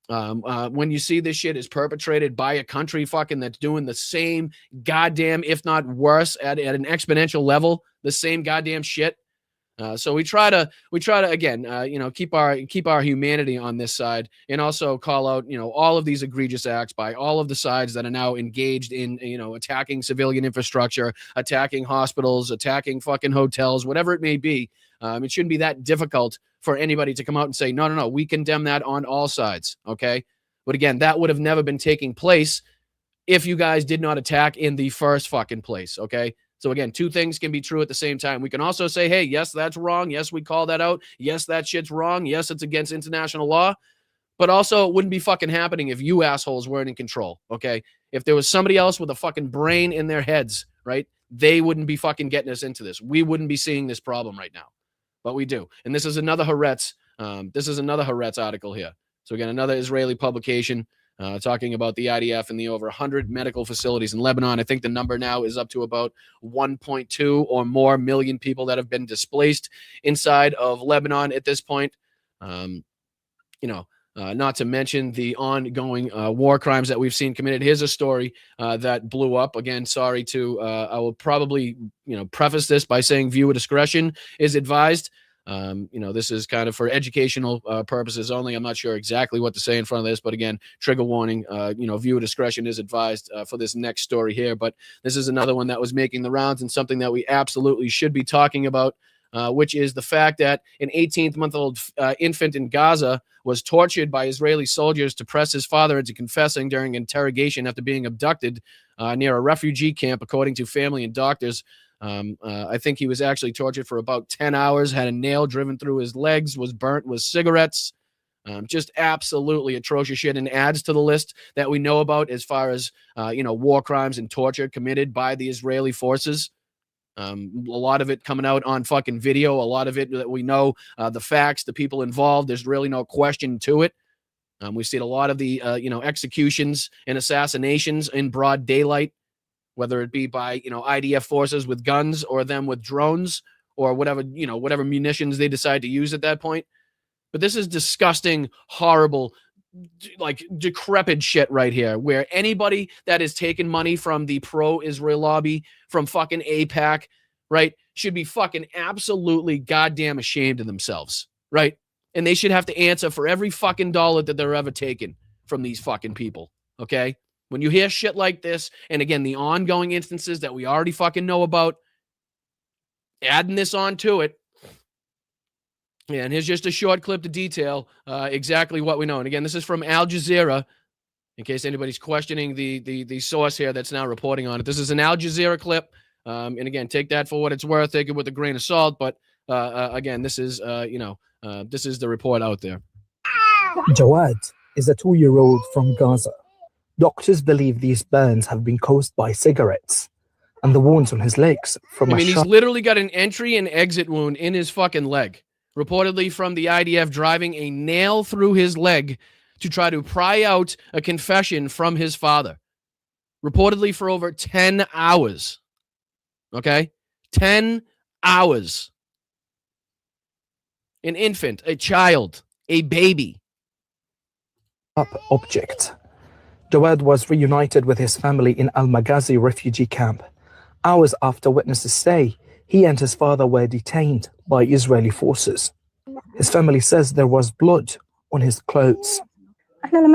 When you see this shit is perpetrated by a country fucking that's doing the same goddamn, if not worse, at an exponential level, the same goddamn shit. So we try to again, keep our humanity on this side, and also call out, all of these egregious acts by all of the sides that are now engaged in, attacking civilian infrastructure, attacking hospitals, attacking fucking hotels, whatever it may be. It shouldn't be that difficult for anybody to come out and say, no, we condemn that on all sides, okay? But again, that would have never been taking place if you guys did not attack in the first fucking place, okay? So again, two things can be true at the same time. We can also say, hey, yes, that's wrong. Yes, we call that out. Yes, that shit's wrong. Yes, it's against international law. But also, it wouldn't be fucking happening if you assholes weren't in control, okay? If there was somebody else with a fucking brain in their heads, right, they wouldn't be fucking getting us into this. We wouldn't be seeing this problem right now. But we do. And this is another Haaretz This is another Haaretz article here. So again, another Israeli publication talking about the IDF and the over 100 medical facilities in Lebanon. I think the number now is up to about 1.2 or more million people that have been displaced inside of Lebanon at this point. Not to mention the ongoing war crimes that we've seen committed. Here's a story that blew up. Again, sorry to, I will probably, preface this by saying viewer discretion is advised. This is kind of for educational purposes only. I'm not sure exactly what to say in front of this, but again, trigger warning, viewer discretion is advised for this next story here. But this is another one that was making the rounds and something that we absolutely should be talking about, which is the fact that an 18-month-old infant in Gaza was tortured by Israeli soldiers to press his father into confessing during interrogation after being abducted near a refugee camp, according to family and doctors. I think he was actually tortured for about 10 hours, had a nail driven through his legs, was burnt with cigarettes. Just absolutely atrocious shit, and adds to the list that we know about as far as, war crimes and torture committed by the Israeli forces. A lot of it coming out on fucking video, a lot of it that we know the facts, the people involved. There's really no question to it. We've seen a lot of the, executions and assassinations in broad daylight, whether it be by, IDF forces with guns or them with drones or whatever, whatever munitions they decide to use at that point. But this is disgusting, horrible, like decrepit shit right here, where anybody that is taking money from the pro-Israel lobby, from fucking AIPAC, right, should be fucking absolutely goddamn ashamed of themselves, right? And they should have to answer for every fucking dollar that they're ever taken from these fucking people, okay? When you hear shit like this, and again, the ongoing instances that we already fucking know about, adding this on to it, and here's just a short clip to detail exactly what we know. And again, this is from Al Jazeera, in case anybody's questioning the source here that's now reporting on it. This is an Al Jazeera clip. And again, take that for what it's worth. Take it with a grain of salt. But again, this is, this is the report out there. Jawad is a 2-year-old from Gaza. Doctors believe these burns have been caused by cigarettes, and the wounds on his legs from he's literally got an entry and exit wound in his fucking leg, reportedly from the IDF driving a nail through his leg to try to pry out a confession from his father, reportedly for over 10 hours. Okay? 10 hours. An infant, a child, a baby. Object. Jawad was reunited with his family in Al-Maghazi refugee camp. Hours after witnesses say he and his father were detained by Israeli forces. His family says there was blood on his clothes. When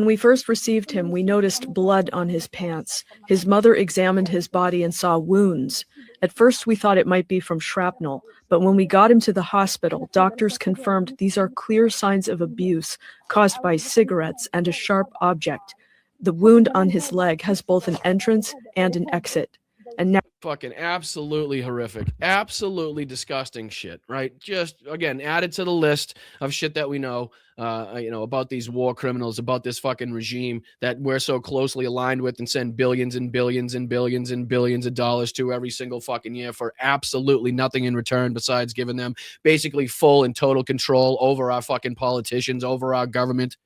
we first received him, we noticed blood on his pants. His mother examined his body and saw wounds. At first, we thought it might be from shrapnel, but when we got him to the hospital, doctors confirmed these are clear signs of abuse caused by cigarettes and a sharp object. The wound on his leg has both an entrance and an exit. And now, fucking absolutely horrific, absolutely disgusting shit, right? Just again, added to the list of shit that we know, about these war criminals, about this fucking regime that we're so closely aligned with and send billions and billions and billions and billions of dollars to every single fucking year for absolutely nothing in return besides giving them basically full and total control over our fucking politicians, over our government,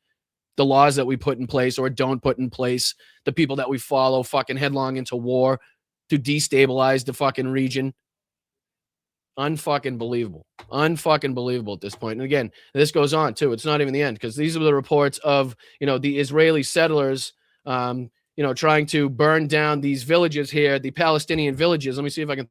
the laws that we put in place or don't put in place, the people that we follow fucking headlong into war to destabilize the fucking region. Unfucking believable. Unfucking believable at this point. And again, this goes on too. It's not even the end, because these are the reports of, the Israeli settlers, trying to burn down these villages here, the Palestinian villages. Let me see if I can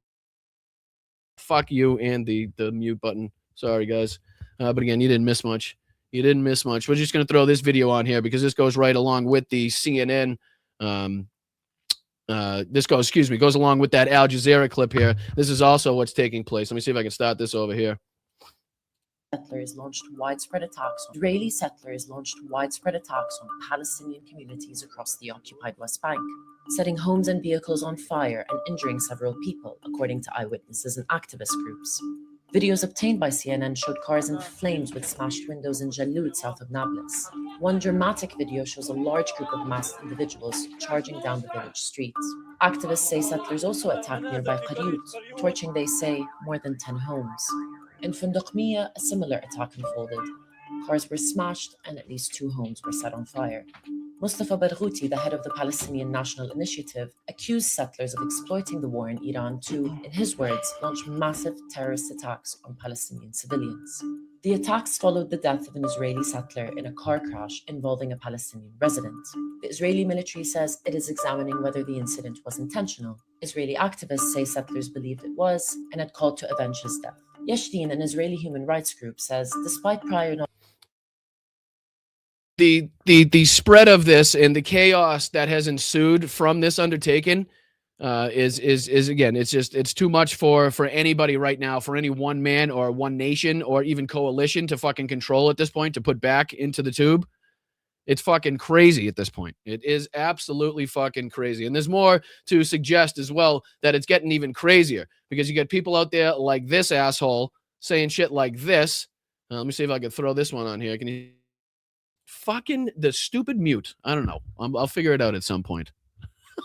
fuck you and the mute button. Sorry, guys. But again, you didn't miss much. You didn't miss much. We're just going to throw this video on here because this goes right along with the CNN, goes along with that Al Jazeera clip here. This is also what's taking place. Let me see if I can start this over here. Israeli settlers launched widespread attacks on Palestinian communities across the occupied West Bank, setting homes and vehicles on fire and injuring several people, according to eyewitnesses and activist groups. Videos obtained by CNN showed cars in flames with smashed windows in Jalud, south of Nablus. One dramatic video shows a large group of masked individuals charging down the village streets. Activists say settlers also attacked nearby Qaryut, torching, they say, more than 10 homes. In Funduqmiya, a similar attack unfolded. Cars were smashed and at least 2 homes were set on fire. Mustafa Barghouti, the head of the Palestinian National Initiative, accused settlers of exploiting the war in Iran to, in his words, launch massive terrorist attacks on Palestinian civilians. The attacks followed the death of an Israeli settler in a car crash involving a Palestinian resident. The Israeli military says it is examining whether the incident was intentional. Israeli activists say settlers believed it was and had called to avenge his death. Yeshdin, an Israeli human rights group, says despite prior knowledge, the spread of this and the chaos that has ensued from this undertaking is again, it's too much for anybody right now, for any one man or one nation or even coalition to fucking control at this point, to put back into the tube. It's fucking crazy at this point. It is absolutely fucking crazy. And there's more to suggest as well that it's getting even crazier, because you get people out there like this asshole saying shit like this. Let me see if I can throw this one on here. Can you fucking the stupid mute? I don't know. I'll figure it out at some point.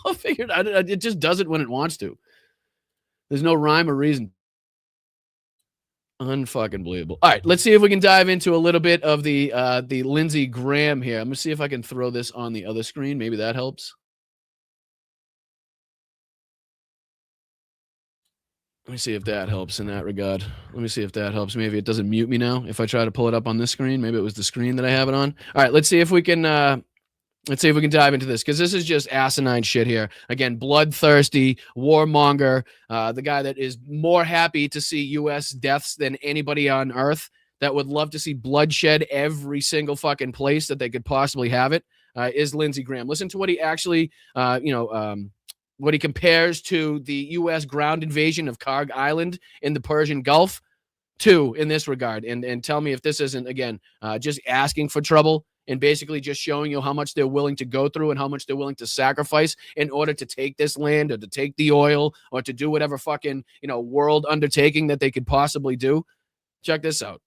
I'll figure it out. It just does it when it wants to. There's no rhyme or reason. Unfucking believable. All right, let's see if we can dive into a little bit of the Lindsey Graham here. I'm gonna see if I can throw this on the other screen. Maybe that helps. Let me see if that helps in that regard. Let me see if that helps. Maybe it doesn't mute me now if I try to pull it up on this screen. Maybe it was the screen that I have it on. All right, let's see if we can dive into this, because this is just asinine shit here. Again, bloodthirsty, warmonger, the guy that is more happy to see U.S. deaths than anybody on earth, that would love to see bloodshed every single fucking place that they could possibly have it, is Lindsey Graham. Listen to what he actually, what he compares to the U.S. ground invasion of Karg Island in the Persian Gulf to in this regard. And tell me if this isn't, again, just asking for trouble and basically just showing you how much they're willing to go through and how much they're willing to sacrifice in order to take this land or to take the oil or to do whatever fucking, world undertaking that they could possibly do. Check this out.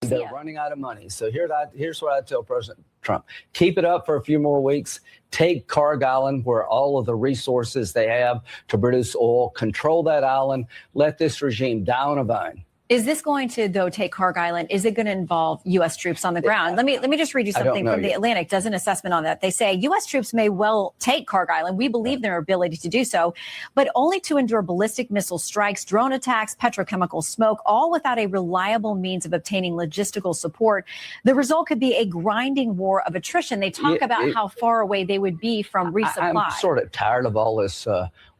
They're running out of money. So here's what I tell President Trump. Keep it up for a few more weeks. Take Karg Island, where all of the resources they have to produce oil. Control that island. Let this regime die on a vine. Is this going to, though, take Karg Island? Is it going to involve U.S. troops on the ground? Let me just read you something from The Atlantic. Does an assessment on that. They say U.S. troops may well take Karg Island. We believe in their ability to do so, but only to endure ballistic missile strikes, drone attacks, petrochemical smoke, all without a reliable means of obtaining logistical support. The result could be a grinding war of attrition. They talk about how far away they would be from resupply. I'm sort of tired of all this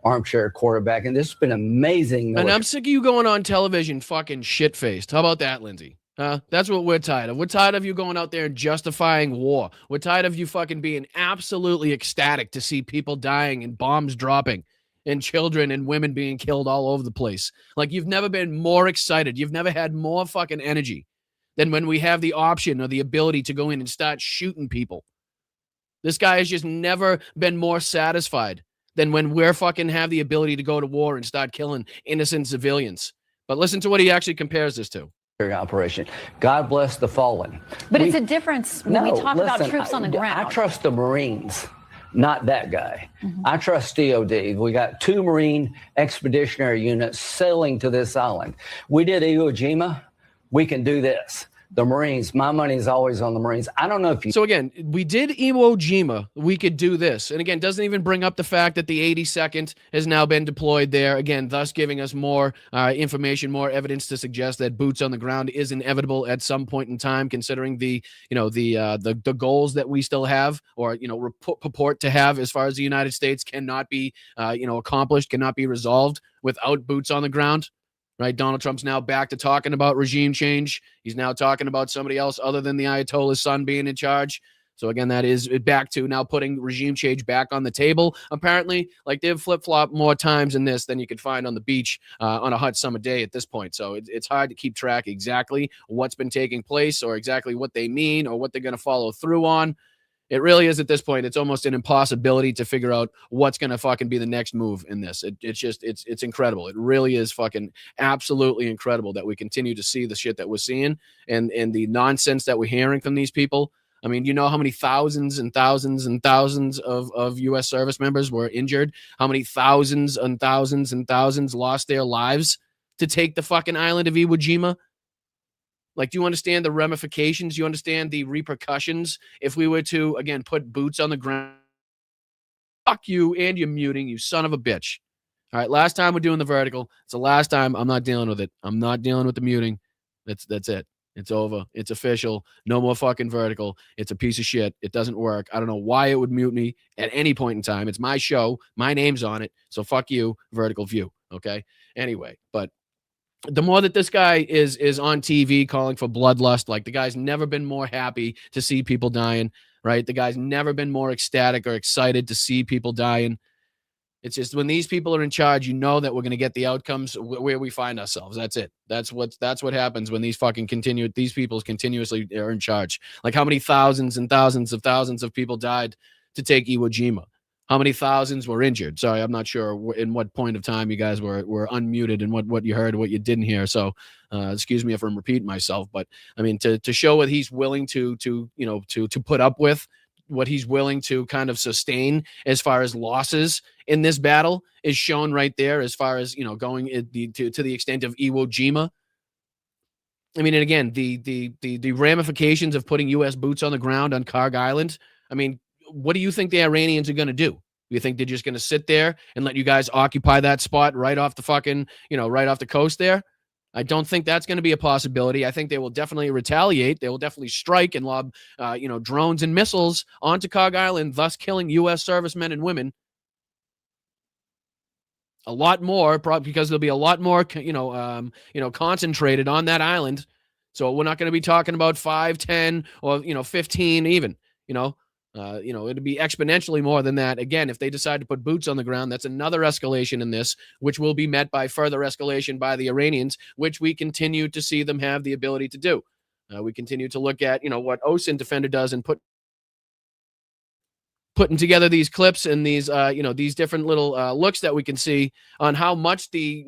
armchair quarterback, and this has been amazing. And I'm sick of you going on television fucking shit-faced. How about that, Lindsey? That's what we're tired of. We're tired of you going out there and justifying war. We're tired of you fucking being absolutely ecstatic to see people dying and bombs dropping and children and women being killed all over the place. Like, you've never been more excited. You've never had more fucking energy than when we have the option or the ability to go in and start shooting people. This guy has just never been more satisfied than when we're fucking have the ability to go to war and start killing innocent civilians. But listen to what he actually compares this to. Operation. God bless the fallen. But it's a difference when we talk about troops on the ground. I trust the Marines, not that guy. I trust DOD. We got 2 Marine expeditionary units sailing to this island. We did Iwo Jima. We can do this. The Marines, my money is always on the Marines. I don't know if you... So again, we did Iwo Jima. We could do this. And again, doesn't even bring up the fact that the 82nd has now been deployed there. Again, thus giving us more information, more evidence to suggest that boots on the ground is inevitable at some point in time, considering the goals that we still have or, purport to have as far as the United States cannot be, accomplished, cannot be resolved without boots on the ground. Right, Donald Trump's now back to talking about regime change. He's now talking about somebody else other than the Ayatollah's son being in charge. So again, that is back to now putting regime change back on the table. Apparently, like, they've flip-flopped more times in this than you could find on the beach on a hot summer day at this point. So it's hard to keep track exactly what's been taking place or exactly what they mean or what they're going to follow through on. It really is at this point. It's almost an impossibility to figure out what's going to fucking be the next move in this. It's incredible. It really is fucking absolutely incredible that we continue to see the shit that we're seeing and the nonsense that we're hearing from these people. I mean, you know how many thousands and thousands and thousands of U.S. service members were injured? How many thousands and thousands and thousands lost their lives to take the fucking island of Iwo Jima? Like, do you understand the ramifications? Do you understand the repercussions if we were to, again, put boots on the ground? Fuck you, and you're muting, you son of a bitch. All right, last time we're doing the vertical. It's the last time. I'm not dealing with it. I'm not dealing with the muting. That's it. It's over. It's official. No more fucking vertical. It's a piece of shit. It doesn't work. I don't know why it would mute me at any point in time. It's my show. My name's on it. So fuck you, vertical view. Okay? Anyway, but the more that this guy is on TV calling for bloodlust, like the guy's never been more happy to see people dying, right? The guy's never been more ecstatic or excited to see people dying. It's just when these people are in charge, you know that we're going to get the outcomes where we find ourselves. That's it. That's what happens when these people continuously are in charge. Like how many thousands and thousands of people died to take Iwo Jima? How many thousands were injured? Sorry, I'm not sure in what point of time you guys were unmuted and what you heard, what you didn't hear. So excuse me if I'm repeating myself, but I mean to show what he's willing to put up with, what he's willing to kind of sustain as far as losses in this battle is shown right there, as far as, going to the extent of Iwo Jima. I mean, and again, the ramifications of putting U.S. boots on the ground on Karg Island. I mean, what do you think the Iranians are going to do? You think they're just going to sit there and let you guys occupy that spot right off the fucking, right off the coast there? I don't think that's going to be a possibility. I think they will definitely retaliate. They will definitely strike and lob, drones and missiles onto Karg Island, thus killing U.S. servicemen and women. A lot more, probably because there'll be a lot more, concentrated on that island. So we're not going to be talking about 5, 10, or 15 even. It'd be exponentially more than that. Again, if they decide to put boots on the ground, that's another escalation in this, which will be met by further escalation by the Iranians, which we continue to see them have the ability to do. We continue to look at, what OSINT Defender does and putting together these clips and these, these different little looks that we can see on how much the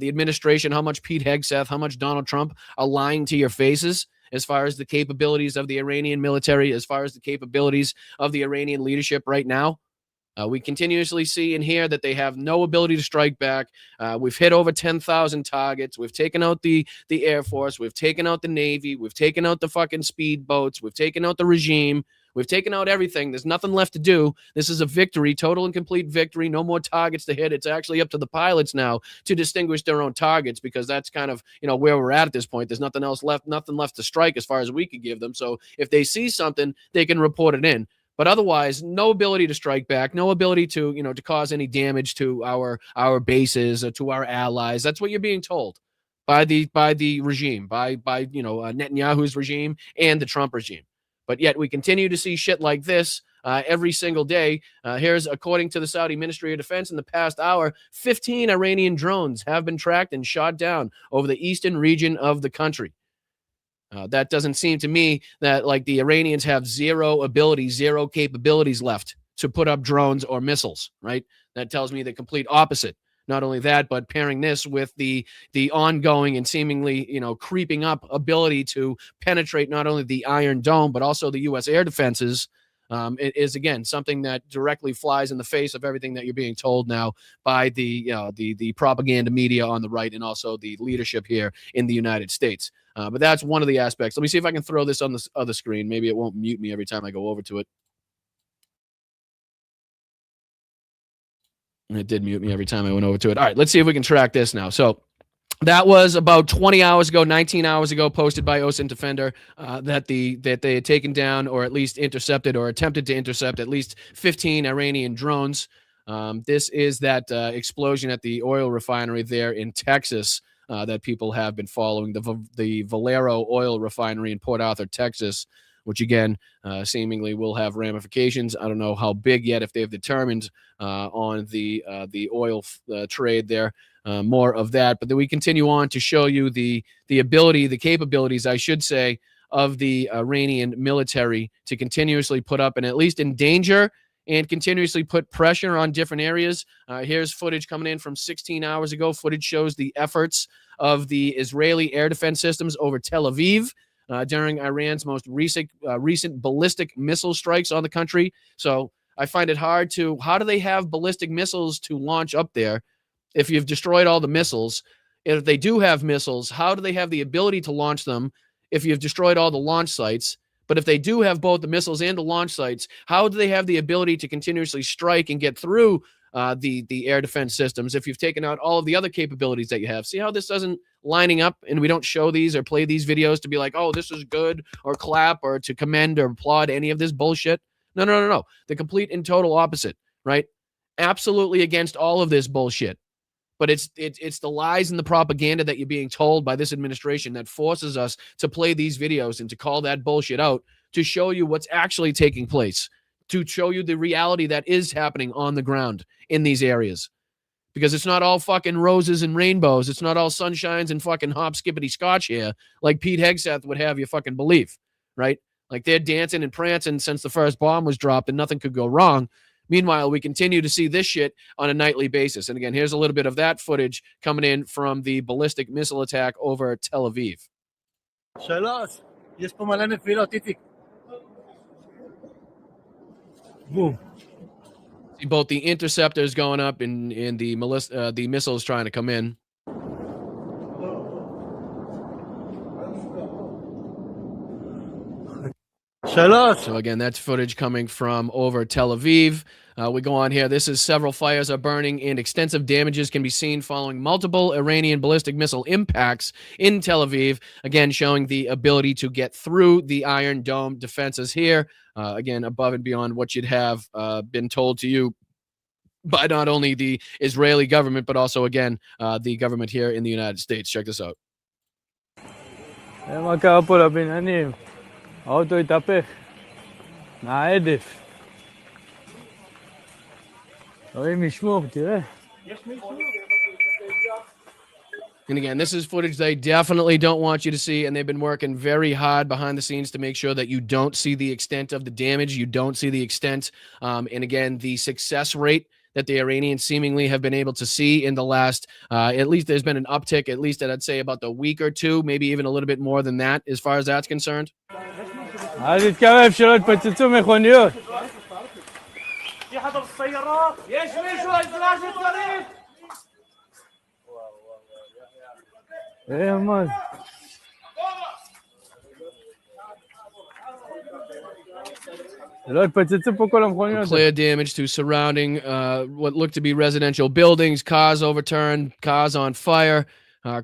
administration, how much Pete Hegseth, how much Donald Trump are lying to your faces, as far as the capabilities of the Iranian military, as far as the capabilities of the Iranian leadership right now. We continuously see and hear that they have no ability to strike back. We've hit over 10,000 targets. We've taken out the Air Force. We've taken out the Navy. We've taken out the fucking speedboats. We've taken out the regime. We've taken out everything. There's nothing left to do. This is a victory, total and complete victory. No more targets to hit. It's actually up to the pilots now to distinguish their own targets, because that's kind of, where we're at this point. There's nothing else left, nothing left to strike as far as we could give them. So if they see something, they can report it in. But otherwise, no ability to strike back, no ability to, to cause any damage to our bases or to our allies. That's what you're being told by the regime, by Netanyahu's regime and the Trump regime. But yet we continue to see shit like this every single day. Here's, according to the Saudi Ministry of Defense, in the past hour, 15 Iranian drones have been tracked and shot down over the eastern region of the country. That doesn't seem to me that the Iranians have zero ability, zero capabilities left to put up drones or missiles, right? That tells me the complete opposite. Not only that, but pairing this with the ongoing and seemingly, creeping up ability to penetrate not only the Iron Dome, but also the U.S. air defenses, it is, again, something that directly flies in the face of everything that you're being told now by the propaganda media on the right and also the leadership here in the United States. But that's one of the aspects. Let me see if I can throw this on this other screen. Maybe it won't mute me every time I go over to it. It did mute me every time I went over to it. All right, let's see if we can track this now. So that was about 20 hours ago, 19 hours ago, posted by OSINT Defender, that they had taken down, or at least intercepted, or attempted to intercept at least 15 Iranian drones. This is that explosion at the oil refinery there in Texas that people have been following, the Valero oil refinery in Port Arthur, Texas, which again seemingly will have ramifications. I don't know how big yet, if they've determined on the oil trade there. More of that, but then we continue on to show you the ability, the capabilities, I should say, of the Iranian military to continuously put up and at least endanger and continuously put pressure on different areas. Here's footage coming in from 16 hours ago. Footage shows the efforts of the Israeli air defense systems over Tel Aviv during Iran's most recent ballistic missile strikes on the country. So I find it hard to, how do they have ballistic missiles to launch up there if you've destroyed all the missiles? If they do have missiles, how do they have the ability to launch them if you've destroyed all the launch sites. But if they do have both the missiles and the launch sites, how do they have the ability to continuously strike and get through the air defense systems if you've taken out all of the other capabilities that you have? See how this doesn't lining up, and we don't show these or play these videos to be like, oh, this is good, or clap, or to commend or applaud any of this bullshit? No. The complete and total opposite, right? Absolutely against all of this bullshit. But it's the lies and the propaganda that you're being told by this administration that forces us to play these videos and to call that bullshit out, to show you what's actually taking place, to show you the reality that is happening on the ground in these areas. Because it's not all fucking roses and rainbows. It's not all sunshines and fucking hop skippity scotch here, like Pete Hegseth would have you fucking believe, right? Like they're dancing and prancing since the first bomb was dropped and nothing could go wrong. Meanwhile, we continue to see this shit on a nightly basis. And again, here's a little bit of that footage coming in from the ballistic missile attack over Tel Aviv. שלוש, יש פה מלא נפילות, איציק. Boom. See both the interceptors going up and the missiles trying to come in. So again, that's footage coming from over Tel Aviv. We go on here. This is several fires are burning and extensive damages can be seen following multiple Iranian ballistic missile impacts in Tel Aviv. Again, showing the ability to get through the Iron Dome defenses here. Again, above and beyond what you'd have been told to you by not only the Israeli government, but also, again, the government here in the United States. Check this out. האוטו התהפך, מהעדף. רואים משמור, תראה. And again, this is footage they definitely don't want you to see, and they've been working very hard behind the scenes to make sure that you don't see the extent of the damage, you don't see the extent, and again, the success rate that the Iranians seemingly have been able to see in the last, at least there's been an uptick, at least I'd say about the week or two, maybe even a little bit more than that, as far as that's concerned. אז תתקרב שלא יתפוצצו מכוניות. יש מישהו עזרה שצריך? מה? Clear damage to surrounding what looked to be residential buildings, cars overturned, cars on fire,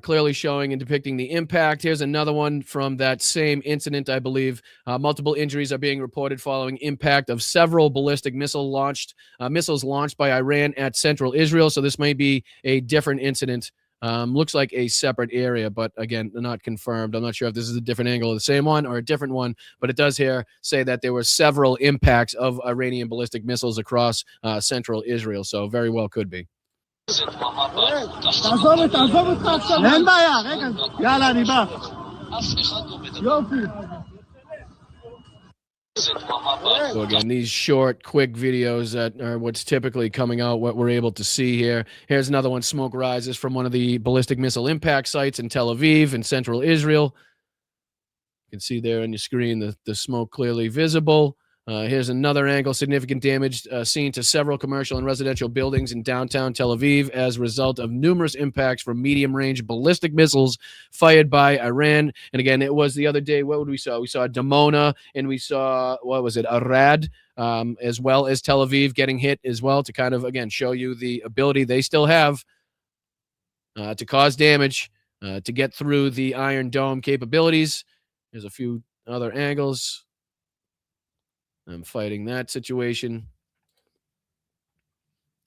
clearly showing and depicting the impact. Here's another one from that same incident, I believe. Multiple injuries are being reported following impact of several ballistic missiles launched by Iran at central Israel. So this may be a different incident. Looks like a separate area, but again, not confirmed. I'm not sure if this is a different angle of the same one or a different one, but it does here say that there were several impacts of Iranian ballistic missiles across central Israel. So very well could be. אין בעיה, רגע, יאללה, אני בא. יופי. So again, these short, quick videos that are what's typically coming out, what we're able to see here. Here's another one. Smoke rises from one of the ballistic missile impact sites in Tel Aviv in central Israel. You can see there on your screen the smoke clearly visible. Here's another angle. Significant damage seen to several commercial and residential buildings in downtown Tel Aviv as a result of numerous impacts from medium-range ballistic missiles fired by Iran. And again, it was the other day, what would we saw? We saw Dimona, and we saw, what was it, Arad, as well as Tel Aviv getting hit as well, to kind of, again, show you the ability they still have to cause damage, to get through the Iron Dome capabilities. There's a few other angles. I'm fighting that situation.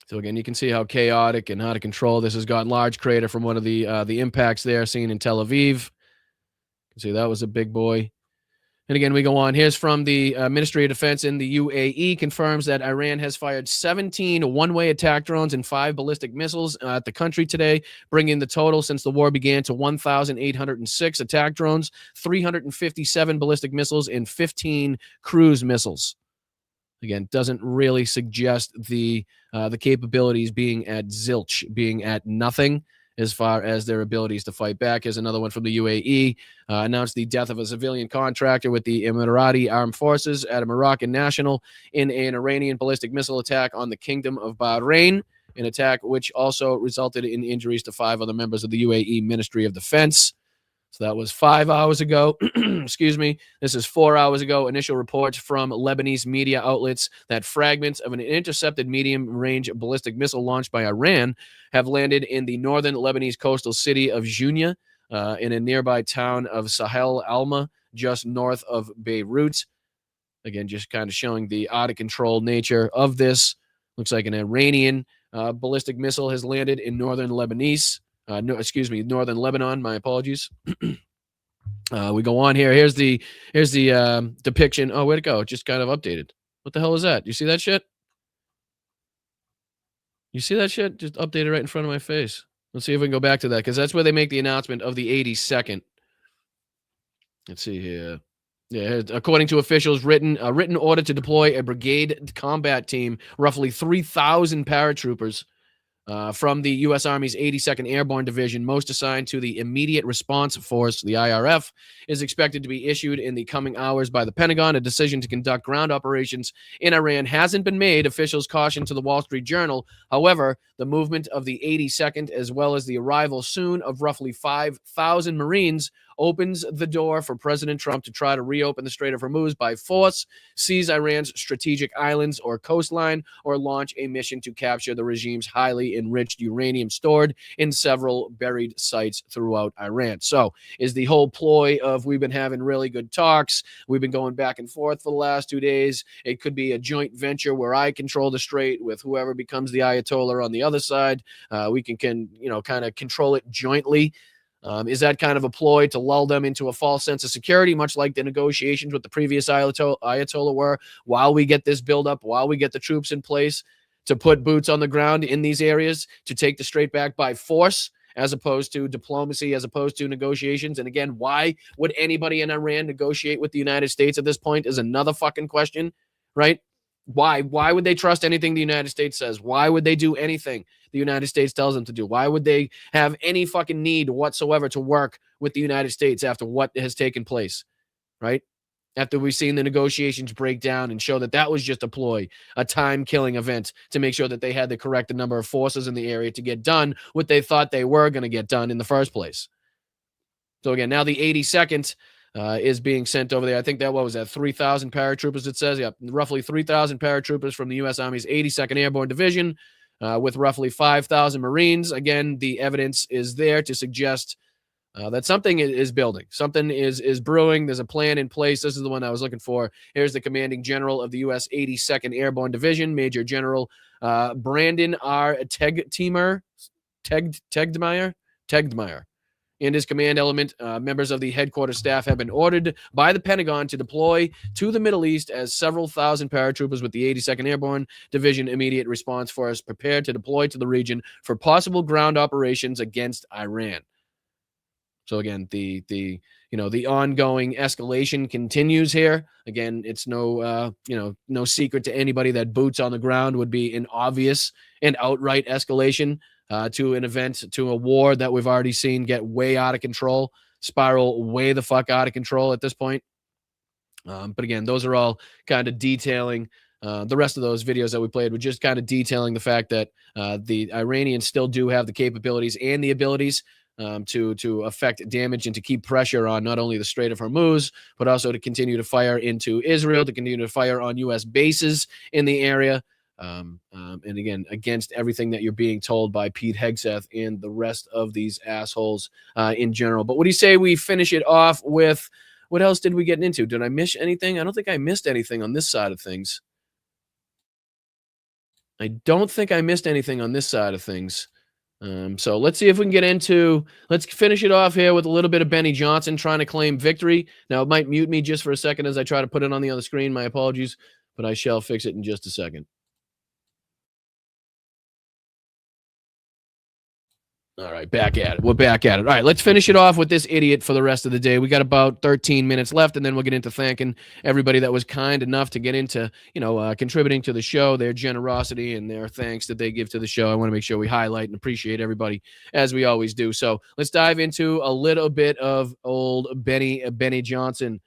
So again, you can see how chaotic and out of control this has gotten. Large crater from one of the impacts there seen in Tel Aviv. You can see that was a big boy. And again, we go on. Here's from the Ministry of Defense in the UAE, confirms that Iran has fired 17 one-way attack drones and 5 ballistic missiles at the country today, bringing the total since the war began to 1,806 attack drones, 357 ballistic missiles, and 15 cruise missiles. Again, doesn't really suggest the capabilities being at zilch, being at nothing, as far as their abilities to fight back. Here's another one from the UAE. Announced the death of a civilian contractor with the Emirati Armed Forces at a Moroccan national in an Iranian ballistic missile attack on the Kingdom of Bahrain, an attack which also resulted in injuries to 5 other members of the UAE Ministry of Defense. So that was 5 hours ago. Excuse me. This is 4 hours ago. Initial reports from Lebanese media outlets that fragments of an intercepted medium-range ballistic missile launched by Iran have landed in the northern Lebanese coastal city of Junia, in a nearby town of Sahel Alma, just north of Beirut. Again, just kind of showing the out-of-control nature of this. Looks like an Iranian ballistic missile has landed in northern northern Lebanon. My apologies. We go on here. Here's the depiction. Oh, where'd it go? It just kind of updated. What the hell is that? You see that shit? You see that shit? Just updated right in front of my face. Let's see if we can go back to that, because that's where they make the announcement of the 82nd. Let's see here. Yeah, according to officials, written order to deploy a brigade combat team, roughly 3,000 paratroopers from the U.S. Army's 82nd Airborne Division, most assigned to the Immediate Response Force, the IRF, is expected to be issued in the coming hours by the Pentagon. A decision to conduct ground operations in Iran hasn't been made, officials cautioned to the Wall Street Journal. However, the movement of the 82nd, as well as the arrival soon of roughly 5,000 Marines, opens the door for President Trump to try to reopen the Strait of Hormuz by force, seize Iran's strategic islands or coastline, or launch a mission to capture the regime's highly enriched uranium stored in several buried sites throughout Iran. So is the whole ploy of we've been having really good talks, we've been going back and forth for the last 2 days, it could be a joint venture where I control the strait with whoever becomes the Ayatollah on the other side. We can kind of control it jointly. Is that kind of a ploy to lull them into a false sense of security, much like the negotiations with the previous Ayatollah were, while we get this buildup, while we get the troops in place to put boots on the ground in these areas, to take the strait back by force, as opposed to diplomacy, as opposed to negotiations? And again, why would anybody in Iran negotiate with the United States at this point is another fucking question, right? Why would they trust anything the United States says? Why would they do anything the United States tells them to do? Why would they have any fucking need whatsoever to work with the United States after what has taken place, right? After we've seen the negotiations break down and show that that was just a ploy, a time-killing event to make sure that they had the correct number of forces in the area to get done what they thought they were going to get done in the first place. So again, now the 82nd is being sent over there. I think that, what was that, 3,000 paratroopers, it says? Yeah, roughly 3,000 paratroopers from the U.S. Army's 82nd Airborne Division, with roughly 5,000 Marines. Again, the evidence is there to suggest that something is building. Something is brewing. There's a plan in place. This is the one I was looking for. Here's the commanding general of the U.S. 82nd Airborne Division, Major General Brandon R. Tegmeyer, and his command element. Members of the headquarters staff have been ordered by the Pentagon to deploy to the Middle East as several thousand paratroopers with the 82nd Airborne Division Immediate Response Force prepared to deploy to the region for possible ground operations against Iran. So again, the ongoing escalation continues here. Again, it's no secret to anybody that boots on the ground would be an obvious and outright escalation to an event, to a war that we've already seen get way out of control, spiral way the fuck out of control at this point. But again, those are all kind of detailing. The rest of those videos that we played were just kind of detailing the fact that the Iranians still do have the capabilities and the abilities to affect damage and to keep pressure on not only the Strait of Hormuz, but also to continue to fire into Israel, to continue to fire on U.S. bases in the area. And again, against everything that you're being told by Pete Hegseth and the rest of these assholes in general. But what do you say we finish it off with? What else did we get into? Did I miss anything? I don't think I missed anything on this side of things. I don't think I missed anything on this side of things. So let's see if we can get into, let's finish it off here with a little bit of Benny Johnson trying to claim victory. Now, it might mute me just for a second as I try to put it on the other screen. My apologies, but I shall fix it in just a second. All right, back at it. We're back at it. All right, let's finish it off with this idiot for the rest of the day. We got about 13 minutes left, and then we'll get into thanking everybody that was kind enough to get into, contributing to the show, their generosity and their thanks that they give to the show. I want to make sure we highlight and appreciate everybody as we always do. So let's dive into a little bit of old Benny Johnson.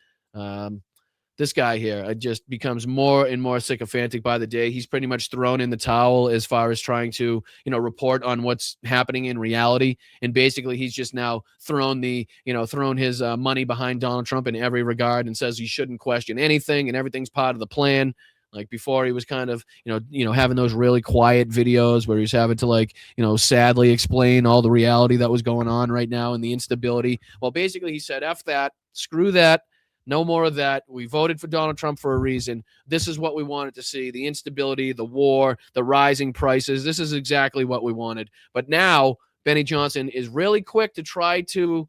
this guy here just becomes more and more sycophantic by the day. He's pretty much thrown in the towel as far as trying to, report on what's happening in reality. And basically he's just now thrown his money behind Donald Trump in every regard and says he shouldn't question anything and everything's part of the plan. Like before he was kind of, having those really quiet videos where he's having to sadly explain all the reality that was going on right now and the instability. Well, basically he said, F that, screw that. No more of that. We voted for Donald Trump for a reason. This is what we wanted to see. The instability, the war, the rising prices. This is exactly what we wanted. But now Benny Johnson is really quick to try to,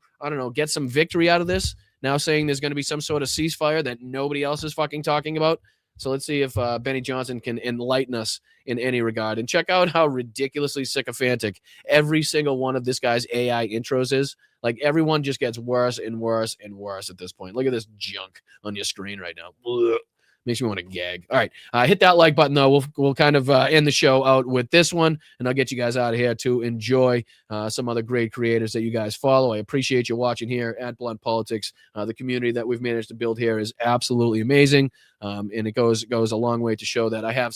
get some victory out of this. Now saying there's going to be some sort of ceasefire that nobody else is fucking talking about. So let's see if Benny Johnson can enlighten us in any regard. And check out how ridiculously sycophantic every single one of this guy's AI intros is. Like everyone just gets worse and worse and worse at this point. Look at this junk on your screen right now. Ugh. Makes me want to gag. All right. Hit that like button, though. We'll kind of end the show out with this one, and I'll get you guys out of here to enjoy some other great creators that you guys follow. I appreciate you watching here at Blunt Politics. The community that we've managed to build here is absolutely amazing, and it goes a long way to show that I have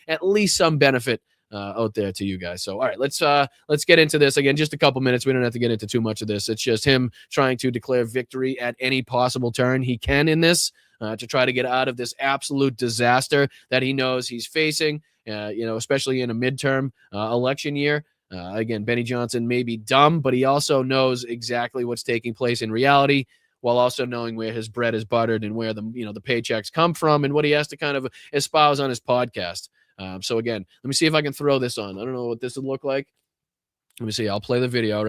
at least some benefit out there to you guys. So, all right, let's get into this again. Just a couple minutes. We don't have to get into too much of this. It's just him trying to declare victory at any possible turn he can in this. To try to get out of this absolute disaster that he knows he's facing, especially in a midterm election year. Again, Benny Johnson may be dumb, but he also knows exactly what's taking place in reality, while also knowing where his bread is buttered and where the paychecks come from and what he has to kind of espouse on his podcast. So again, let me see if I can throw this on. I don't know what this would look like. Let me see. I'll play the video.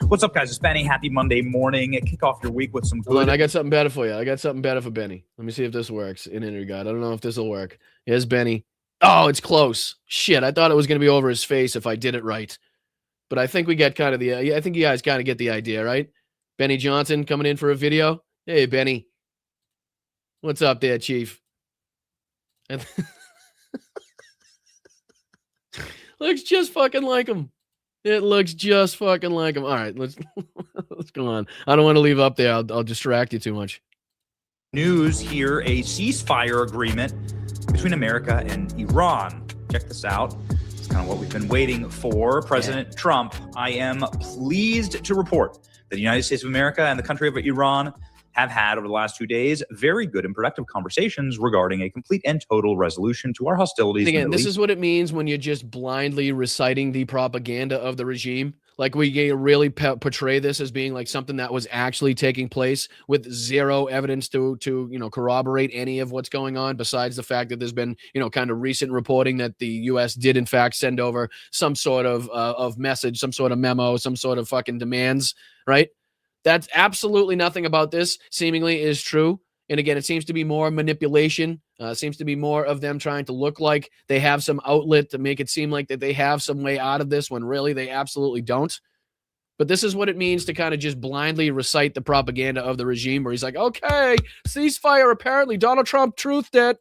What's up, guys? It's Benny. Happy Monday morning. Kick off your week with some good... Hold on, I got something better for you. I got something better for Benny. Let me see if this works in any regard. I don't know if this will work. Here's Benny. Oh, it's close. Shit, I thought it was going to be over his face if I did it right. But I think we get kind of I think you guys kind of get the idea, right? Benny Johnson coming in for a video. Hey, Benny. What's up there, Chief? Looks just fucking like him. It looks just fucking like him. All right, let's go on. I don't want to leave up there. I'll distract you too much. News here, a ceasefire agreement between America and Iran. Check this out. It's kind of what we've been waiting for. President Trump, I am pleased to report that the United States of America and the country of Iran have had over the last 2 days very good and productive conversations regarding a complete and total resolution to our hostilities. Again, this is what it means when you're just blindly reciting the propaganda of the regime. Like we really portray this as being like something that was actually taking place with zero evidence to corroborate any of what's going on, besides the fact that there's been kind of recent reporting that the U.S. did in fact send over some sort of message, some sort of memo, some sort of fucking demands, right? That's absolutely nothing about this seemingly is true. And again, it seems to be more manipulation. Seems to be more of them trying to look like they have some outlet to make it seem like that they have some way out of this when really they absolutely don't. But this is what it means to kind of just blindly recite the propaganda of the regime where he's like, okay, ceasefire, apparently Donald Trump truthed it.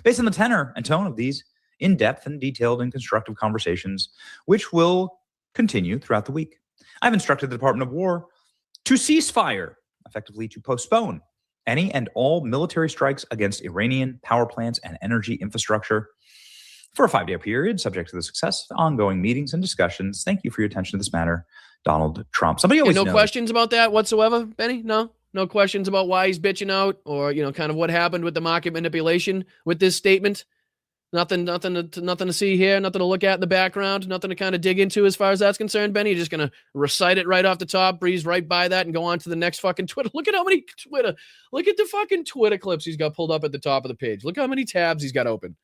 Based on the tenor and tone of these in-depth and detailed and constructive conversations, which will continue throughout the week, I've instructed the Department of War to cease fire, effectively to postpone any and all military strikes against Iranian power plants and energy infrastructure for a 5-day period, subject to the success of ongoing meetings and discussions. Thank you for your attention to this matter, Donald Trump. Somebody always no questions about that whatsoever, Benny? No questions about why he's bitching out or, kind of what happened with the market manipulation with this statement. Nothing to see here, nothing to look at in the background, nothing to kind of dig into as far as that's concerned, Benny. You're just going to recite it right off the top, breeze right by that, and go on to the next fucking Twitter. Look at the fucking Twitter clips he's got pulled up at the top of the page. Look how many tabs he's got open.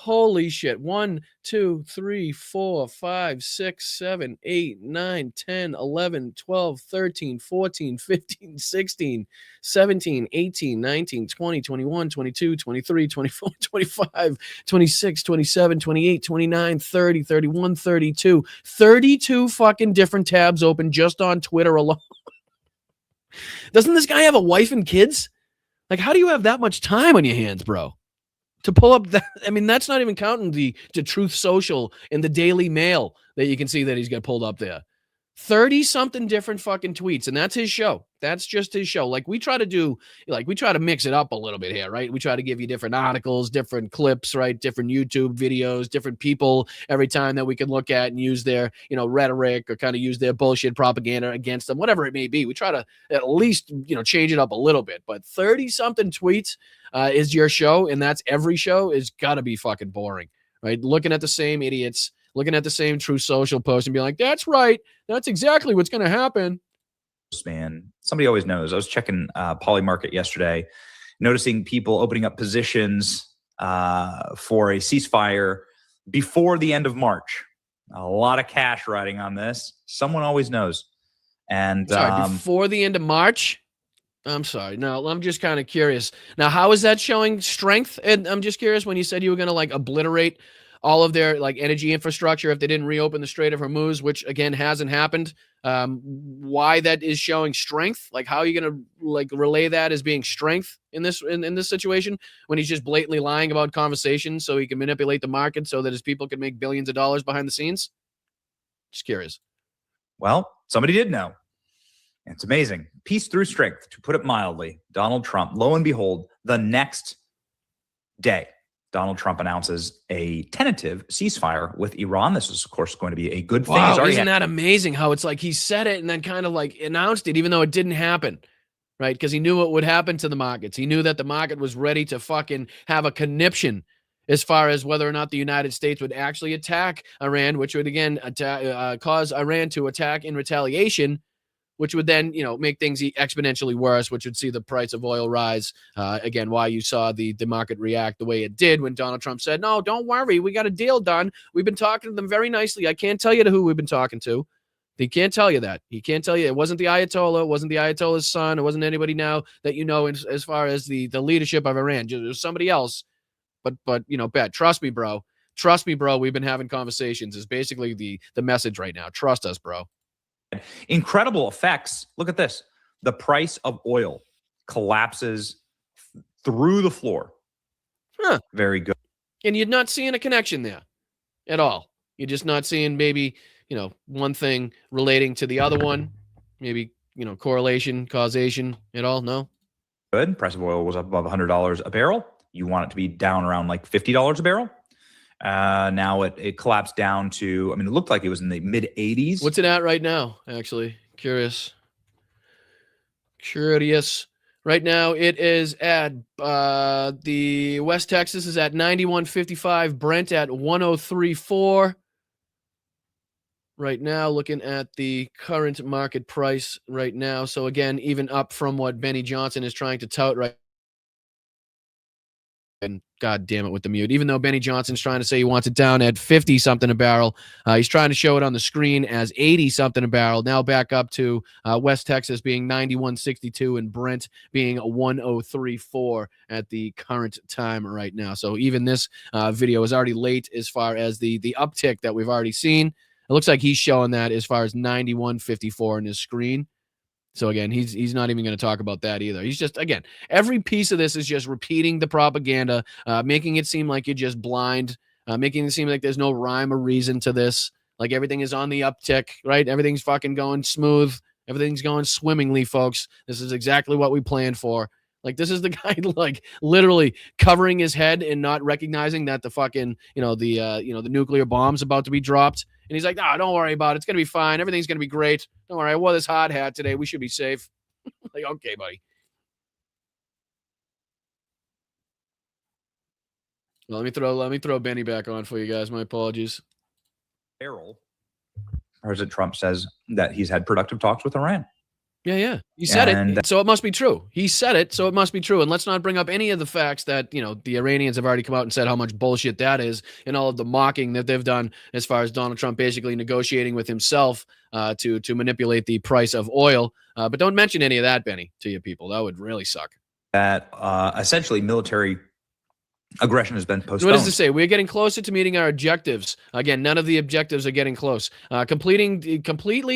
Holy shit. 1, 2, 3, 4, 5, 6, 7, 8, 9, 10, 11, 12, 13, 14, 15, 16, 17, 18, 19, 20, 21, 22, 23, 24, 25, 26, 27, 28, 29, 30, 31, 32. 32 fucking different tabs open just on Twitter alone. Doesn't this guy have a wife and kids? Like, how do you have that much time on your hands, bro? to pull up that. I mean, that's not even counting the Truth Social and the Daily Mail that you can see that he's got pulled up there. 30-something different fucking tweets, and that's his show. That's just his show. Like, we try to mix it up a little bit here, right? We try to give you different articles, different clips, right? Different YouTube videos, different people every time that we can look at and use their, rhetoric or kind of use their bullshit propaganda against them, whatever it may be. We try to at least, change it up a little bit. But 30-something tweets is your show, and that's every show, is got to be fucking boring, right? Looking at the same idiots, looking at the same True Social post and be like, that's right. That's exactly what's going to happen. Man, somebody always knows. I was checking Polymarket yesterday, noticing people opening up positions for a ceasefire before the end of March. A lot of cash riding on this. Someone always knows. And before the end of March? I'm sorry. No, I'm just kind of curious. Now, how is that showing strength? And I'm just curious, when you said you were going to obliterate all of their energy infrastructure if they didn't reopen the Strait of Hormuz, which again hasn't happened. Why that is showing strength? Like, how are you going to relay that as being strength in this situation when he's just blatantly lying about conversations so he can manipulate the market so that his people can make billions of dollars behind the scenes? Just curious. Well, somebody did know. It's amazing. Peace through strength, to put it mildly. Donald Trump, lo and behold, the next day, Donald Trump announces a tentative ceasefire with Iran. This is, of course, going to be a good thing. Wow, isn't that amazing how it's like he said it and then kind of announced it, even though it didn't happen, right? Because he knew what would happen to the markets. He knew that the market was ready to fucking have a conniption as far as whether or not the United States would actually attack Iran, which would, again, cause Iran to attack in retaliation, which would then, make things exponentially worse, which would see the price of oil rise. Again, why you saw the market react the way it did when Donald Trump said, no, don't worry, we got a deal done. We've been talking to them very nicely. I can't tell you who we've been talking to. He can't tell you that. He can't tell you. It wasn't the Ayatollah. It wasn't the Ayatollah's son. It wasn't anybody now that as far as the leadership of Iran. It was somebody else. But Bet, trust me, bro. Trust me, bro. We've been having conversations is basically the message right now. Trust us, bro. Incredible effects. Look at this. The price of oil collapses through the floor. Huh. Very good. And you're not seeing a connection there at all. You're just not seeing maybe, one thing relating to the other one. Maybe, correlation, causation at all. No. Good. Price of oil was up above $100 a barrel. You want it to be down around $50 a barrel. Now it collapsed down to, it looked like it was in the mid 80s. What's it at right now? Actually, curious. Right now it is at the West Texas is at 91.55. Brent at 103.4. Right now, looking at the current market price right now. So again, even up from what Benny Johnson is trying to tout right. And God damn it with the mute. Even though Benny Johnson's trying to say he wants it down at 50-something a barrel, he's trying to show it on the screen as 80-something a barrel. Now back up to West Texas being 91.62 and Brent being 103.4 at the current time right now. So even this video is already late as far as the uptick that we've already seen. It looks like he's showing that as far as 91.54 on his screen. So again, he's not even going to talk about that either. He's just, again, every piece of this is just repeating the propaganda, making it seem like you're just blind, making it seem like there's no rhyme or reason to this. Like everything is on the uptick, right? Everything's fucking going smooth. Everything's going swimmingly, folks. This is exactly what we planned for. Like, this is the guy, literally covering his head and not recognizing that the fucking, the nuclear bomb's about to be dropped. And he's like, no, don't worry about it. It's going to be fine. Everything's going to be great. Don't worry. I wore this hard hat today. We should be safe. Okay, buddy. Well, let me throw Benny back on for you guys. My apologies. Barrel. President Trump says that he's had productive talks with Iran. Yeah. He said it, so it must be true. He said it, so it must be true. And let's not bring up any of the facts that, the Iranians have already come out and said how much bullshit that is and all of the mocking that they've done as far as Donald Trump basically negotiating with himself to manipulate the price of oil. But don't mention any of that, Benny, to you people. That would really suck. That essentially military aggression has been postponed. What does it say? We're getting closer to meeting our objectives. Again, none of the objectives are getting close. Completely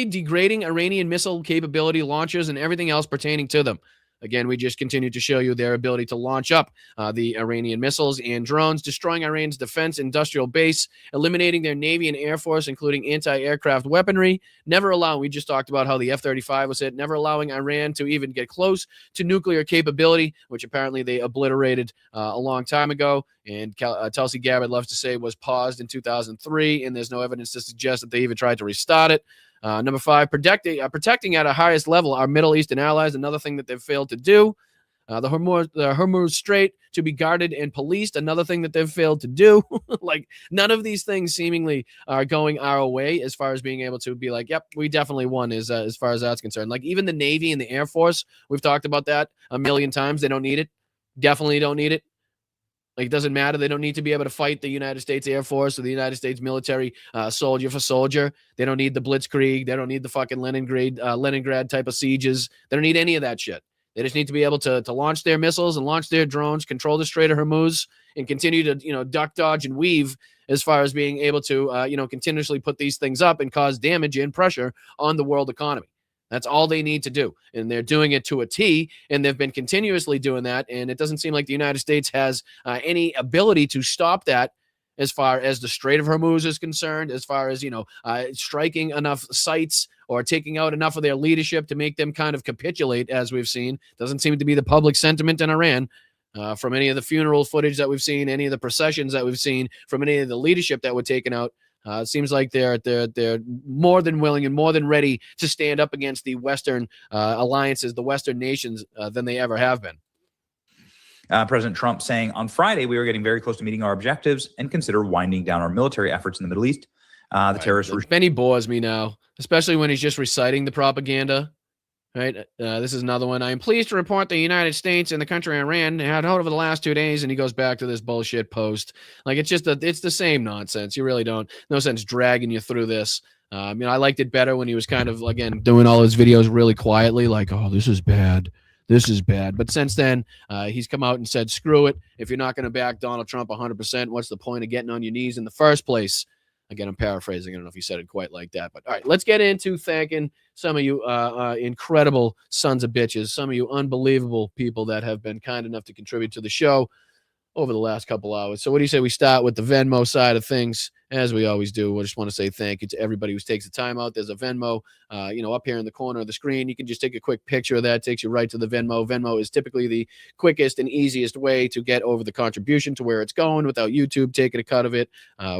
degrading Iranian missile capability launchers and everything else pertaining to them. Again, we just continue to show you their ability to launch up the Iranian missiles and drones, destroying Iran's defense industrial base, eliminating their Navy and Air Force, including anti-aircraft weaponry, we just talked about how the F-35 was hit, never allowing Iran to even get close to nuclear capability, which apparently they obliterated a long time ago. And Tulsi Gabbard loves to say was paused in 2003, and there's no evidence to suggest that they even tried to restart it. Number 5, protecting at a highest level our Middle Eastern allies, another thing that they've failed to do. The Hormuz Strait to be guarded and policed, another thing that they've failed to do. Like, none of these things seemingly are going our way as far as being able to be like, yep, we definitely won as far as that's concerned. Like, even the Navy and the Air Force, we've talked about that a million times. They don't need it. Definitely don't need it. Like, it doesn't matter. They don't need to be able to fight the United States Air Force or the United States military soldier for soldier. They don't need the Blitzkrieg. They don't need the fucking Leningrad type of sieges. They don't need any of that shit. They just need to be able to launch their missiles and launch their drones, control the Strait of Hormuz, and continue to, duck, dodge, and weave as far as being able to, continuously put these things up and cause damage and pressure on the world economy. That's all they need to do. And they're doing it to a T, and they've been continuously doing that. And it doesn't seem like the United States has any ability to stop that as far as the Strait of Hormuz is concerned, as far as, striking enough sites or taking out enough of their leadership to make them kind of capitulate, as we've seen. Doesn't seem to be the public sentiment in Iran. From any of the funeral footage that we've seen, any of the processions that we've seen, from any of the leadership that were taken out, it seems like they're more than willing and more than ready to stand up against the Western alliances, the Western nations, than they ever have been. President Trump saying on Friday, we are getting very close to meeting our objectives and consider winding down our military efforts in the Middle East. The terrorist regime. Benny bores me now, especially when he's just reciting the propaganda. Right. This is another one. I am pleased to report the United States and the country Iran had hold over the last 2 days, and he goes back to this bullshit post. Like, it's the same nonsense. You really don't. No sense dragging you through this. I liked it better when he was kind of, again, doing all his videos really quietly, like, oh, this is bad. This is bad. But since then, he's come out and said, screw it. If you're not going to back Donald Trump 100%, what's the point of getting on your knees in the first place? Again, I'm paraphrasing. I don't know if he said it quite like that. But all right, let's get into thanking some of you incredible sons of bitches, some of you unbelievable people that have been kind enough to contribute to the show over the last couple hours. So what do you say we start with the Venmo side of things, as we always do? I just want to say thank you to everybody who takes the time out. There's a Venmo, up here in the corner of the screen. You can just take a quick picture of that. It takes you right to the Venmo. Venmo is typically the quickest and easiest way to get over the contribution to where it's going without YouTube taking a cut of it,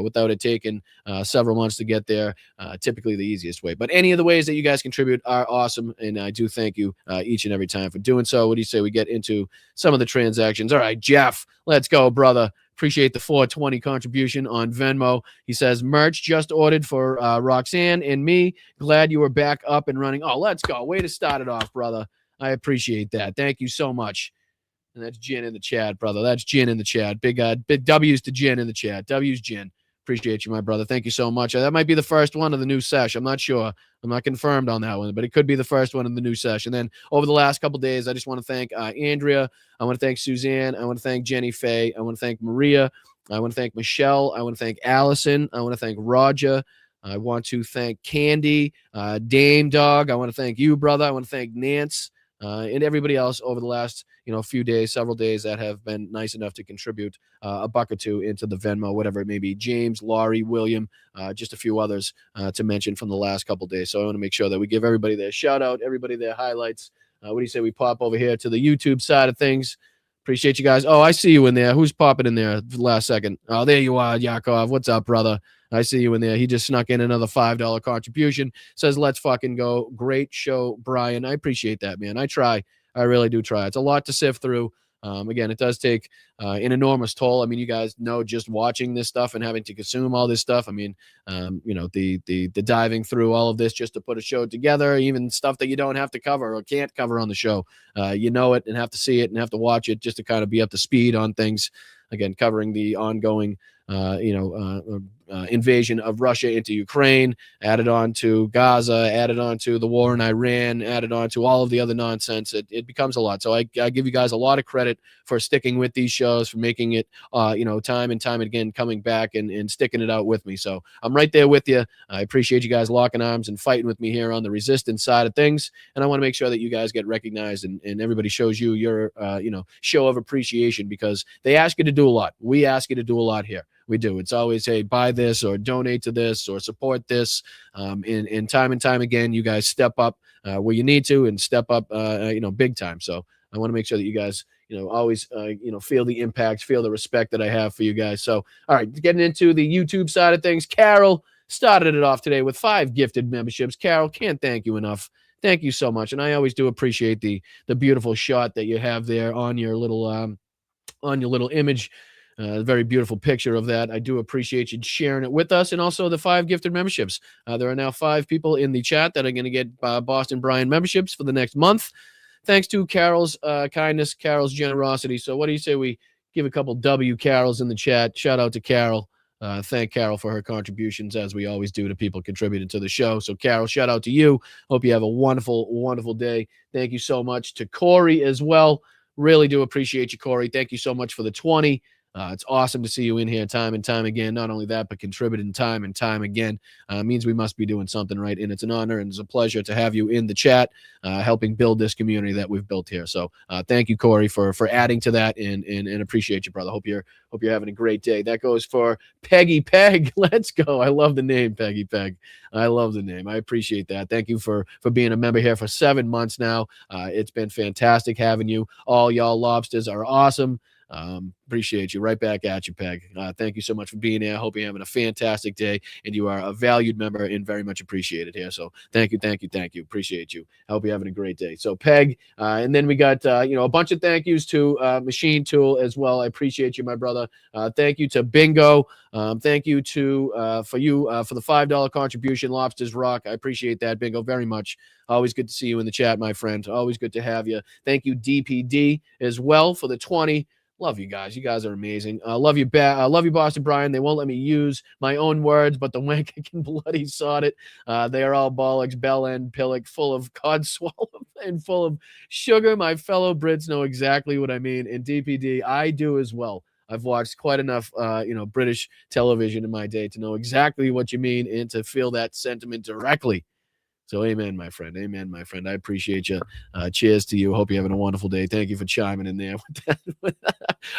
without it taking several months to get there. Typically the easiest way. But any of the ways that you guys contribute are awesome, and I do thank you each and every time for doing so. What do you say we get into some of the transactions? All right, Jeff, let's go, brother. Appreciate the $4.20 contribution on Venmo. He says, merch just ordered for Roxanne and me. Glad you were back up and running. Oh, let's go. Way to start it off, brother. I appreciate that. Thank you so much. And that's Gin in the chat, brother. That's Gin in the chat. Big W's to Gin in the chat. W's Gin. Appreciate you, my brother. Thank you so much. That might be the first one of the new sesh. I'm not sure. I'm not confirmed on that one, but it could be the first one in the new sesh. And then over the last couple of days, I just want to thank Andrea. I want to thank Suzanne. I want to thank Jenny Faye. I want to thank Maria. I want to thank Michelle. I want to thank Allison. I want to thank Roger. I want to thank Candy, Dame Dog. I want to thank you, brother. I want to thank Nance and everybody else over the last few days, several days that have been nice enough to contribute a buck or two into the Venmo, whatever it may be. James, Laurie, William, just a few others to mention from the last couple days. So I want to make sure that we give everybody their shout out, everybody their highlights. What do you say we pop over here to the YouTube side of things? Appreciate you guys. Oh, I see you in there. Who's popping in there last second? Oh, there you are, Yakov. What's up, brother? I see you in there. He just snuck in another $5 contribution. Says, let's fucking go. Great show, Brian. I appreciate that, man. I try. I really do try. It's a lot to sift through. Again, it does take an enormous toll. I mean, you guys know just watching this stuff and having to consume all this stuff. I mean, the diving through all of this just to put a show together, even stuff that you don't have to cover or can't cover on the show. You know it and have to see it and have to watch it just to kind of be up to speed on things. Again, covering the ongoing, invasion of Russia into Ukraine, added on to Gaza, added on to the war in Iran, added on to all of the other nonsense. It becomes a lot. So I give you guys a lot of credit for sticking with these shows, for making it, time and time again, coming back and sticking it out with me. So I'm right there with you. I appreciate you guys locking arms and fighting with me here on the resistance side of things. And I want to make sure that you guys get recognized and everybody shows you your, show of appreciation, because they ask you to do a lot. We ask you to do a lot here. We do. It's always, hey, buy this or donate to this or support this. And time again, you guys step up where you need to and step up, big time. So I want to make sure that you guys, always, feel the impact, feel the respect that I have for you guys. So, all right, getting into the YouTube side of things, Carol started it off today with 5 gifted memberships. Carol, can't thank you enough. Thank you so much. And I always do appreciate the beautiful shot that you have there on your little image. Very beautiful picture of that. I do appreciate you sharing it with us, and also the 5 gifted memberships. There are now 5 people in the chat that are going to get Boston Brian memberships for the next month, thanks to Carol's kindness, Carol's generosity. So what do you say we give a couple W Carols in the chat? Shout out to Carol. Thank Carol for her contributions, as we always do to people contributing to the show. So Carol, shout out to you. Hope you have a wonderful, wonderful day. Thank you so much to Corey as well. Really do appreciate you, Corey. Thank you so much for the 20. It's awesome to see you in here time and time again. Not only that, but contributing time and time again means we must be doing something right. And it's an honor and it's a pleasure to have you in the chat, helping build this community that we've built here. So thank you, Corey, for adding to that, and appreciate you, brother. Hope you're having a great day. That goes for Peggy Peg. Let's go. I love the name, Peggy Peg. I love the name. I appreciate that. Thank you for being a member here for 7 months now. It's been fantastic having you. All y'all lobsters are awesome. Appreciate you. Right back at you, Peg. Thank you so much for being here. I hope you're having a fantastic day, and you are a valued member and very much appreciated here. So thank you. Appreciate you. I hope you're having a great day. So Peg, and then we got, a bunch of thank yous to Machine Tool as well. I appreciate you, my brother. Thank you to Bingo. Thank you to for the $5 contribution, Lobsters Rock. I appreciate that, Bingo, very much. Always good to see you in the chat, my friend. Always good to have you. Thank you, DPD, as well, for the 20. Love you guys. You guys are amazing. Love you, Boston Brian. They won't let me use my own words, but the wank can bloody sod it. They are all bollocks, bell end, pillock, full of cod swallow and full of sugar. My fellow Brits know exactly what I mean. And DPD, I do as well. I've watched quite enough, British television in my day to know exactly what you mean and to feel that sentiment directly. So amen, my friend. Amen, my friend. I appreciate you. Cheers to you. Hope you're having a wonderful day. Thank you for chiming in there with that.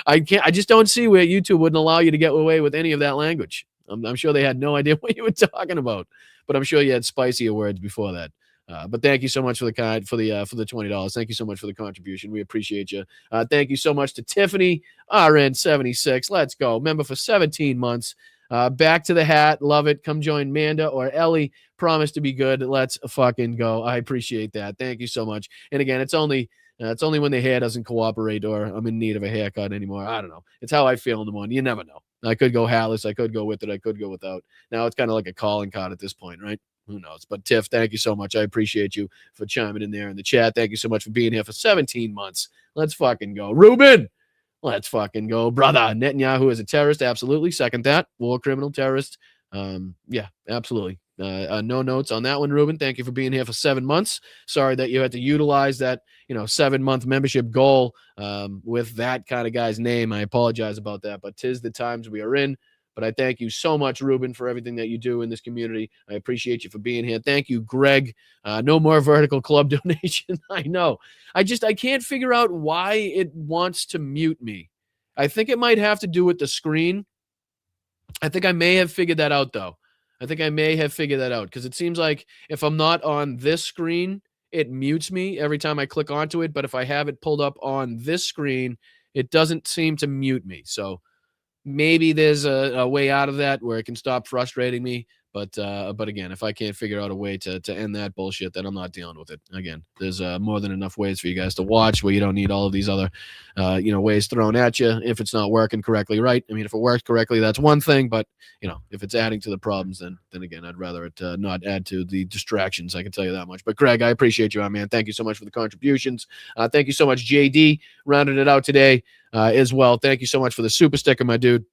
I just don't see where YouTube wouldn't allow you to get away with any of that language. I'm sure they had no idea what you were talking about, but I'm sure you had spicier words before that. But thank you so much for the $20. Thank you so much for the contribution. We appreciate you. Thank you so much to Tiffany RN76. Let's go. Member for 17 months. Back to the hat. Love it. Come join Manda or Ellie. Promise to be good. Let's fucking go. I appreciate that. Thank you so much. And again, it's only when the hair doesn't cooperate or I'm in need of a haircut anymore. I don't know. It's how I feel in the morning. You never know. I could go hatless. I could go with it. I could go without. Now it's kind of like a calling card at this point, right? Who knows? But Tiff, thank you so much. I appreciate you for chiming in there in the chat. Thank you so much for being here for 17 months. Let's fucking go. Ruben! Let's fucking go, brother. Netanyahu is a terrorist. Absolutely. Second that. War criminal, terrorist. Yeah, absolutely. No notes on that one, Ruben. Thank you for being here for 7 months. Sorry that you had to utilize that, 7-month membership goal with that kind of guy's name. I apologize about that, but 'tis the times we are in. But I thank you so much, Ruben, for everything that you do in this community. I appreciate you for being here. Thank you, Greg. No more vertical club donation. I know. I can't figure out why it wants to mute me. I think it might have to do with the screen. I think I may have figured that out, though. Because it seems like if I'm not on this screen, it mutes me every time I click onto it. But if I have it pulled up on this screen, it doesn't seem to mute me. So maybe there's a way out of that where it can stop frustrating me. But again, if I can't figure out a way to end that bullshit, then I'm not dealing with it. Again, there's more than enough ways for you guys to watch where you don't need all of these other, ways thrown at you if it's not working correctly, right? I mean, if it works correctly, that's one thing. But, if it's adding to the problems, then again, I'd rather it not add to the distractions. I can tell you that much. But Greg, I appreciate you, my man. Thank you so much for the contributions. Thank you so much, JD, rounded it out today as well. Thank you so much for the super sticker, my dude.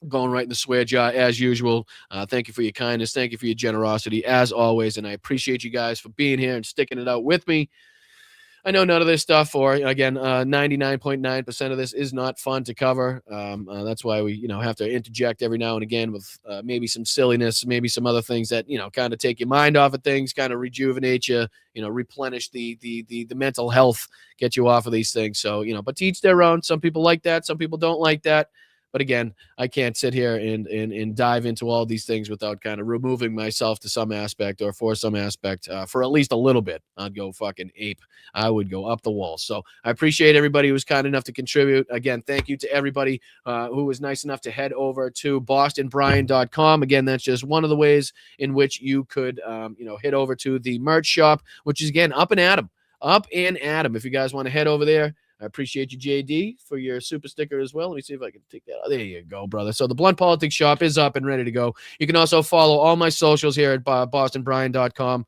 going right in the swear jar as usual. Thank you for your kindness. Thank you for your generosity as always. And I appreciate you guys for being here and sticking it out with me. I know none of this stuff, or again, 99.9% of this is not fun to cover. That's why we, have to interject every now and again with maybe some silliness, maybe some other things that, kind of take your mind off of things, kind of rejuvenate you, replenish the mental health, get you off of these things. So, but to each their own. Some people like that. Some people don't like that. But again, I can't sit here and dive into all these things without kind of removing myself to some aspect or for some aspect for at least a little bit. I'd go fucking ape. I would go up the wall. So I appreciate everybody who was kind enough to contribute. Again, thank you to everybody who was nice enough to head over to bostonbrian.com. Again, that's just one of the ways in which you could, head over to the merch shop, which is, again, up and Adam. Up and Adam. If you guys want to head over there, I appreciate you, JD, for your super sticker as well. Let me see if I can take that out. There you go, brother. So the Blunt Politics shop is up and ready to go. You can also follow all my socials here at bostonbrian.com.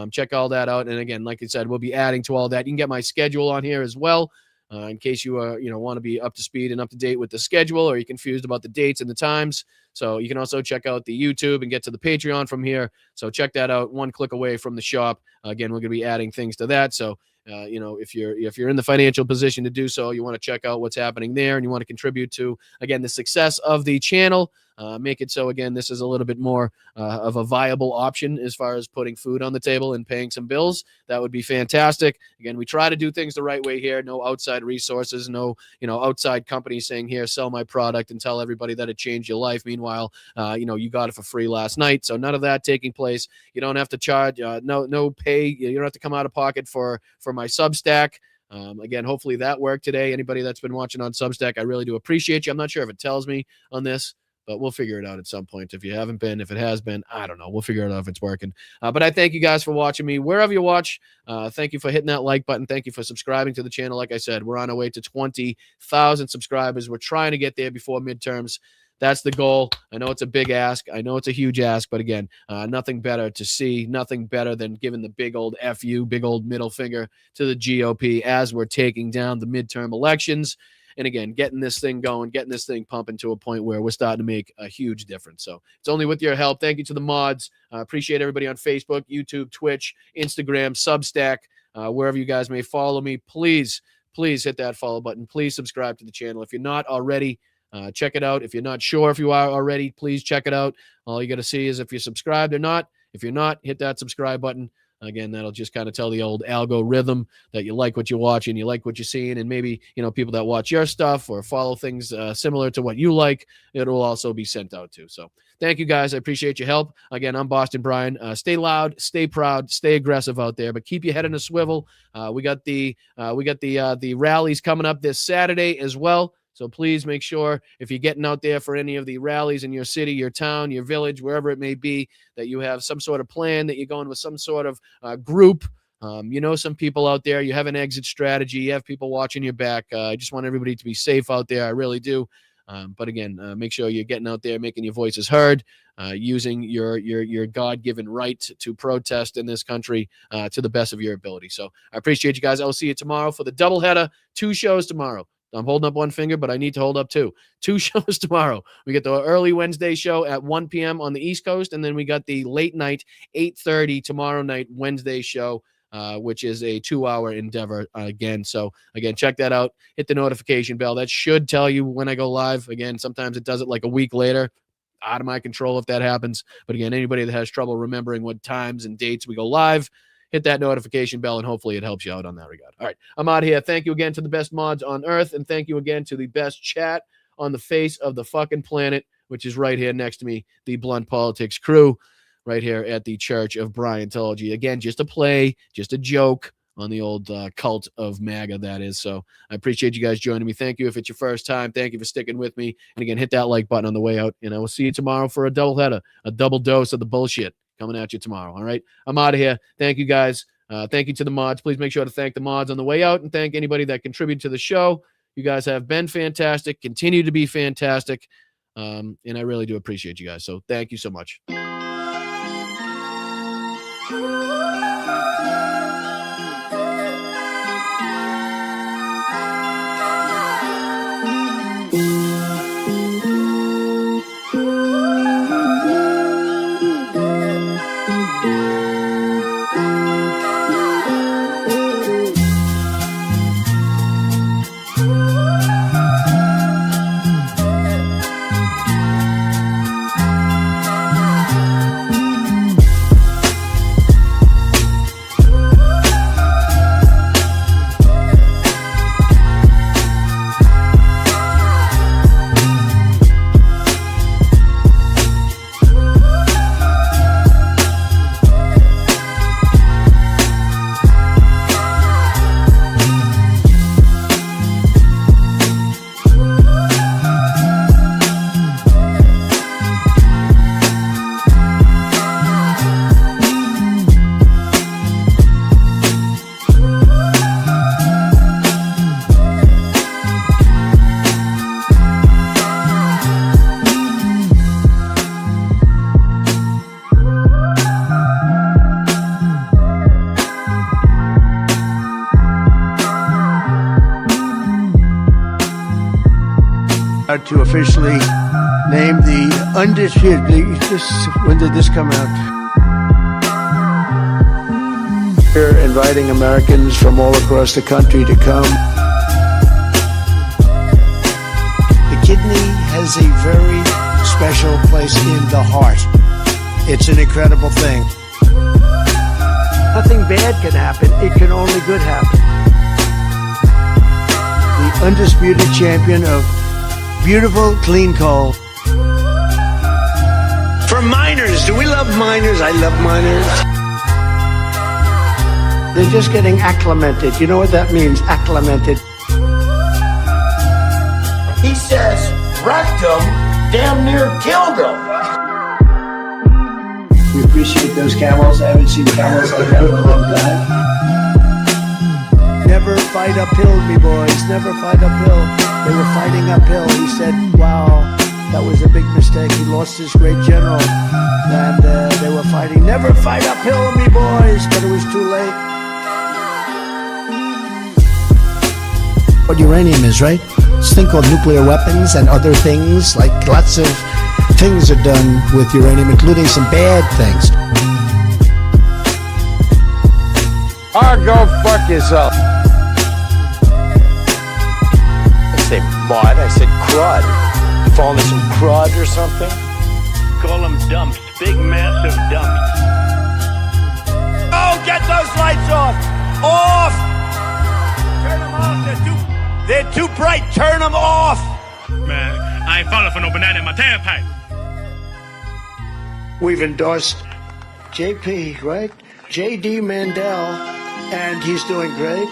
Check all that out. And again, like I said, we'll be adding to all that. You can get my schedule on here as well, in case you want to be up to speed and up to date with the schedule, or you're confused about the dates and the times. So you can also check out the YouTube and get to the Patreon from here. So check that out. One click away from the shop. Again, we're going to be adding things to that. So if you're in the financial position to do so, you want to check out what's happening there, and you want to contribute to, again, the success of the channel. Make it so, again, this is a little bit more of a viable option as far as putting food on the table and paying some bills. That would be fantastic. Again, we try to do things the right way here. No outside resources, no outside companies saying, here, sell my product and tell everybody that it changed your life. Meanwhile, you got it for free last night. So none of that taking place. You don't have to charge, no pay. You don't have to come out of pocket for my Substack. Again, hopefully that worked today. Anybody that's been watching on Substack, I really do appreciate you. I'm not sure if it tells me on this, but we'll figure it out at some point. If you haven't been, if it has been, I don't know. We'll figure it out if it's working. But I thank you guys for watching me wherever you watch. Thank you for hitting that like button. Thank you for subscribing to the channel. Like I said, we're on our way to 20,000 subscribers. We're trying to get there before midterms. That's the goal. I know it's a big ask. I know it's a huge ask, but again, nothing better to see, nothing better than giving the big old FU, big old middle finger to the GOP as we're taking down the midterm elections. And again, getting this thing going, getting this thing pumping to a point where we're starting to make a huge difference. So it's only with your help. Thank you to the mods. Appreciate everybody on Facebook, YouTube, Twitch, Instagram, Substack, wherever you guys may follow me. Please hit that follow button. Please subscribe to the channel. If you're not already, check it out. If you're not sure if you are already, please check it out. All you got to see is if you're subscribed or not. If you're not, hit that subscribe button. Again, that'll just kind of tell the old algorithm that you like what you're watching, you like what you're seeing, and maybe, people that watch your stuff or follow things similar to what you like, it'll also be sent out to. So thank you guys. I appreciate your help. Again, I'm Boston Brian. Stay loud, stay proud, stay aggressive out there, but keep your head in a swivel. We got the rallies coming up this Saturday as well. So please make sure if you're getting out there for any of the rallies in your city, your town, your village, wherever it may be, that you have some sort of plan, that you're going with some sort of group. Some people out there, you have an exit strategy, you have people watching your back. I just want everybody to be safe out there. I really do. But again, make sure you're getting out there, making your voices heard, using your God-given right to protest in this country to the best of your ability. So I appreciate you guys. I will see you tomorrow for the doubleheader. 2 shows tomorrow. I'm holding up one finger, but I need to hold up 2. 2 shows tomorrow. We get the early Wednesday show at 1 p.m. on the East Coast, and then we got the late night, 8:30 tomorrow night Wednesday show, which is a 2-hour endeavor again. So, again, check that out. Hit the notification bell. That should tell you when I go live. Again, sometimes it does it like a week later. Out of my control if that happens. But, again, anybody that has trouble remembering what times and dates we go live, hit that notification bell, and hopefully it helps you out on that regard. All right, I'm out of here. Thank you again to the best mods on Earth, and thank you again to the best chat on the face of the fucking planet, which is right here next to me, the Blunt Politics crew, right here at the Church of Briantology. Again, just a play, just a joke on the old cult of MAGA, that is. So I appreciate you guys joining me. Thank you if it's your first time. Thank you for sticking with me. And again, hit that like button on the way out, and I will see you tomorrow for a doubleheader, a double dose of the bullshit coming at you tomorrow. All right, I'm out of here. Thank you guys. Thank you to the mods. Please make sure to thank the mods on the way out, and thank anybody that contributed to the show. You guys have been fantastic, continue to be fantastic, and I really do appreciate you guys. So thank you so much. about to officially name the undisputed. When did this come out? We're inviting Americans from all across the country to come. The kidney has a very special place in the heart. It's an incredible thing. Nothing bad can happen. It can only good happen. The undisputed champion of beautiful, clean coal. For miners, do we love miners? I love miners. They're just getting acclimated. You know what that means, acclimated? He says rectum damn near killed him. We appreciate those camels. I haven't seen camels like that in a long time. Never fight uphill, me boys. Never fight uphill. They were fighting uphill. He said, wow, that was a big mistake. He lost his great general. And they were fighting. Never fight uphill, me boys. But it was too late. What uranium is, right? This thing called nuclear weapons and other things. Like lots of things are done with uranium, including some bad things. Go fuck yourself. I say mud, I said crud. You fall into some crud or something? Call them dumps, big massive dumps. Oh, get those lights off! Off! Turn them off, they're too bright, turn them off! Man, I ain't falling for no banana in my tailpipe. We've endorsed JP, right? JD Mandel, and he's doing great.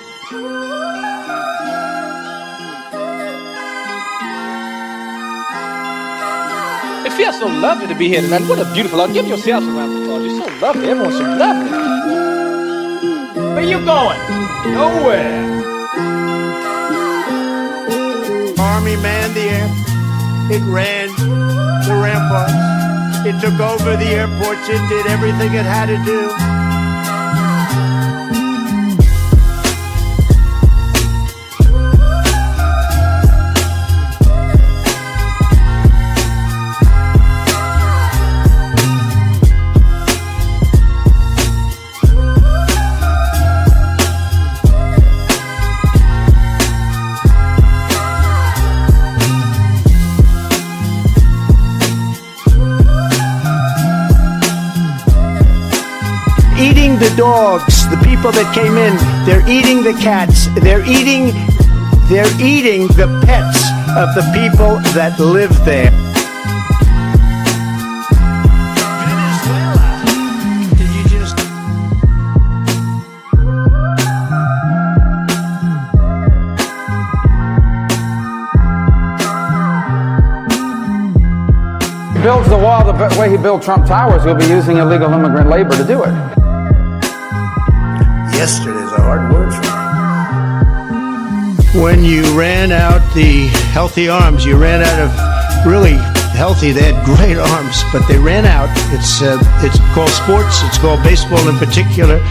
It feels so lovely to be here tonight. What a beautiful night. Give yourselves a round of applause. You're so lovely. Everyone's so lovely. Where you going? Nowhere. Army manned the air. It ran the ramparts. It took over the airports. It did everything it had to do. Eating the dogs, the people that came in, they're eating the cats, they're eating the pets of the people that live there. Venezuela, did you just... He builds the wall the way he built Trump Towers, he'll be using illegal immigrant labor to do it. Yesterday's a hard word for me. When you ran out the healthy arms, you ran out of really healthy, they had great arms, but they ran out. It's called sports, it's called baseball in particular,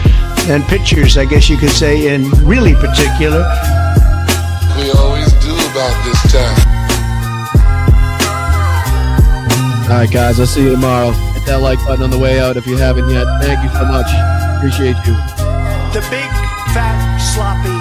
and pitchers, I guess you could say, in really particular. We always do about this time. All right, guys, I'll see you tomorrow. Hit that like button on the way out if you haven't yet. Thank you so much. Appreciate you. The big, fat, sloppy